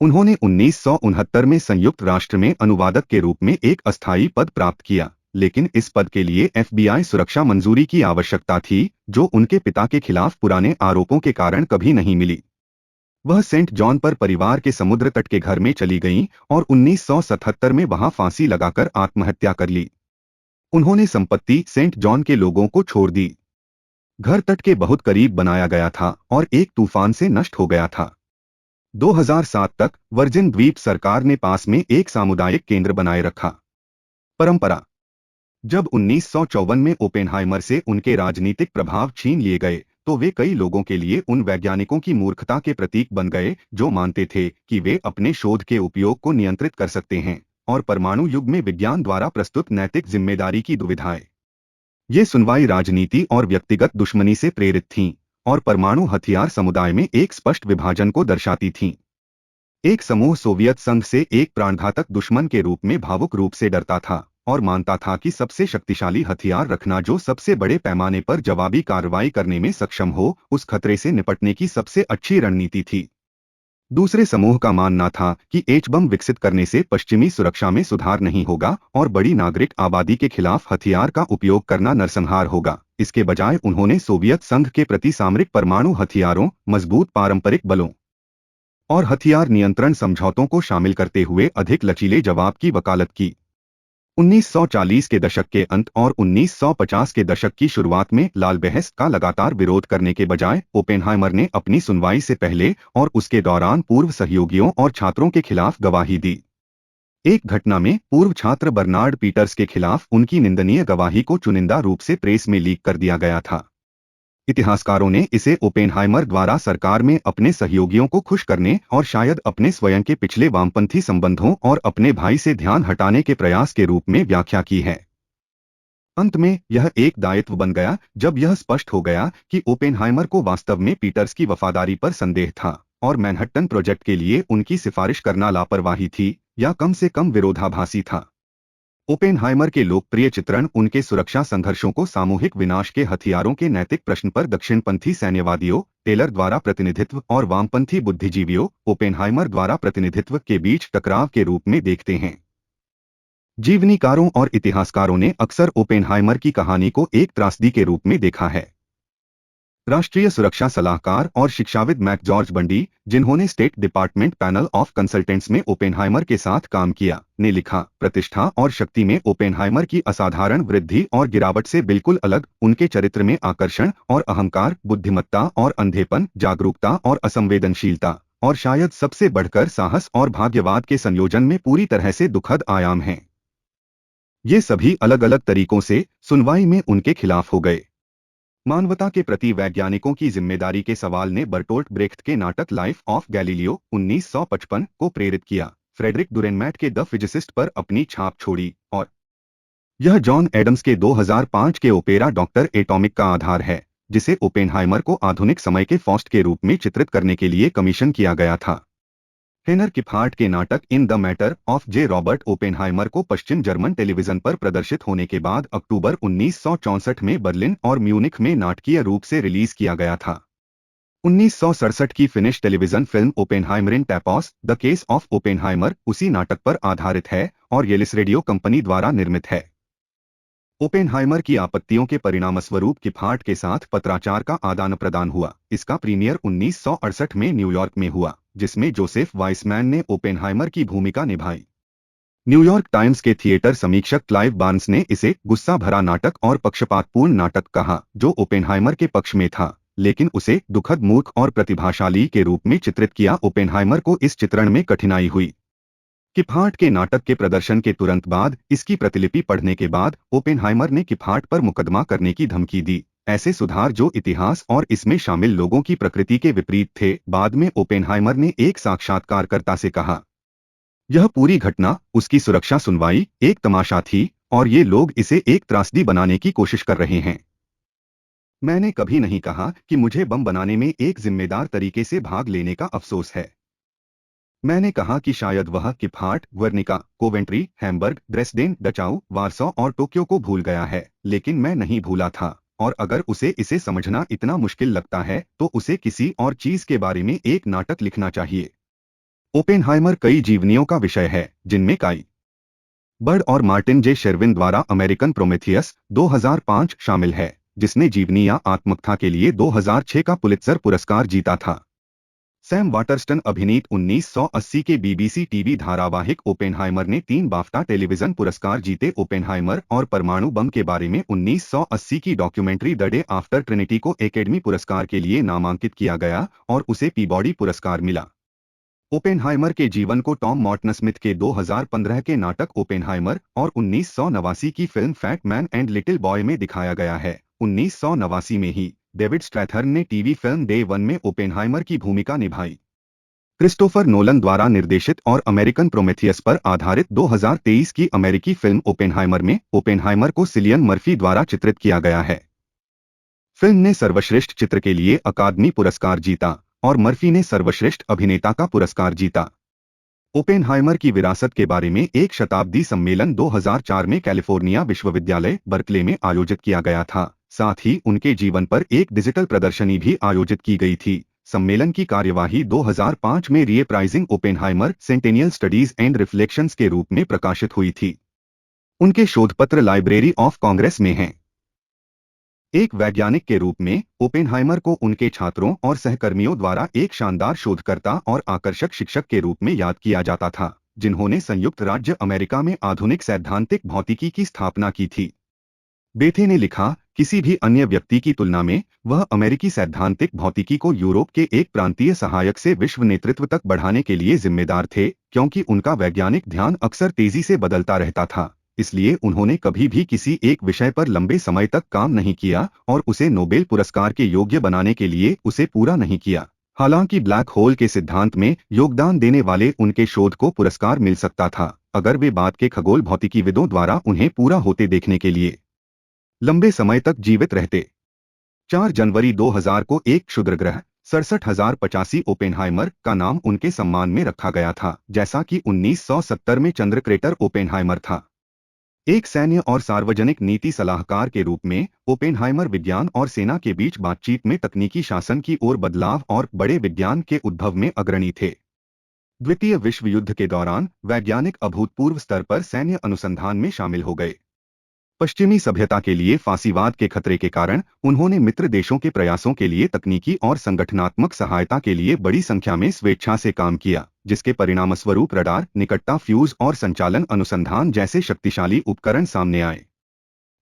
उन्होंने 1969 में संयुक्त राष्ट्र में अनुवादक के रूप में एक अस्थायी पद प्राप्त किया, लेकिन इस पद के लिए FBI सुरक्षा मंजूरी की आवश्यकता थी, जो उनके पिता के खिलाफ पुराने आरोपों के कारण कभी नहीं मिली। वह सेंट जॉन पर परिवार के समुद्र तट के घर में चली गईं और 1977 में वहां फांसी लगाकर आत्महत्या कर ली। उन्होंने संपत्ति सेंट जॉन के लोगों को छोड़ दी। घर तट के बहुत करीब बनाया गया था और एक तूफान से नष्ट हो गया था। 2007 तक वर्जिन द्वीप सरकार ने पास में एक सामुदायिक केंद्र बनाए रखा। परंपरा। जब 1954 में ओपेनहाइमर से उनके राजनीतिक प्रभाव छीन लिए गए, तो वे कई लोगों के लिए उन वैज्ञानिकों की मूर्खता के प्रतीक बन गए जो मानते थे कि वे अपने शोध के उपयोग को नियंत्रित कर सकते हैं, और परमाणु युग में विज्ञान द्वारा प्रस्तुत नैतिक जिम्मेदारी की दुविधाएं। ये सुनवाई राजनीति और व्यक्तिगत दुश्मनी से प्रेरित थीं और परमाणु हथियार समुदाय में एक स्पष्ट विभाजन को दर्शाती थीं। एक समूह सोवियत संघ से एक प्राणघातक दुश्मन के रूप में भावुक रूप से डरता था और मानता था कि सबसे शक्तिशाली हथियार रखना जो सबसे बड़े पैमाने पर जवाबी कार्रवाई करने में सक्षम हो, उस खतरे से निपटने की सबसे अच्छी रणनीति थी। दूसरे समूह का मानना था कि एच-बम विकसित करने से पश्चिमी सुरक्षा में सुधार नहीं होगा और बड़ी नागरिक आबादी के खिलाफ हथियार का उपयोग करना नरसंहार होगा। इसके बजाय उन्होंने सोवियत संघ के प्रति सामरिक परमाणु हथियारों, मजबूत पारंपरिक बलों और हथियार नियंत्रण समझौतों को शामिल करते हुए अधिक लचीले जवाब की वकालत की। 1940 के दशक के अंत और 1950 के दशक की शुरुआत में लाल बहस का लगातार विरोध करने के बजाय ओपेनहाइमर ने अपनी सुनवाई से पहले और उसके दौरान पूर्व सहयोगियों और छात्रों के खिलाफ गवाही दी। एक घटना में पूर्व छात्र बर्नार्ड पीटर्स के खिलाफ उनकी निंदनीय गवाही को चुनिंदा रूप से प्रेस में लीक कर दिया गया था। इतिहासकारों ने इसे ओपेनहाइमर द्वारा सरकार में अपने सहयोगियों को खुश करने और शायद अपने स्वयं के पिछले वामपंथी संबंधों और अपने भाई से ध्यान हटाने के प्रयास के रूप में व्याख्या की है। अंत में यह एक दायित्व बन गया जब यह स्पष्ट हो गया कि ओपेनहाइमर को वास्तव में पीटर्स की वफादारी पर संदेह था और मैनहट्टन प्रोजेक्ट के लिए उनकी सिफारिश करना लापरवाही थी या कम से कम विरोधाभासी था। ओपेनहाइमर के लोकप्रिय चित्रण उनके सुरक्षा संघर्षों को सामूहिक विनाश के हथियारों के नैतिक प्रश्न पर दक्षिणपंथी सैन्यवादियों, टेलर द्वारा प्रतिनिधित्व और वामपंथी बुद्धिजीवियों, ओपेनहाइमर द्वारा प्रतिनिधित्व के बीच टकराव के रूप में देखते हैं। जीवनीकारों और इतिहासकारों ने अक्सर ओपेनहाइमर की कहानी को एक त्रासदी के रूप में देखा है। राष्ट्रीय सुरक्षा सलाहकार और शिक्षाविद मैक जॉर्ज बंडी, जिन्होंने state department panel of consultants में ओपेनहाइमर के साथ काम किया, ने लिखा, प्रतिष्ठा और शक्ति में ओपेनहाइमर की असाधारण वृद्धि और गिरावट से बिल्कुल अलग, उनके चरित्र में आकर्षण और अहंकार, बुद्धिमत्ता और अंधेपन, जागरूकता और असंवेदनशीलता, और शायद सबसे बढ़कर साहस और भाग्यवाद के संयोजन में पूरी तरह से दुखद आयाम हैं। ये सभी अलग अलग तरीकों से सुनवाई में उनके खिलाफ हो गए। मानवता के प्रति वैज्ञानिकों की जिम्मेदारी के सवाल ने बर्टोल्ट ब्रेख्ट के नाटक लाइफ ऑफ गैलीलियो 1955 को प्रेरित किया, फ्रेडरिक डुरेनमैट के द फिजिसिस्ट पर अपनी छाप छोड़ी, और यह जॉन एडम्स के 2005 के ओपेरा डॉक्टर एटॉमिक का आधार है, जिसे ओपेनहाइमर को आधुनिक समय के फॉस्ट के रूप में चित्रित करने के लिए कमीशन किया गया था। हेनर किफहार्ट के नाटक in the matter of J Robert Oppenheimer को पश्चिम जर्मन टेलीविजन पर प्रदर्शित होने के बाद अक्टूबर 1964 में बर्लिन और म्यूनिख में नाटकीय रूप से रिलीज किया गया था। 1967 की फिनिश टेलीविजन फिल्म ओपेनहाइमर इन टैपोस द केस ऑफ ओपेनहाइमर उसी नाटक पर आधारित है और येलिस रेडियो कंपनी द्वारा निर्मित है। ओपेनहाइमर की आपत्तियों के परिणामस्वरूप किफहार्ट के साथ पत्राचार का आदान प्रदान हुआ। इसका प्रीमियर 1968 में न्यूयॉर्क में हुआ, जिसमें जोसेफ वाइसमैन ने ओपेनहाइमर की भूमिका निभाई। न्यूयॉर्क टाइम्स के थिएटर समीक्षक क्लाइव बार्न्स ने इसे गुस्सा भरा नाटक और पक्षपातपूर्ण नाटक कहा, जो ओपेनहाइमर के पक्ष में था, लेकिन उसे दुखद, मूर्ख और प्रतिभाशाली के रूप में चित्रित किया। ओपेनहाइमर को इस चित्रण में कठिनाई हुई। किफहार्ट के नाटक के प्रदर्शन के तुरंत बाद इसकी प्रतिलिपि पढ़ने के बाद ओपेनहाइमर ने किफहार्ट पर मुकदमा करने की धमकी दी। ऐसे सुधार जो इतिहास और इसमें शामिल लोगों की प्रकृति के विपरीत थे। बाद में ओपेनहाइमर ने एक साक्षात्कारकर्ता से कहा, यह पूरी घटना, उसकी सुरक्षा सुनवाई, एक तमाशा थी और ये लोग इसे एक त्रासदी बनाने की कोशिश कर रहे हैं। मैंने कभी नहीं कहा कि मुझे बम बनाने में एक जिम्मेदार तरीके से भाग लेने का अफसोस है। मैंने कहा कि शायद वह किफहार्ट, Guernica, Coventry, Hamburg, Dresden, डचाउ, Warsaw और टोक्यो को भूल गया है, लेकिन मैं नहीं भूला था, और अगर उसे इसे समझना इतना मुश्किल लगता है तो उसे किसी और चीज के बारे में एक नाटक लिखना चाहिए। ओपेनहाइमर कई जीवनियों का विषय है, जिनमें काई बर्ड और मार्टिन जे शेरविन द्वारा अमेरिकन प्रोमेथियस 2005 शामिल है, जिसने जीवनी या आत्मकथा के लिए 2006 का पुलित्जर पुरस्कार जीता था। सैम वाटरस्टन अभिनीत 1980 के बीबीसी टीवी धारावाहिक ओपेनहाइमर ने 3 बाफ्टा टेलीविजन पुरस्कार जीते। ओपेनहाइमर और परमाणु बम के बारे में 1980 की documentary the day after Trinity को एकेडमी पुरस्कार के लिए नामांकित किया गया और उसे पीबॉडी पुरस्कार मिला। ओपेनहाइमर के जीवन को टॉम मॉर्टन स्मिथ के 2015 के नाटक ओपेनहाइमर और 1989 की film fat man and little boy में दिखाया गया है। 1989 में ही डेविड स्ट्रैथर्न ने टीवी फिल्म डे 1 में ओपेनहाइमर की भूमिका निभाई। क्रिस्टोफर नोलन द्वारा निर्देशित और अमेरिकन प्रोमेथियस पर आधारित 2023 की अमेरिकी फिल्म ओपेनहाइमर में ओपेनहाइमर को सिलियन मर्फी द्वारा चित्रित किया गया है। फिल्म ने सर्वश्रेष्ठ चित्र के लिए अकादमी पुरस्कार जीता और मर्फी ने सर्वश्रेष्ठ अभिनेता का पुरस्कार जीता। ओपेनहाइमर की विरासत के बारे में एक शताब्दी सम्मेलन 2004 में कैलिफोर्निया विश्वविद्यालय बर्कले में आयोजित किया गया था। साथ ही उनके जीवन पर एक डिजिटल प्रदर्शनी भी आयोजित की गई थी। सम्मेलन की कार्यवाही 2005 में reappraising Oppenheimer centennial studies and reflections के रूप में प्रकाशित हुई थी। उनके शोधपत्र लाइब्रेरी ऑफ कांग्रेस में हैं। एक वैज्ञानिक के रूप में ओपेनहाइमर को उनके छात्रों और सहकर्मियों द्वारा एक शानदार शोधकर्ता और आकर्षक शिक्षक के रूप में याद किया जाता था, जिन्होंने संयुक्त राज्य अमेरिका में आधुनिक सैद्धांतिक भौतिकी की स्थापना की थी। बेथे ने लिखा, किसी भी अन्य व्यक्ति की तुलना में वह अमेरिकी सैद्धांतिक भौतिकी को यूरोप के एक प्रांतीय सहायक से विश्व नेतृत्व तक बढ़ाने के लिए जिम्मेदार थे, क्योंकि उनका वैज्ञानिक ध्यान अक्सर तेजी से बदलता रहता था। इसलिए उन्होंने कभी भी किसी एक विषय पर लंबे समय तक काम नहीं किया और उसे नोबेल पुरस्कार के योग्य बनाने के लिए उसे पूरा नहीं किया। हालांकि ब्लैक होल के सिद्धांत में योगदान देने वाले उनके शोध को पुरस्कार मिल सकता था, अगर वे बाद के खगोल भौतिकीविदों द्वारा उन्हें पूरा होते देखने के लिए लंबे समय तक जीवित रहते। 4 जनवरी 2000 को एक क्षुद्र ग्रह 67,085 ओपेनहाइमर का नाम उनके सम्मान में रखा गया था, जैसा कि 1970 में चंद्र क्रेटर ओपेनहाइमर था। एक सैन्य और सार्वजनिक नीति सलाहकार के रूप में ओपेनहाइमर विज्ञान और सेना के बीच बातचीत में तकनीकी शासन की ओर बदलाव और बड़े विज्ञान के उद्भव में अग्रणी थे। द्वितीय विश्व युद्ध के दौरान वैज्ञानिक अभूतपूर्व स्तर पर सैन्य अनुसंधान में शामिल हो गए। पश्चिमी सभ्यता के लिए फांसीवाद के खतरे के कारण उन्होंने मित्र देशों के प्रयासों के लिए तकनीकी और संगठनात्मक सहायता के लिए बड़ी संख्या में स्वेच्छा से काम किया, जिसके परिणामस्वरूप रडार, निकटता फ्यूज और संचालन अनुसंधान जैसे शक्तिशाली उपकरण सामने आए।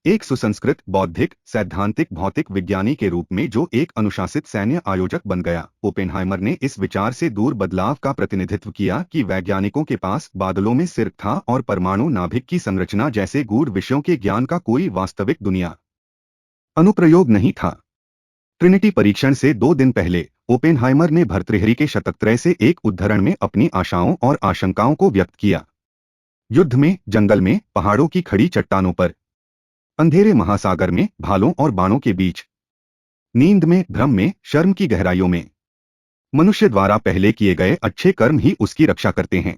एक सुसंस्कृत बौद्धिक सैद्धांतिक भौतिक विज्ञानी के रूप में जो एक अनुशासित सैन्य आयोजक बन गया, ओपेनहाइमर ने इस विचार से दूर बदलाव का प्रतिनिधित्व किया कि वैज्ञानिकों के पास बादलों में सिर्फ था और परमाणु नाभिक की संरचना जैसे गूढ़ विषयों के ज्ञान का कोई वास्तविक दुनिया अनुप्रयोग नहीं था। ट्रिनिटी परीक्षण से 2 दिन पहले ओपेनहाइमर ने भर्तृहरि के शतकत्रय से एक उद्धरण में अपनी आशाओं और आशंकाओं को व्यक्त किया। युद्ध में, जंगल में, पहाड़ों की खड़ी चट्टानों पर, अंधेरे महासागर में, भालों और बाणों के बीच, नींद में, भ्रम में, शर्म की गहराइयों में, मनुष्य द्वारा पहले किए गए अच्छे कर्म ही उसकी रक्षा करते हैं।